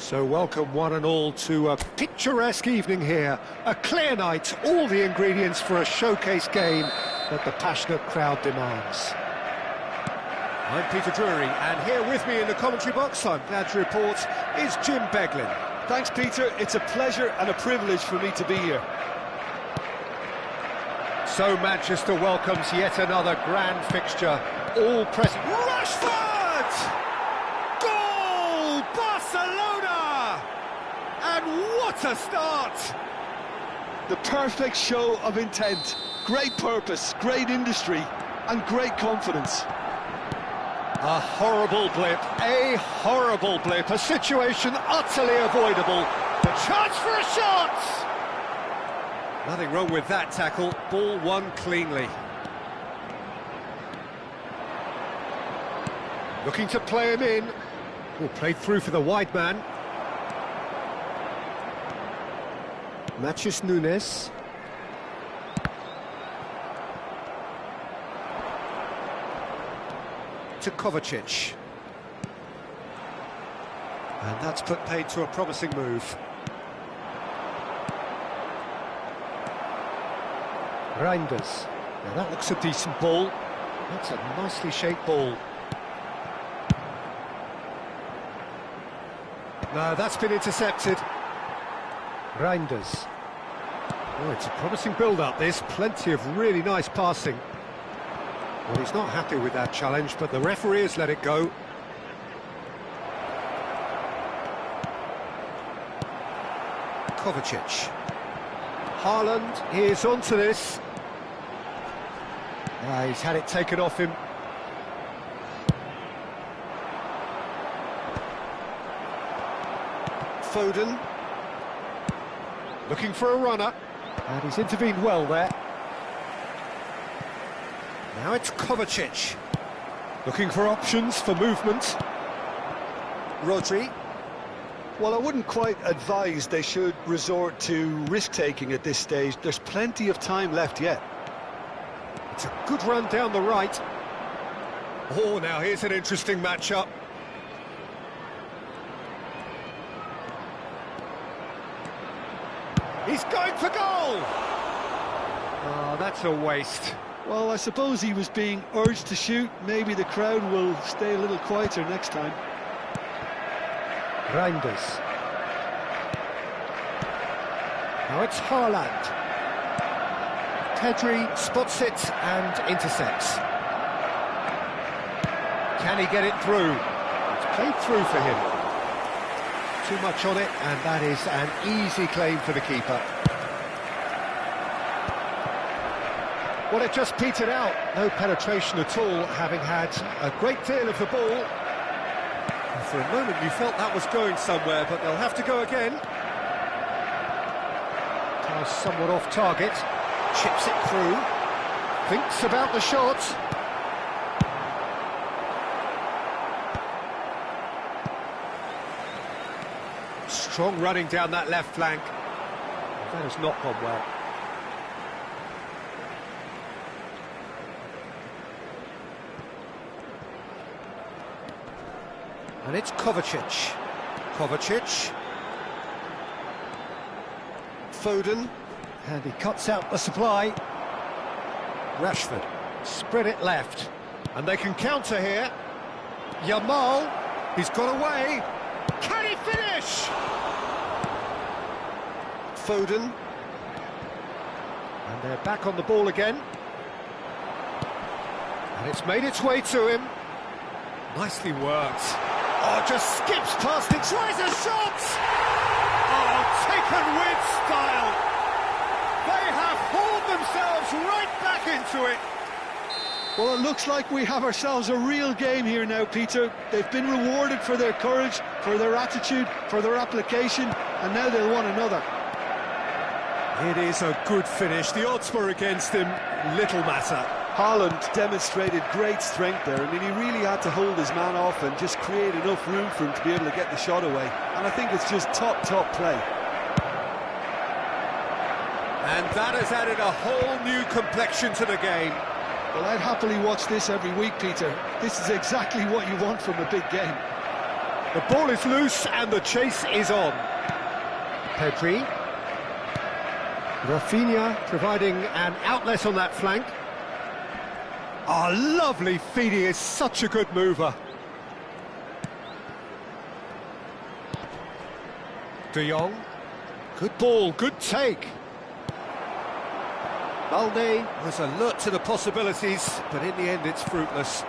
[SPEAKER 1] So welcome one and all to a picturesque evening here. A clear night, all the ingredients for a showcase game that the passionate crowd demands. I'm Peter Drury, and here with me in the commentary box, I'm glad to report, is Jim Beglin.
[SPEAKER 2] Thanks, Peter. It's a pleasure and a privilege for me to be here.
[SPEAKER 1] So Manchester welcomes yet another grand fixture, all present. Rashford! Goal! Barcelona! And what a start!
[SPEAKER 2] The perfect show of intent, great purpose, great industry, and great confidence.
[SPEAKER 1] A horrible blip, a situation utterly avoidable. The chance for a shot! Nothing wrong with that tackle, ball won cleanly. Looking to play him in. Oh, played through for the wide man. Matheus Nunes. To Kovacic. And that's put paid to a promising move. Reinders. Now that looks a decent ball. That's a nicely shaped ball. No, that's been intercepted. Reinders. Oh, it's a promising build-up, this. Plenty of really nice passing. Well, he's not happy with that challenge, but the referee has let it go. Kovacic. Haaland is onto this. He's had it taken off him. Foden. Looking for a runner. And he's intervened well there. Now it's Kovacic. Looking for options for movement. Rodri.
[SPEAKER 2] Well, I wouldn't quite advise they should resort to risk-taking at this stage. There's plenty of time left yet.
[SPEAKER 1] It's a good run down the right. Oh, now here's an interesting matchup. He's going for goal! Oh, that's a waste.
[SPEAKER 2] Well, I suppose he was being urged to shoot. Maybe the crowd will stay a little quieter next time.
[SPEAKER 1] Reinders. Now it's Haaland. Pedri spots it and intercepts. Can he get it through? It's played through for him. Too much on it, and that is an easy claim for the keeper. Well, it just petered out. No penetration at all, having had a great deal of the ball. And for a moment you felt that was going somewhere, but they'll have to go again. Pass somewhat off target. Chips it through. Thinks about the shot. Strong running down that left flank. That has not gone well. And it's Kovacic. Kovacic. Foden. And he cuts out the supply. Rashford. Spread it left. And they can counter here. Yamal. He's got away. Can he finish? Foden. And they're back on the ball again. And it's made its way to him. Nicely worked. Oh, just skips past it, tries a shot! Oh, taken with style. They have hauled themselves right back into it.
[SPEAKER 2] Well, it looks like we have ourselves a real game here now, Peter. They've been rewarded for their courage, for their attitude, for their application, and now they'll want another.
[SPEAKER 1] It is a good finish. The odds were against him, little matter.
[SPEAKER 2] Haaland demonstrated great strength there. I mean, he really had to hold his man off and just create enough room for him to be able to get the shot away. And I think it's just top play.
[SPEAKER 1] And that has added a whole new complexion to the game.
[SPEAKER 2] Well, I'd happily watch this every week, Peter. This is exactly what you want from a big game.
[SPEAKER 1] The ball is loose and the chase is on. Pedri. Rafinha providing an outlet on that flank. Ah, lovely feeding, is such a good mover. De Jong. Good ball, good take. Balde was alert to the possibilities, but in the end it's fruitless.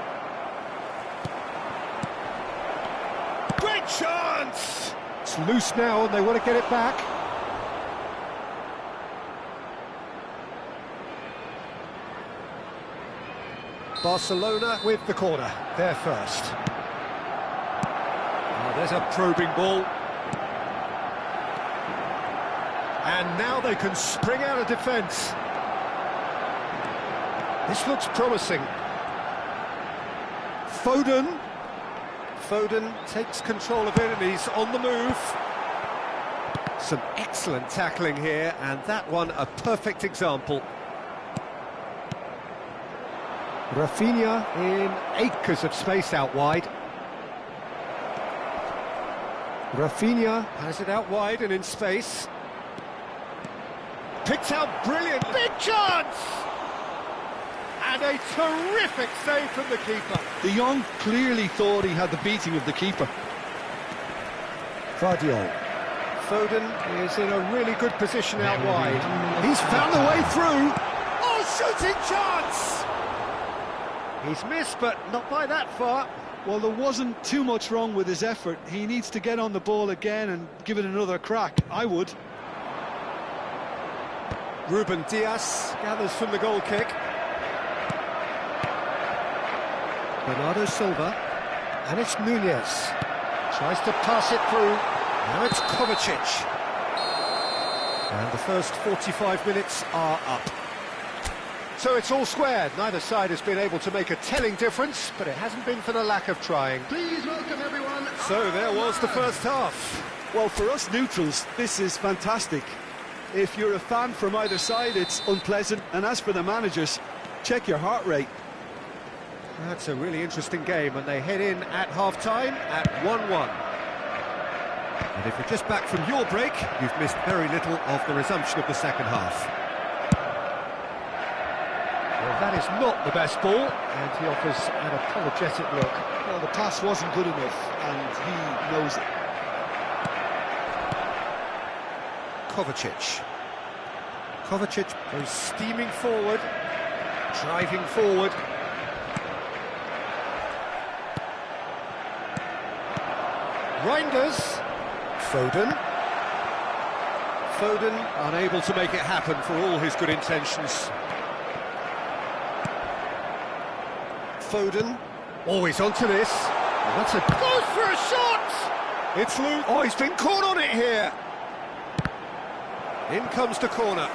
[SPEAKER 1] Great chance! It's loose now and they want to get it back. Barcelona with the corner, there first. Oh, there's a probing ball. And now they can spring out of defence. This looks promising. Foden. Foden takes control of it and he's on the move. Some excellent tackling here, and that one a perfect example. Rafinha in acres of space out wide. Rafinha has it out wide and in space. Picked out brilliant, big chance! And a terrific save from the keeper.
[SPEAKER 2] De Jong clearly thought he had the beating of the keeper.
[SPEAKER 1] Guardiola. Foden is in a really good position out wide. He's found a way through. Oh, shooting chance! He's missed, but not by that far.
[SPEAKER 2] Well, there wasn't too much wrong with his effort. He needs to get on the ball again and give it another crack. I would.
[SPEAKER 1] Ruben Dias gathers from the goal kick. Bernardo Silva, and it's Nunez. Tries to pass it through. Now it's Kovacic. And the first 45 minutes are up. So it's all squared. Neither side has been able to make a telling difference, but it hasn't been for the lack of trying.
[SPEAKER 3] Please welcome everyone.
[SPEAKER 1] So there was the first half.
[SPEAKER 2] Well, for us neutrals, this is fantastic. If you're a fan from either side, it's unpleasant. And as for the managers, check your heart rate.
[SPEAKER 1] That's a really interesting game, and they head in at half-time at 1-1. And if you're just back from your break, you've missed very little of the resumption of the second half. Well, that is not the best ball, and he offers an apologetic look.
[SPEAKER 2] Well, the pass wasn't good enough, and he knows it.
[SPEAKER 1] Kovacic. Kovacic goes steaming forward, driving forward. Reinders. Foden. Foden unable to make it happen for all his good intentions. Foden. Always onto this. And that's a... Goes for a shot! It's loose. Oh, he's been caught on it here. In comes the corner.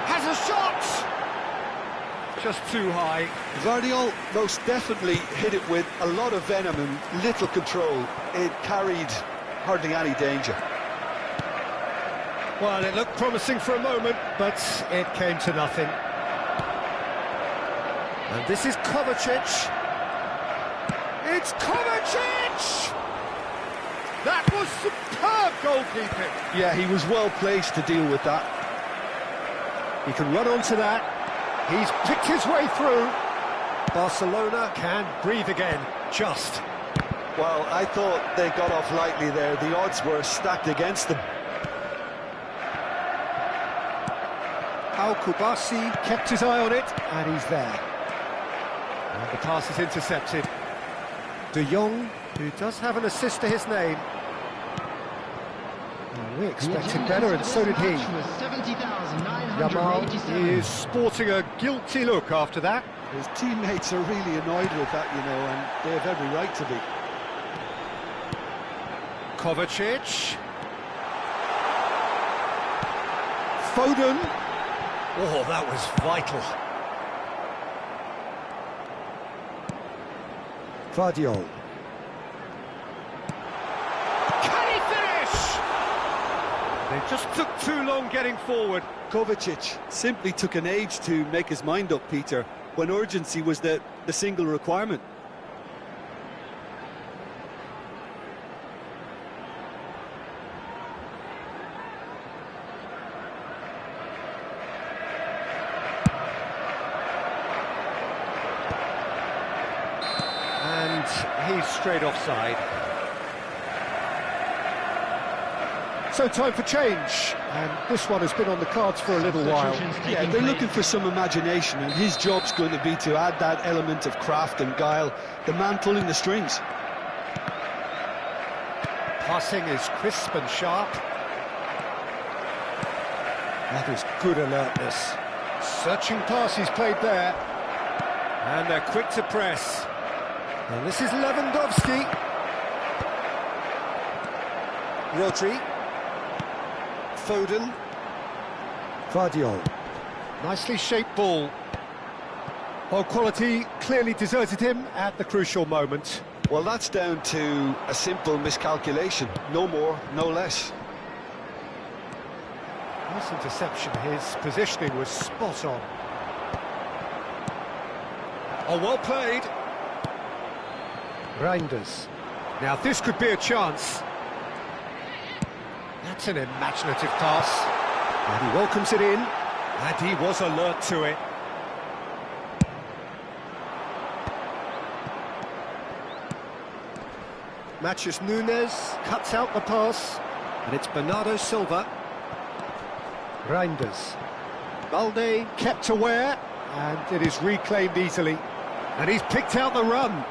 [SPEAKER 1] Has a shot! Just too high.
[SPEAKER 2] Guardiola most definitely hit it with a lot of venom and little control. It carried hardly any danger.
[SPEAKER 1] Well, it looked promising for a moment, but it came to nothing. And this is Kovacic. It's Kovacic! That was superb goalkeeping.
[SPEAKER 2] Yeah, he was well placed to deal with that.
[SPEAKER 1] He can run onto that. He's picked his way through. Barcelona can breathe again, just.
[SPEAKER 2] Well, I thought they got off lightly there. The odds were stacked against them.
[SPEAKER 1] Al-Kubasi kept his eye on it, and he's there. And the pass is intercepted. De Jong, who does have an assist to his name. Well, we expected better, and so did he. Yamal is sporting a guilty look after that.
[SPEAKER 2] His teammates are really annoyed with that, you know, and they have every right to be.
[SPEAKER 1] Kovacic. Foden. Oh, that was vital. Guardiola. Can he finish? They just took too long getting forward.
[SPEAKER 2] Kovacic simply took an age to make his mind up, Peter, when urgency was the single requirement.
[SPEAKER 1] And he's straight offside. So time for change, and this one has been on the cards for a little while.
[SPEAKER 2] Yeah, they're looking for some imagination, and his job's going to be to add that element of craft and guile, the man pulling the strings.
[SPEAKER 1] Passing is crisp and sharp. That is good alertness. Searching pass he's played there. And they're quick to press. And this is Lewandowski. Rodri. Foden. Vardiol. Nicely shaped ball. Well, quality clearly deserted him at the crucial moment.
[SPEAKER 2] Well, that's down to a simple miscalculation. No more, no less.
[SPEAKER 1] Nice interception. His positioning was spot on. Oh, well played. Reinders. Now this could be a chance. That's an imaginative pass. And he welcomes it in. And he was alert to it. Matheus Nunes cuts out the pass. And it's Bernardo Silva. Reinders. Balde kept aware. And it is reclaimed easily. And he's picked out the run.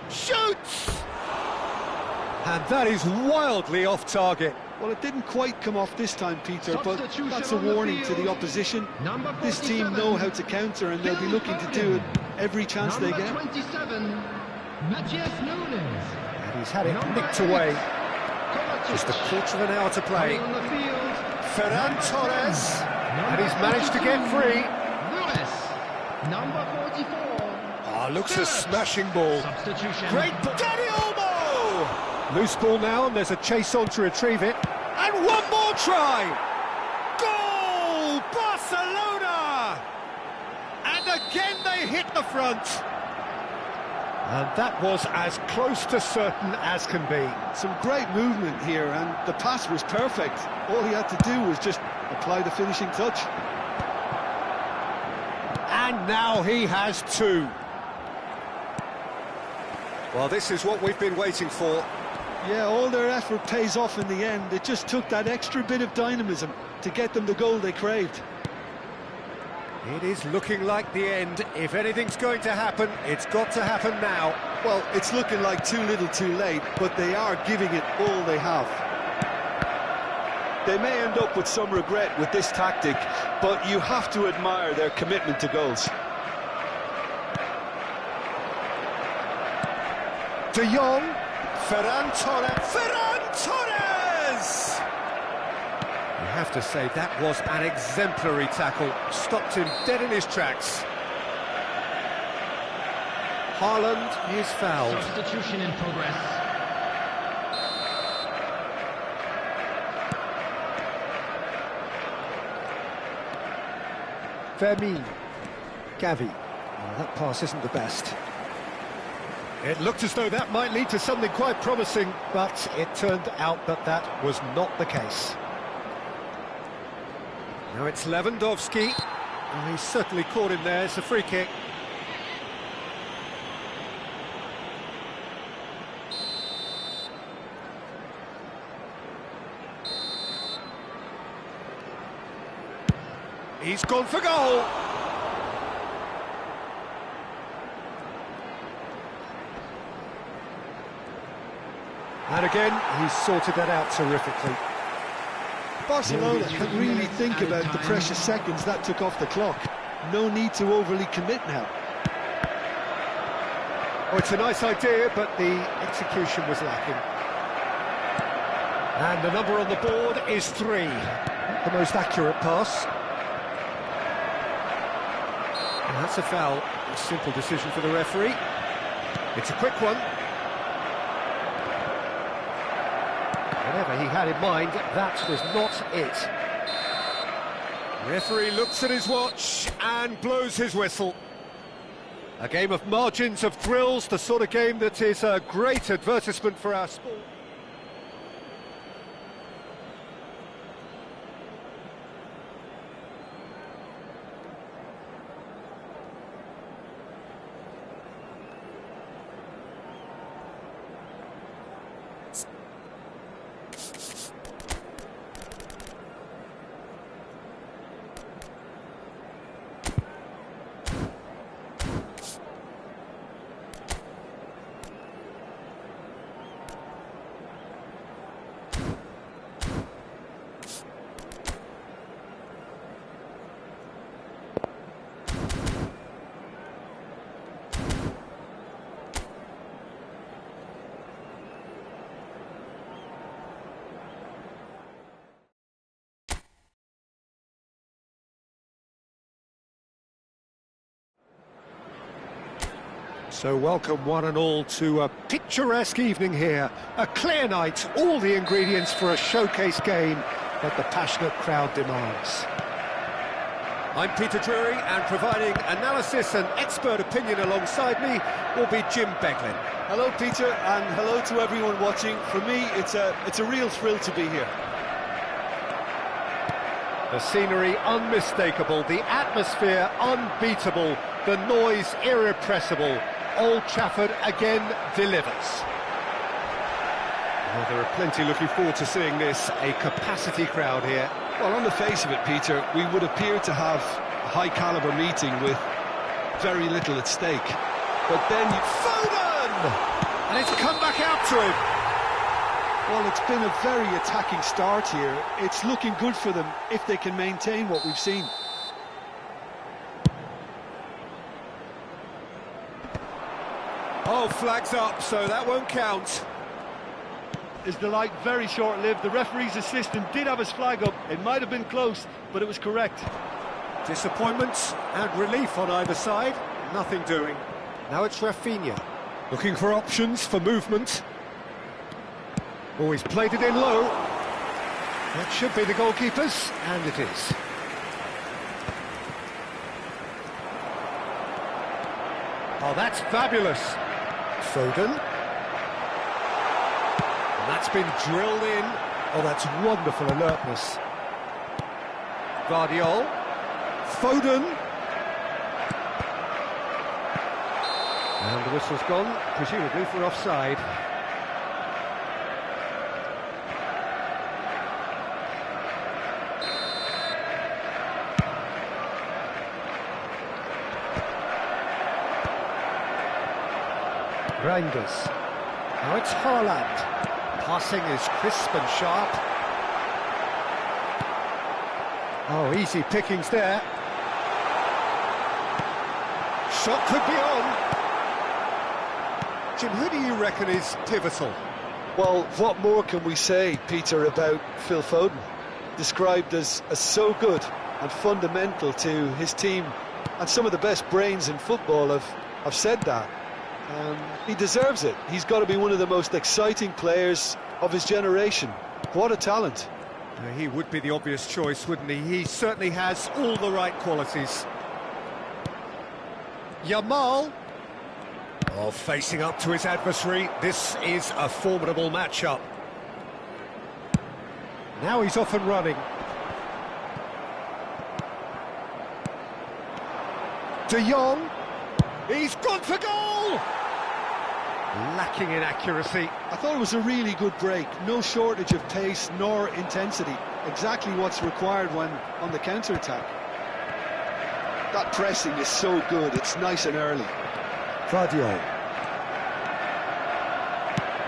[SPEAKER 1] Shoots! And that is wildly off target.
[SPEAKER 2] Well, it didn't quite come off this time, Peter, but that's a warning to the opposition. This team know how to counter, and they'll be looking to do it every chance they get.
[SPEAKER 3] 27, Matheus Nunes.
[SPEAKER 1] And he's had it nicked away. Just a quarter of an hour to play.
[SPEAKER 3] On the field,
[SPEAKER 1] Ferran Torres. And he's managed to get free.
[SPEAKER 3] Lewis, number 44.
[SPEAKER 1] Ah, looks a smashing ball.
[SPEAKER 3] Substitution.
[SPEAKER 1] Great Dani Olmo! Loose ball now, and there's a chase on to retrieve it. And one more try! Goal! Barcelona! And again they hit the front. And that was as close to certain as can be.
[SPEAKER 2] Some great movement here, and the pass was perfect. All he had to do was just apply the finishing touch.
[SPEAKER 1] And now he has two. Well, this is what we've been waiting for.
[SPEAKER 2] Yeah, all their effort pays off in the end. It just took that extra bit of dynamism to get them the goal they craved.
[SPEAKER 1] It is looking like the end. If anything's going to happen, it's got to happen now.
[SPEAKER 2] Well, it's looking like too little too late, but they are giving it all they have. They may end up with some regret with this tactic, but you have to admire their commitment to goals.
[SPEAKER 1] De Jong, Ferran Torres! You have to say that was an exemplary tackle, stopped him dead in his tracks. Haaland is fouled.
[SPEAKER 3] Substitution in progress.
[SPEAKER 1] Vermeer, Gavi. Well, that pass isn't the best. It looked as though that might lead to something quite promising, but it turned out that that was not the case. Now it's Lewandowski. Oh, he's certainly caught him there. It's a free kick. He's gone for goal. And again, he's sorted that out terrifically.
[SPEAKER 2] Barcelona can really think about the precious seconds that took off the clock. No need to overly commit now.
[SPEAKER 1] Oh, it's a nice idea, but the execution was lacking. And the number on the board is 3. The most accurate pass. And that's a foul. A simple decision for the referee. It's a quick one. Whatever he had in mind, that was not it. Referee looks at his watch and blows his whistle. A game of margins of thrills, the sort of game that is a great advertisement for our sport. So welcome one and all to a picturesque evening here. A clear night, all the ingredients for a showcase game that the passionate crowd demands. I'm Peter Drury, and providing analysis and expert opinion alongside me will be Jim Beglin.
[SPEAKER 2] Hello, Peter, and hello to everyone watching. For me, it's a real thrill to be here.
[SPEAKER 1] The scenery unmistakable, the atmosphere unbeatable, the noise irrepressible. Old Trafford again delivers. Well, there are plenty looking forward to seeing this, a capacity crowd here.
[SPEAKER 2] Well, on the face of it, Peter, we would appear to have a high-caliber meeting with very little at stake. But then
[SPEAKER 1] Foden! And it's come back out to him.
[SPEAKER 2] Well, it's been a very attacking start here. It's looking good for them if they can maintain what we've seen.
[SPEAKER 1] Oh, flags up, so that won't count.
[SPEAKER 2] Is the light very short-lived? The referee's assistant did have his flag up. It might have been close, but it was correct.
[SPEAKER 1] Disappointment and relief on either side. Nothing doing. Now it's Rafinha. Looking for options for movement. Oh, he's played it in low. That should be the goalkeeper's, and it is. Oh, that's fabulous. Foden. And that's been drilled in. Oh, that's wonderful alertness. Guardiola. Foden. And the whistle's gone, presumably for offside. Reinders. Now it's Haaland. Passing is crisp and sharp. Oh, easy pickings there. Shot could be on. Jim, who do you reckon is pivotal?
[SPEAKER 2] Well, what more can we say, Peter, about Phil Foden? Described as so good and fundamental to his team, and some of the best brains in football have said that. He deserves it. He's got to be one of the most exciting players of his generation. What a talent.
[SPEAKER 1] He would be the obvious choice, wouldn't he? He certainly has all the right qualities. Yamal. Oh, facing up to his adversary. This is a formidable matchup. Now he's off and running. De Jong. He's gone for goal! Lacking in accuracy.
[SPEAKER 2] I thought it was a really good break. No shortage of pace nor intensity. Exactly what's required when on the counter-attack. That pressing is so good. It's nice and early.
[SPEAKER 1] Guardiola.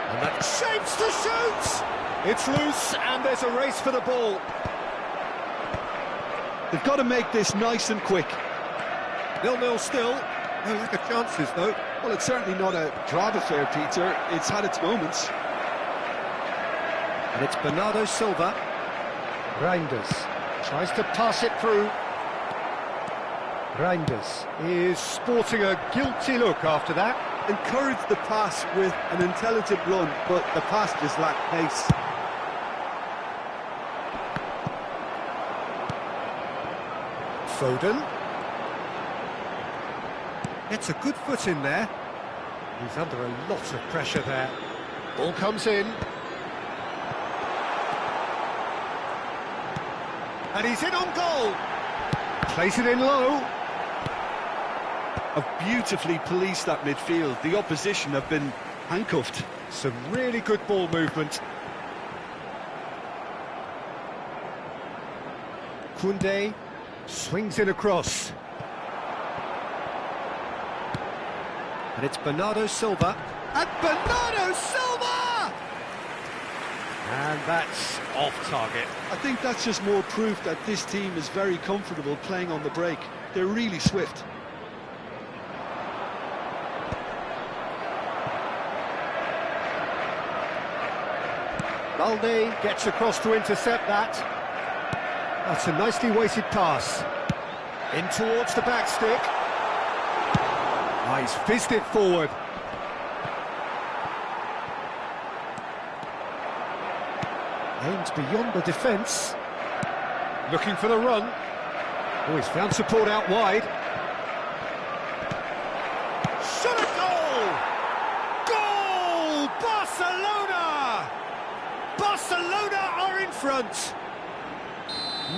[SPEAKER 1] And that shapes to shoot! It's loose and there's a race for the ball.
[SPEAKER 2] They've got to make this nice and quick.
[SPEAKER 1] 0-0 still. No lack of chances, though.
[SPEAKER 2] Well, it's certainly not a drab affair, Peter. It's had its moments.
[SPEAKER 1] And it's Bernardo Silva. Reinders tries to pass it through. Reinders is sporting a guilty look after that.
[SPEAKER 2] Encouraged the pass with an intelligent run, but the pass just lacked pace.
[SPEAKER 1] Foden. Gets a good foot in there. He's under a lot of pressure there. Ball comes in. And he's in on goal. Plays it in low.
[SPEAKER 2] Have beautifully policed that midfield. The opposition have been handcuffed.
[SPEAKER 1] Some really good ball movement. Koundé swings in across. And it's Bernardo Silva. And Bernardo Silva! And that's off target.
[SPEAKER 2] I think that's just more proof that this team is very comfortable playing on the break. They're really swift.
[SPEAKER 1] Balde gets across to intercept that. That's a nicely weighted pass. In towards the back stick. He's fizzed it forward. Aims beyond the defence. Looking for the run. Oh, he's found support out wide. Shot a goal! Goal! Barcelona! Barcelona are in front.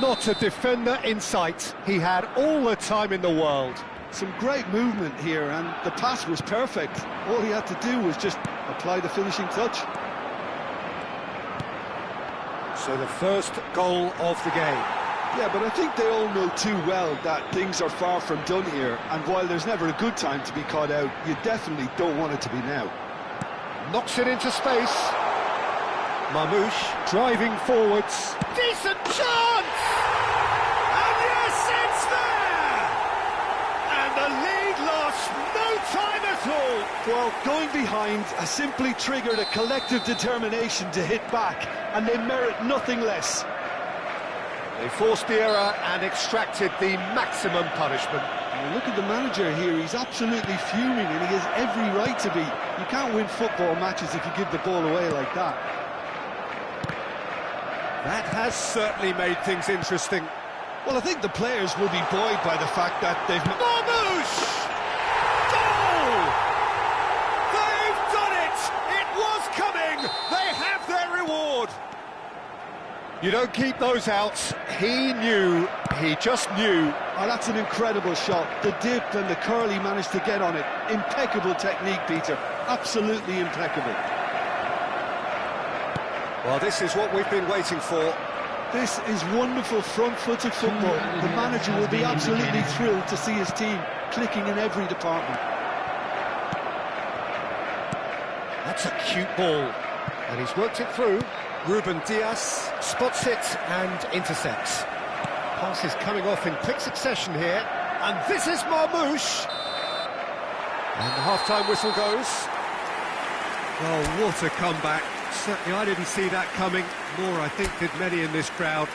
[SPEAKER 1] Not a defender in sight. He had all the time in the world.
[SPEAKER 2] Some great movement here, and the pass was perfect. All he had to do was just apply the finishing touch.
[SPEAKER 1] So the first goal of the game.
[SPEAKER 2] Yeah, but I think they all know too well that things are far from done here, and while there's never a good time to be caught out, you definitely don't want it to be now.
[SPEAKER 1] Knocks it into space. Mamouche driving forwards. Decent chance! And yes, it's there! And the lead lost no time at all.
[SPEAKER 2] Well, going behind has simply triggered a collective determination to hit back, and they merit nothing less.
[SPEAKER 1] They forced the error and extracted the maximum punishment.
[SPEAKER 2] Well, look at the manager here, he's absolutely fuming, and he has every right to be. You can't win football matches if you give the ball away like that.
[SPEAKER 1] That has certainly made things interesting.
[SPEAKER 2] Well, I think the players will be buoyed by the fact that they've...
[SPEAKER 1] Mamouche! Goal! They've done it! It was coming! They have their reward! You don't keep those outs. He knew, he just knew.
[SPEAKER 2] Oh, that's an incredible shot. The dip and the curl he managed to get on it. Impeccable technique, Peter. Absolutely impeccable.
[SPEAKER 1] Well, this is what we've been waiting for.
[SPEAKER 2] This is wonderful front-footed football. The manager will be absolutely thrilled to see his team clicking in every department.
[SPEAKER 1] That's a cute ball. And he's worked it through. Ruben Dias spots it and intercepts. Pass is coming off in quick succession here. And this is Mamouche. And the half-time whistle goes. Oh, what a comeback. Certainly I didn't see that coming, nor I think did many in this crowd.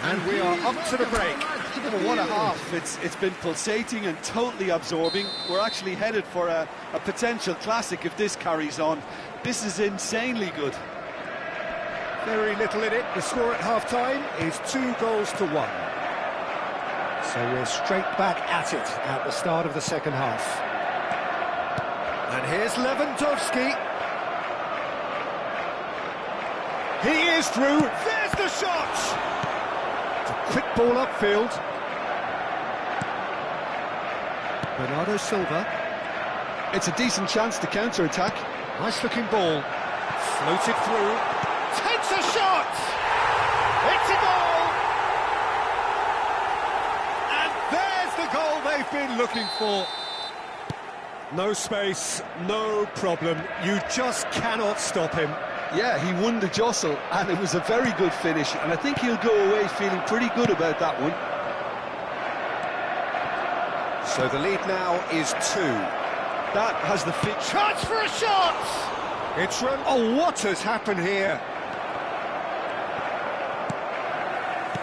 [SPEAKER 1] And we are up to the break.
[SPEAKER 2] Well, what a half. It's been pulsating and totally absorbing. We're actually headed for a potential classic if this carries on. This is insanely good.
[SPEAKER 1] Very little in it. The score at half-time is 2-1. So we're straight back at it at the start of the second half. And here's Lewandowski. He is through. There's the shot! It's a quick ball upfield. Bernardo Silva.
[SPEAKER 2] It's a decent chance to counter-attack.
[SPEAKER 1] Nice-looking ball. Floated through. Takes a shot! It's a goal! And there's the goal they've been looking for. No space, no problem. You just cannot stop him.
[SPEAKER 2] Yeah, he won the jostle, and it was a very good finish, and I think he'll go away feeling pretty good about that one.
[SPEAKER 1] So the lead now is 2.
[SPEAKER 2] That has the fit.
[SPEAKER 1] Chance for a shot! It's run. Oh, what has happened here?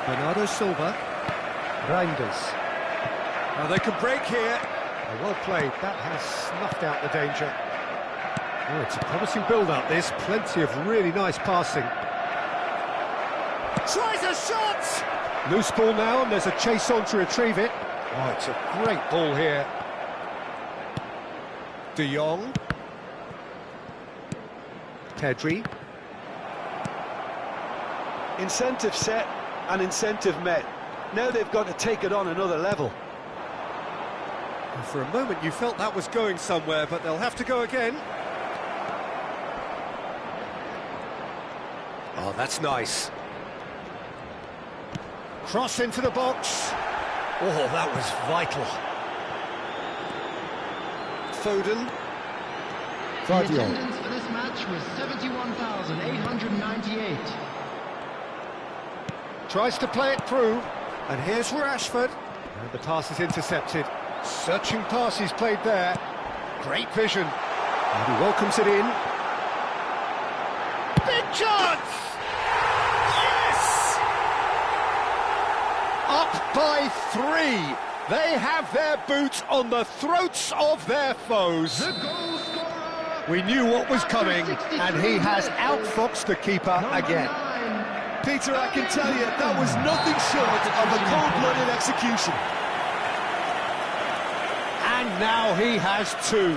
[SPEAKER 1] Bernardo Silva. Reinders. Now they can break here. Oh, well played. That has snuffed out the danger. Oh, it's a promising build-up, this. Plenty of really nice passing. Tries a shot! Loose ball now, and there's a chase on to retrieve it. Oh, it's a great ball here. De Jong. Pedri.
[SPEAKER 2] Incentive set and incentive met. Now they've got to take it on another level.
[SPEAKER 1] And for a moment you felt that was going somewhere, but they'll have to go again. Oh, that's nice. Cross into the box. Oh, that was vital. Foden.
[SPEAKER 3] The attendance for this match was 71,898.
[SPEAKER 1] Tries to play it through, and here's Rashford. And the pass is intercepted. Searching pass he's played there. Great vision. And he welcomes it in. Big chance! Yes! Up by 3. They have their boots on the throats of their foes.
[SPEAKER 3] The goal scorer.
[SPEAKER 1] We knew what was coming, and he has outfoxed the keeper again.
[SPEAKER 2] Peter, I can tell you, that was nothing short of a cold-blooded execution.
[SPEAKER 1] And now he has 2.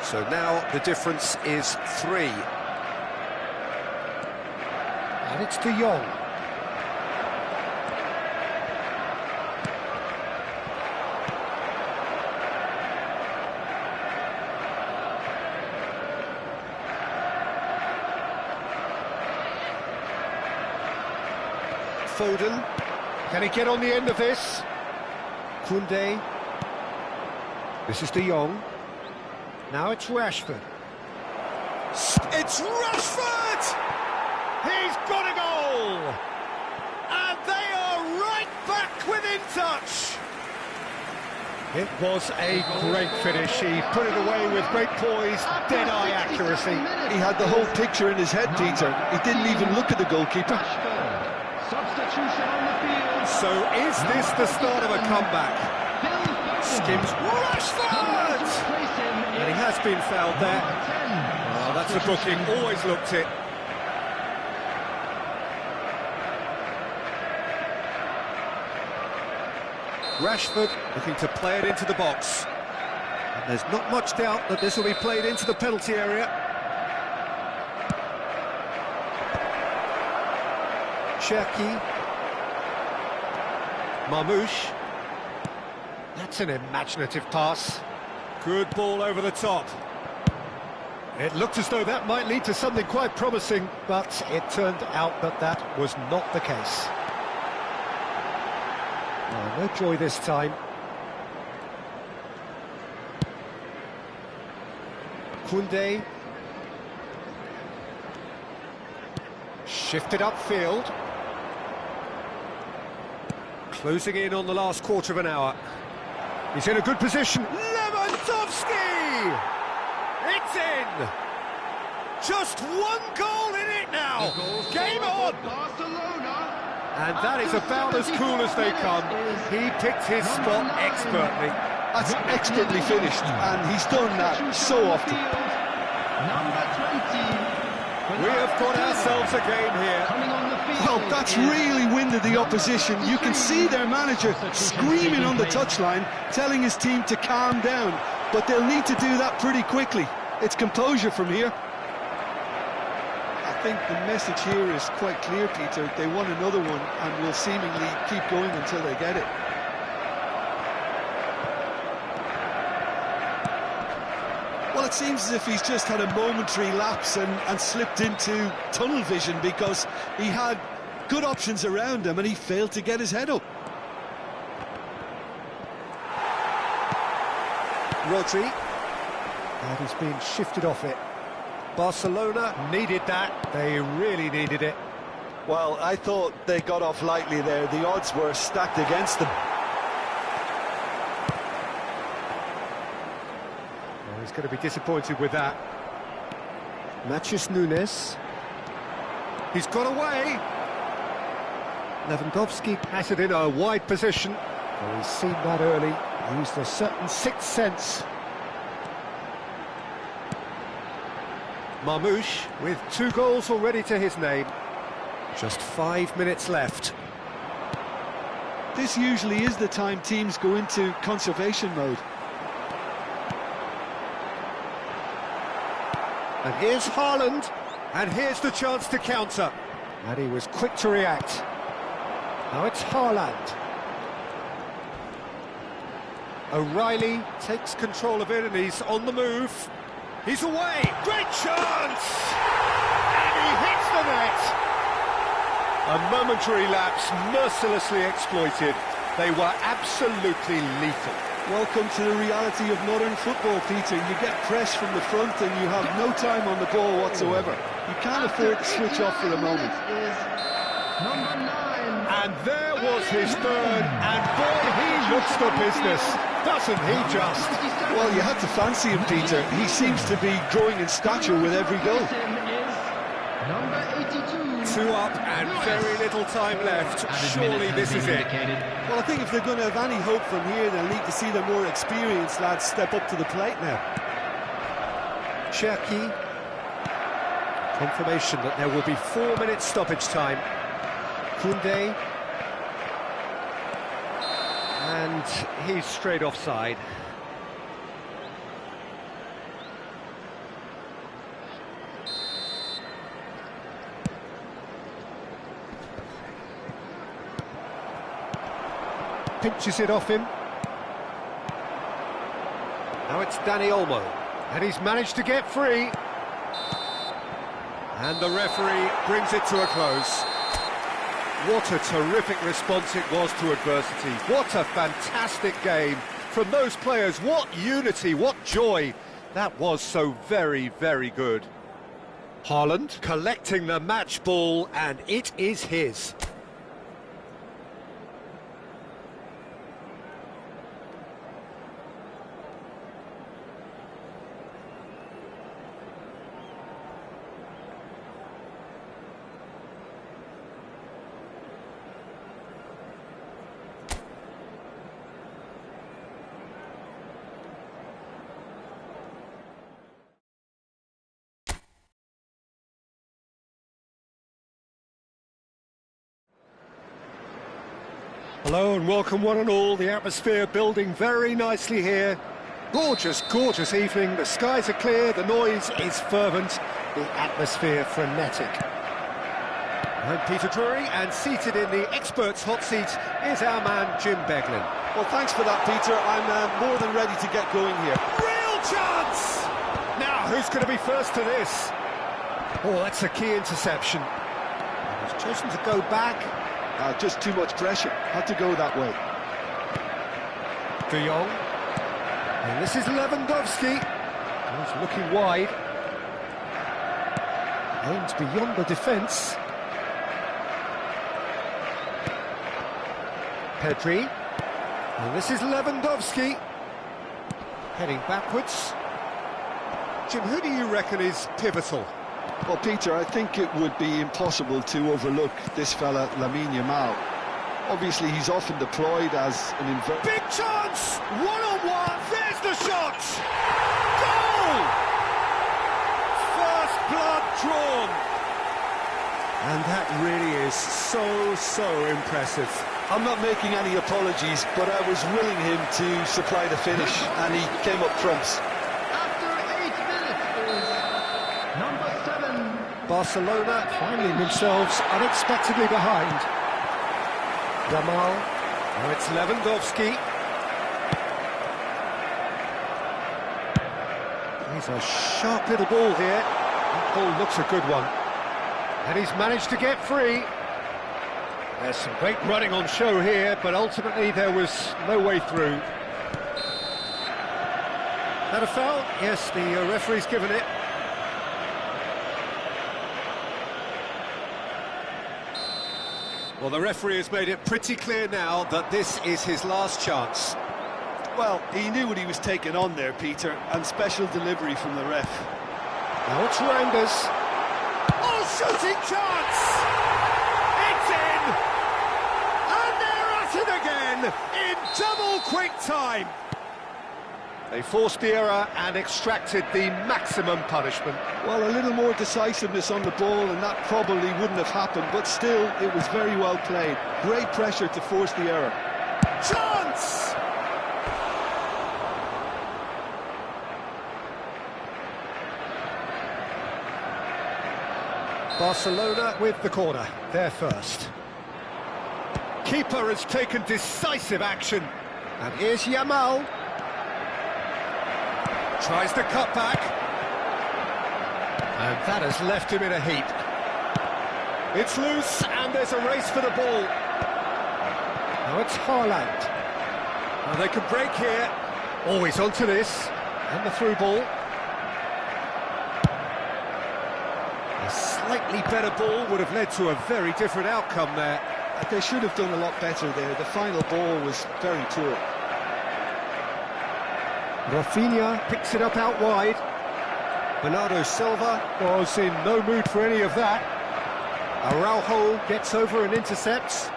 [SPEAKER 1] So now the difference is 3. And it's De Jong. Foden. Can he get on the end of this? Koundé. This is De Jong. Now it's Rashford. It's Rashford! He's got a goal! And they are right back within touch! It was a great finish. He put it away with great poise, dead-eye accuracy.
[SPEAKER 2] He had the whole picture in his head, Peter. He didn't even look at the goalkeeper.
[SPEAKER 3] Substitution on the field.
[SPEAKER 1] So is this the start of a comeback? Skims Rashford! And he has been fouled there. Oh, that's a booking, always looked it. Rashford looking to play it into the box. And there's not much doubt that this will be played into the penalty area. Cherki. Marmouche. That's an imaginative pass. Good ball over the top. It looked as though that might lead to something quite promising, but it turned out that that was not the case. Oh, no joy this time. Koundé. Shifted upfield. Closing in on the last quarter of an hour. He's in a good position. Lewandowski! It's in! Just one goal in it now! Game on!
[SPEAKER 3] Barcelona.
[SPEAKER 1] And that is about as cool as they come. He picked his spot expertly.
[SPEAKER 2] That's expertly finished, and he's done that so often.
[SPEAKER 3] Number 20.
[SPEAKER 1] We have got ourselves a game here.
[SPEAKER 3] Coming on the field.
[SPEAKER 2] Well, that's really winded the opposition. You can see their manager screaming on the touchline, telling his team to calm down. But they'll need to do that pretty quickly. It's composure from here. I think the message here is quite clear, Peter. They want another one and will seemingly keep going until they get it. Well, it seems as if he's just had a momentary lapse and slipped into tunnel vision, because he had good options around him and he failed to get his head up.
[SPEAKER 1] Rodri. And he's been shifted off it. Barcelona needed that. They really needed it.
[SPEAKER 2] Well, I thought they got off lightly there. The odds were stacked against them.
[SPEAKER 1] Oh, he's going to be disappointed with that. Matheus Nunes. He's got away. Lewandowski has it in a wide position. Oh, he's seen that early. Used a certain sixth sense. Marmouche with 2 goals already to his name. Just 5 minutes left.
[SPEAKER 2] This usually is the time teams go into conservation mode.
[SPEAKER 1] And here's Haaland, and here's the chance to counter. And he was quick to react. Now it's Haaland. O'Reilly takes control of it and he's on the move. He's away, great chance! And he hits the net! A momentary lapse, mercilessly exploited. They were absolutely lethal.
[SPEAKER 2] Welcome to the reality of modern football, Peter. You get press from the front and you have no time on the ball whatsoever. You can't afford to switch off for a moment.
[SPEAKER 3] Number 9.
[SPEAKER 1] And there was his third, and boy, he looks the business, doesn't he just?
[SPEAKER 2] Well, you had to fancy him, Peter. He seems to be growing in stature with every goal.
[SPEAKER 3] Number 82.
[SPEAKER 1] 2 up and very little time left. Surely this is it.
[SPEAKER 2] Well, I think if they're going to have any hope from here, they'll need to see the more experienced lads step up to the plate now.
[SPEAKER 1] Cherki. Confirmation that there will be 4 minutes stoppage time. Koundé. And he's straight offside. Pinches it off him. Now it's Dani Olmo, and he's managed to get free. And the referee brings it to a close. What a terrific response it was to adversity. What a fantastic game from those players. What unity, what joy. That was so very, very good. Haaland collecting the match ball, and it is his. Hello and welcome one and all. The atmosphere building very nicely here. Gorgeous, gorgeous evening. The skies are clear, the noise is fervent, the atmosphere frenetic. I'm Peter Drury, and seated in the experts' hot seat is our man Jim Beglin.
[SPEAKER 2] Well, thanks for that, Peter. I'm more than ready to get going here.
[SPEAKER 1] Real chance! Now, who's going to be first to this? Oh, that's a key interception. He's chosen to go back.
[SPEAKER 2] Just too much pressure. Had to go that way.
[SPEAKER 1] De Jong. And this is Lewandowski. He's looking wide. Aims beyond the defence. Pedri. And this is Lewandowski. Heading backwards. Jim, who do you reckon is pivotal?
[SPEAKER 2] Well, Peter, I think it would be impossible to overlook this fella, Lamine Yamal. Obviously, he's often deployed as an
[SPEAKER 1] Big chance! One-on-one, there's the shot! Goal! First blood drawn. And that really is so impressive.
[SPEAKER 2] I'm not making any apologies, but I was willing him to supply the finish, and he came up trumps.
[SPEAKER 1] Barcelona finding themselves unexpectedly behind. Yamal, now it's Lewandowski. He's a sharp little ball here. That ball looks a good one. And he's managed to get free. There's some great running on show here, but ultimately there was no way through. That a foul? Yes, the referee's given it. Well, the referee has made it pretty clear now that this is his last chance.
[SPEAKER 2] Well, he knew what he was taking on there, Peter, and special delivery from the ref.
[SPEAKER 1] Now it's Rangers. Oh, shooting chance! It's in! And they're at it again, in double quick time! They forced the error and extracted the maximum punishment.
[SPEAKER 2] Well, a little more decisiveness on the ball and that probably wouldn't have happened, but still, it was very well played. Great pressure to force the error.
[SPEAKER 1] Chance! Barcelona with the corner, they're first. Keeper has taken decisive action. And here's Yamal. Tries to cut back. And that has left him in a heap. It's loose, and there's a race for the ball. Now it's Haaland. Now they can break here. Always onto this. And the through ball. A slightly better ball would have led to a very different outcome there.
[SPEAKER 2] They should have done a lot better there. The final ball was very poor.
[SPEAKER 1] Rafinha picks it up out wide. Bernardo Silva was in no mood for any of that. Araujo gets over and intercepts.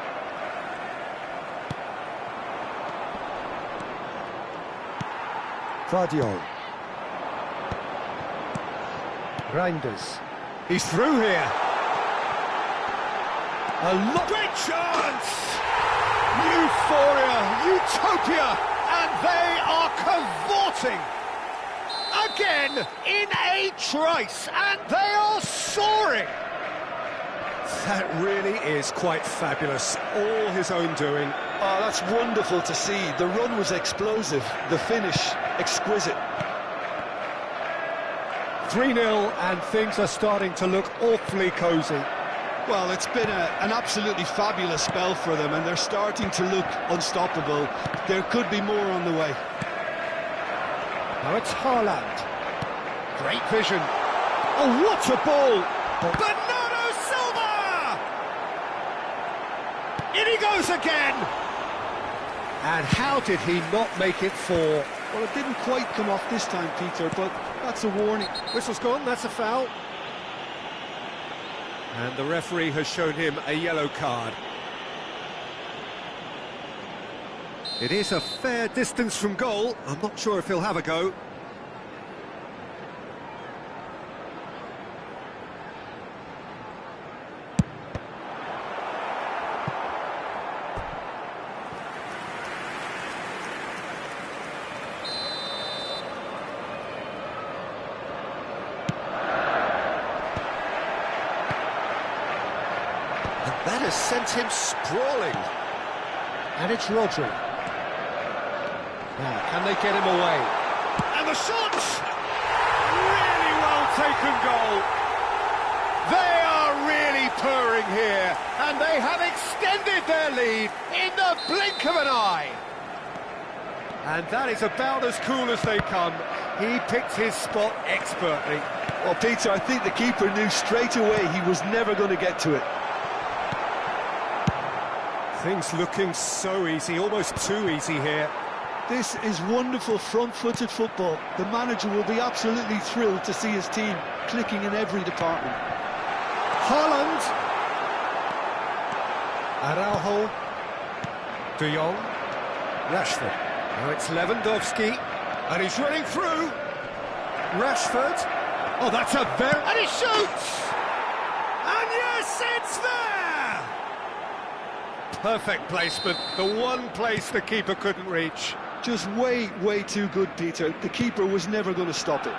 [SPEAKER 1] Guardiola. Reinders. He's through here. Great chance! Euphoria, utopia, and they are cavorting again in a trice, and they are soaring. That really is quite fabulous, all his own doing.
[SPEAKER 2] Oh, that's wonderful to see. The run was explosive, the finish exquisite.
[SPEAKER 1] 3-0, and things are starting to look awfully cosy.
[SPEAKER 2] Well, it's been an absolutely fabulous spell for them, and they're starting to look unstoppable. There could be more on the way.
[SPEAKER 1] Now it's Haaland. Great vision. Oh, what a ball! Bernardo Silva! In he goes again! And how did he not make it 4?
[SPEAKER 2] Well, it didn't quite come off this time, Peter, but that's a warning.
[SPEAKER 1] Whistle's gone, that's a foul. And the referee has shown him a yellow card. It is a fair distance from goal. I'm not sure if he'll have a go. That has sent him sprawling. And it's Rodri. Now, can they get him away? And the shot! Really well taken goal. They are really purring here, and they have extended their lead in the blink of an eye. And that is about as cool as they come. He picked his spot expertly.
[SPEAKER 2] Well, Peter, I think the keeper knew straight away he was never going to get to it.
[SPEAKER 1] Things looking so easy, almost too easy here.
[SPEAKER 2] This is wonderful front-footed football. The manager will be absolutely thrilled to see his team clicking in every department.
[SPEAKER 1] Haaland. Araujo. De Jong. Rashford. Now it's Lewandowski. And he's running through. Rashford. Oh, that's a very... And he shoots! And yes, it's there! Perfect placement, the one place the keeper couldn't reach.
[SPEAKER 2] Just way, way too good, Peter. The keeper was never going to stop it.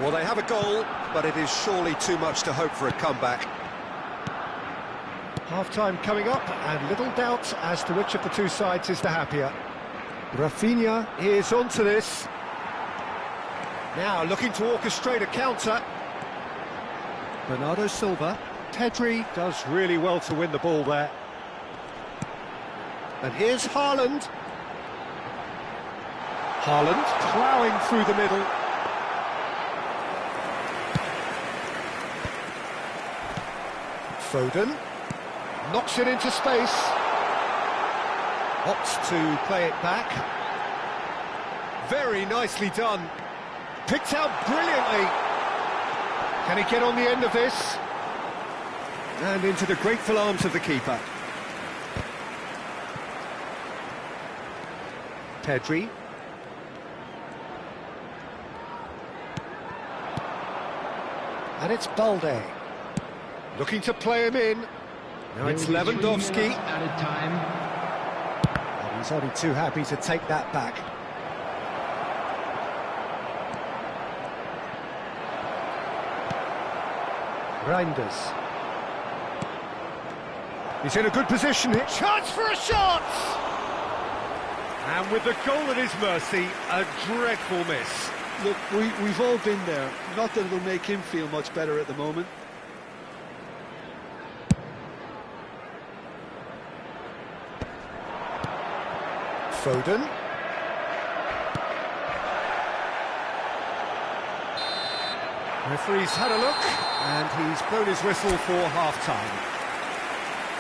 [SPEAKER 1] Well, they have a goal, but it is surely too much to hope for a comeback. Half-time coming up, and little doubt as to which of the two sides is the happier. Rafinha is onto this. Now looking to orchestrate a counter. Bernardo Silva. Pedri does really well to win the ball there. And here's Haaland. Haaland ploughing through the middle. Foden knocks it into space. Opts to play it back. Very nicely done. Picked out brilliantly. Can he get on the end of this? And into the grateful arms of the keeper. Pedri. And it's Balde. Looking to play him in. Now it's Lewandowski.
[SPEAKER 3] Added time.
[SPEAKER 1] And he's only too happy to take that back. Reinders. He's in a good position here. Chance for a shot! And with the goal at his mercy, a dreadful miss.
[SPEAKER 2] Look, we've all been there. Not that it'll make him feel much better at the moment.
[SPEAKER 1] Foden. Referee's had a look, and he's blown his whistle for half-time.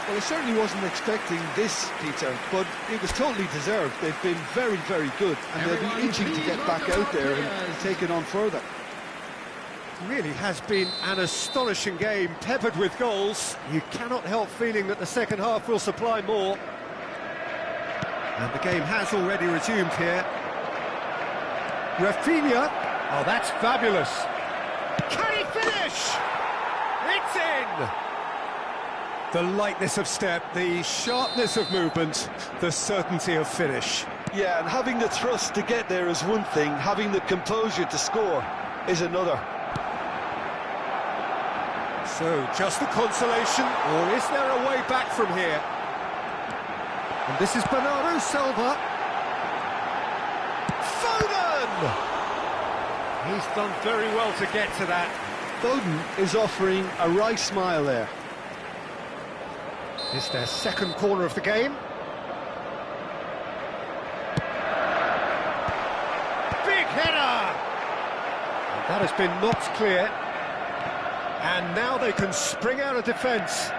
[SPEAKER 2] Well, I certainly wasn't expecting this, Peter, but it was totally deserved. They've been very, very good, and they'll be itching to get back out there and take it on further.
[SPEAKER 1] Really has been an astonishing game, peppered with goals. You cannot help feeling that the second half will supply more. And the game has already resumed here. Rafinha. Oh, that's fabulous. Can he finish? It's in! The lightness of step, the sharpness of movement, the certainty of finish.
[SPEAKER 2] Yeah, and having the thrust to get there is one thing, having the composure to score is another.
[SPEAKER 1] So, just the consolation, or is there a way back from here? And this is Bernardo Silva. Foden! He's done very well to get to that.
[SPEAKER 2] Foden is offering a wry smile there.
[SPEAKER 1] It's their second corner of the game. Big header! And that has been knocked clear. And now they can spring out of defence.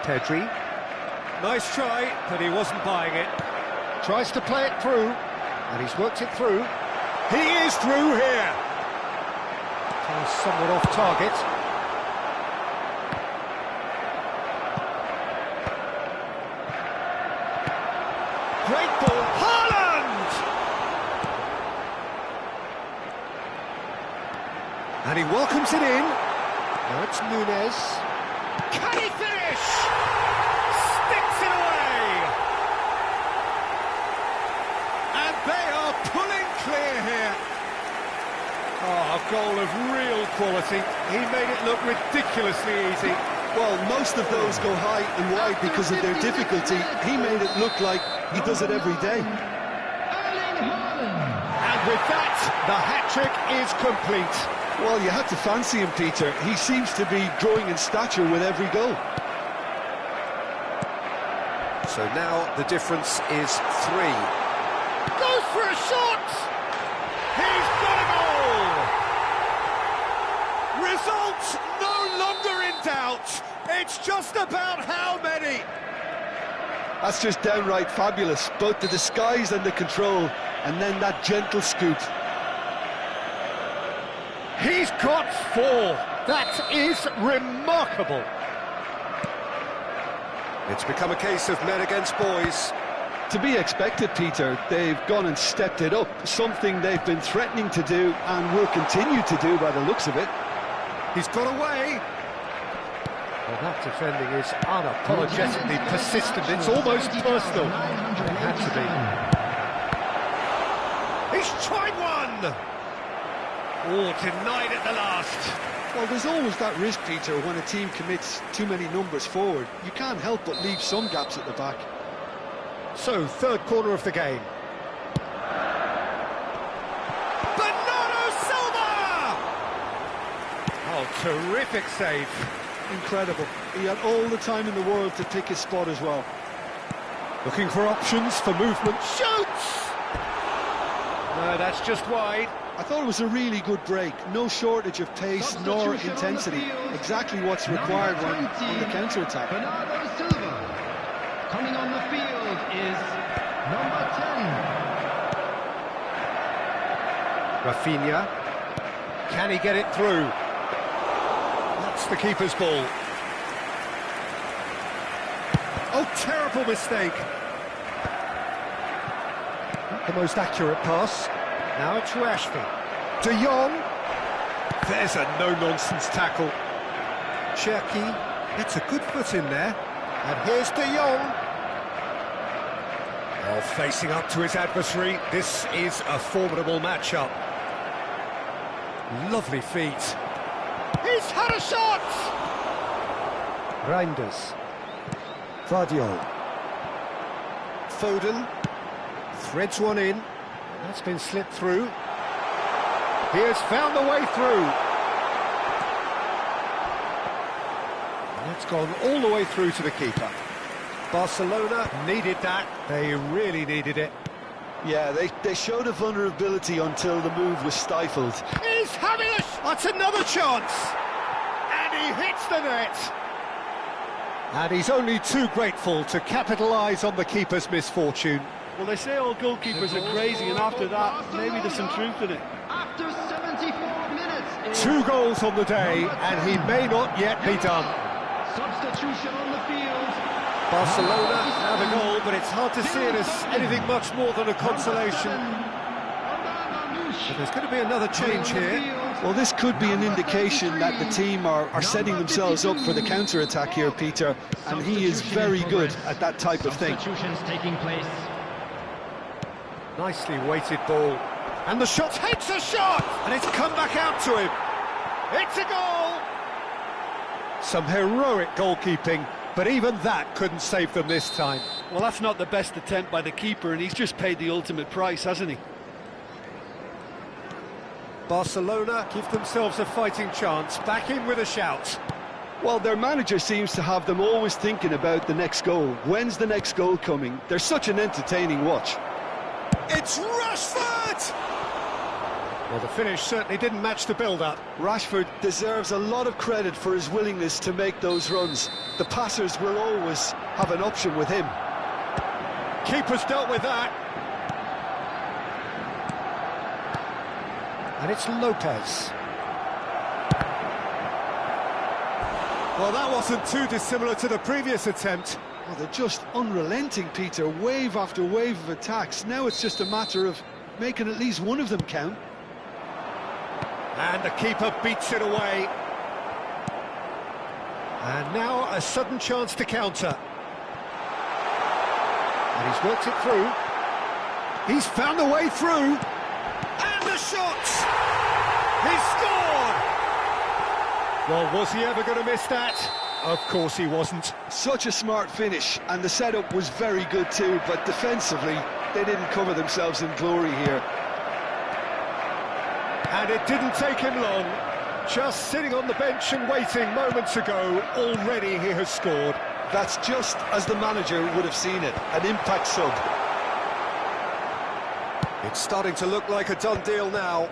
[SPEAKER 1] Pedri. Nice try, but he wasn't buying it. Tries to play it through, and he's worked it through. He is through here! Somewhat off target. Great ball, Haaland! And he welcomes it in. Now it's Nunez. Can he finish? Sticks it away! And they are pulling clear here. Oh, a goal of real quality. He made it look ridiculously easy.
[SPEAKER 2] Well, most of those go high and wide because of their difficulty. He made it look like he does it every day.
[SPEAKER 1] And with that, the hat-trick is complete.
[SPEAKER 2] Well, you had to fancy him, Peter. He seems to be growing in stature with every goal.
[SPEAKER 1] So now the difference is 3. Goes for a shot! He's got a goal! Result no longer in doubt. It's just about how many.
[SPEAKER 2] That's just downright fabulous. Both the disguise and the control, and then that gentle scoop.
[SPEAKER 1] He's got 4. That is remarkable. It's become a case of men against boys.
[SPEAKER 2] To be expected, Peter. They've gone and stepped it up, something they've been threatening to do and will continue to do by the looks of it.
[SPEAKER 1] He's got away. Well, that defending is unapologetically persistent. It's almost personal. It had to be. He's tried one! Oh, denied at the last.
[SPEAKER 2] Well, there's always that risk, Peter, when a team commits too many numbers forward. You can't help but leave some gaps at the back.
[SPEAKER 1] So, third corner of the game. Bernardo Silva! Oh, terrific save.
[SPEAKER 2] Incredible. He had all the time in the world to pick his spot as well.
[SPEAKER 1] Looking for options for movement. Shoots! No, that's just wide.
[SPEAKER 2] I thought it was a really good break. No shortage of pace nor intensity. Exactly what's required when on the counter-attack.
[SPEAKER 3] Bernardo Silva. Coming on the field is number 10.
[SPEAKER 1] Rafinha. Can he get it through? That's the keeper's ball. Oh, terrible mistake. Not the most accurate pass. Now to Ashby. De Jong. There's a no-nonsense tackle. Cherki gets a good foot in there. And here's De Jong. Oh, facing up to his adversary. This is a formidable matchup. Lovely feet. He's had a shot! Reinders. Vardiol. Foden. Threads one in. That's been slipped through. He has found the way through. And that's gone all the way through to the keeper. Barcelona needed that. They really needed it.
[SPEAKER 2] Yeah, they showed a vulnerability until the move was stifled.
[SPEAKER 1] He's having a... That's another chance! And he hits the net! And he's only too grateful to capitalise on the keeper's misfortune.
[SPEAKER 2] Well, they say all goalkeepers are crazy, and after that, maybe there's some truth in it.
[SPEAKER 3] After 74 minutes...
[SPEAKER 1] 2 goals on the day, and he may not yet be done.
[SPEAKER 3] Substitution on the field.
[SPEAKER 1] Barcelona have a goal, but it's hard to see it as anything much more than a consolation. But there's going to be another change here.
[SPEAKER 2] Well, this could be an indication that the team are setting themselves up for the counter-attack here, Peter, and he is very good at that type of thing.
[SPEAKER 3] Substitutions taking place.
[SPEAKER 1] Nicely weighted ball. And the shot hits a shot! And it's come back out to him. It's a goal! Some heroic goalkeeping, but even that couldn't save them this time.
[SPEAKER 2] Well, that's not the best attempt by the keeper, and he's just paid the ultimate price, hasn't he?
[SPEAKER 1] Barcelona give themselves a fighting chance, back in with a shout.
[SPEAKER 2] Well, their manager seems to have them always thinking about the next goal. When's the next goal coming? They're such an entertaining watch.
[SPEAKER 1] It's Rashford! Well, the finish certainly didn't match the build-up.
[SPEAKER 2] Rashford deserves a lot of credit for his willingness to make those runs. The passers will always have an option with him.
[SPEAKER 1] Keeper's dealt with that. And it's Lopez. Well, that wasn't too dissimilar to the previous attempt.
[SPEAKER 2] Well, they're just unrelenting, Peter. Wave after wave of attacks. Now it's just a matter of making at least one of them count.
[SPEAKER 1] And the keeper beats it away. And now a sudden chance to counter. And he's worked it through. He's found the way through. And the shot! He scored! Well, was he ever going to miss that? Of course he wasn't.
[SPEAKER 2] Such a smart finish, and the setup was very good too, but defensively, they didn't cover themselves in glory here.
[SPEAKER 1] And it didn't take him long. Just sitting on the bench and waiting moments ago, already he has scored.
[SPEAKER 2] That's just as the manager would have seen it, an impact sub.
[SPEAKER 1] It's starting to look like a done deal now.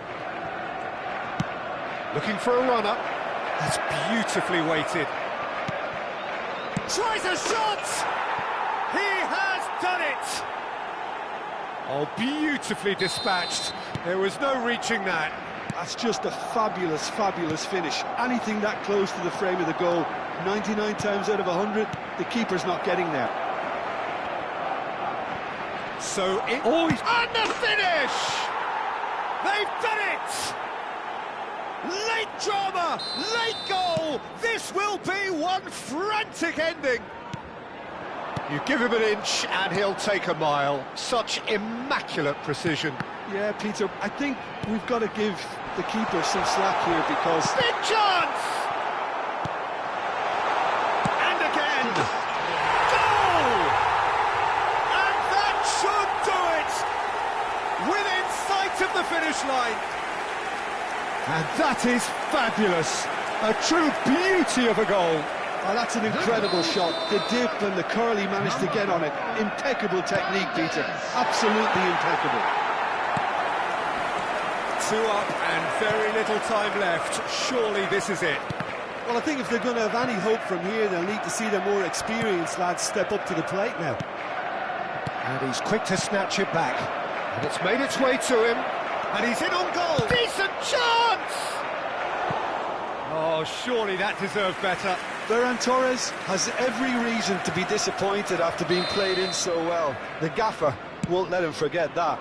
[SPEAKER 1] Looking for a runner. That's beautifully weighted. Tries a shot! He has done it! Oh, beautifully dispatched. There was no reaching that.
[SPEAKER 2] That's just a fabulous, fabulous finish. Anything that close to the frame of the goal, 99 times out of 100, the keeper's not getting there.
[SPEAKER 1] So it always... And the finish! They've done it! Late drama, late goal! This will be one frantic ending! You give him an inch and he'll take a mile. Such immaculate precision.
[SPEAKER 2] Yeah, Peter, I think we've got to give the keeper some slack here because...
[SPEAKER 1] Big chance! And again! Goal! And that should do it! Within sight of the finish line. And that is fabulous. A true beauty of a goal.
[SPEAKER 2] Oh, that's an incredible shot. The dip and the curl he managed to get on it. Impeccable technique, Peter. Absolutely impeccable.
[SPEAKER 1] 2 up and very little time left. Surely this is it.
[SPEAKER 2] Well, I think if they're going to have any hope from here, they'll need to see the more experienced lads step up to the plate now.
[SPEAKER 1] And he's quick to snatch it back. And it's made its way to him. And he's in on goal. Decent chance! Oh, surely that deserved better.
[SPEAKER 2] Ferran Torres has every reason to be disappointed after being played in so well. The gaffer won't let him forget that.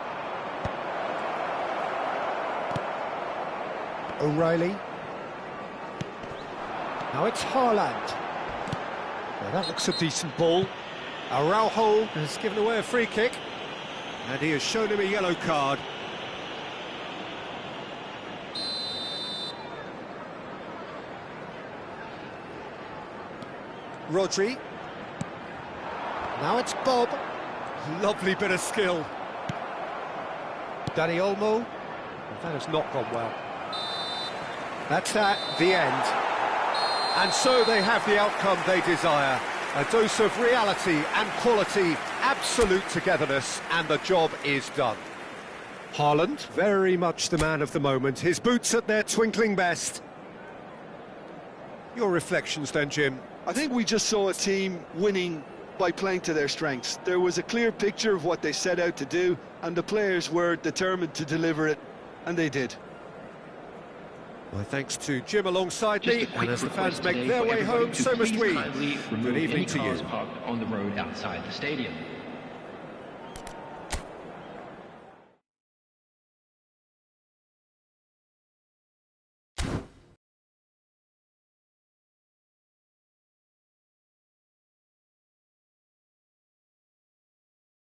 [SPEAKER 1] O'Reilly. Now it's Haaland. Well, that looks a decent ball. Araujo has given away a free kick. And he has shown him a yellow card. Rodri. Now it's Bob. Lovely bit of skill. Dani Olmo. That has not gone well. That's that, the end. And so they have the outcome they desire. A dose of reality and quality, absolute togetherness, and the job is done. Haaland, very much the man of the moment. His boots at their twinkling best. Your reflections then, Jim?
[SPEAKER 2] I think we just saw a team winning by playing to their strengths. There was a clear picture of what they set out to do, and the players were determined to deliver it, and they did.
[SPEAKER 1] Well, thanks to Jim alongside me, and as the fans make their way home, so must we. Good evening to you.
[SPEAKER 3] Parked on the road outside the stadium.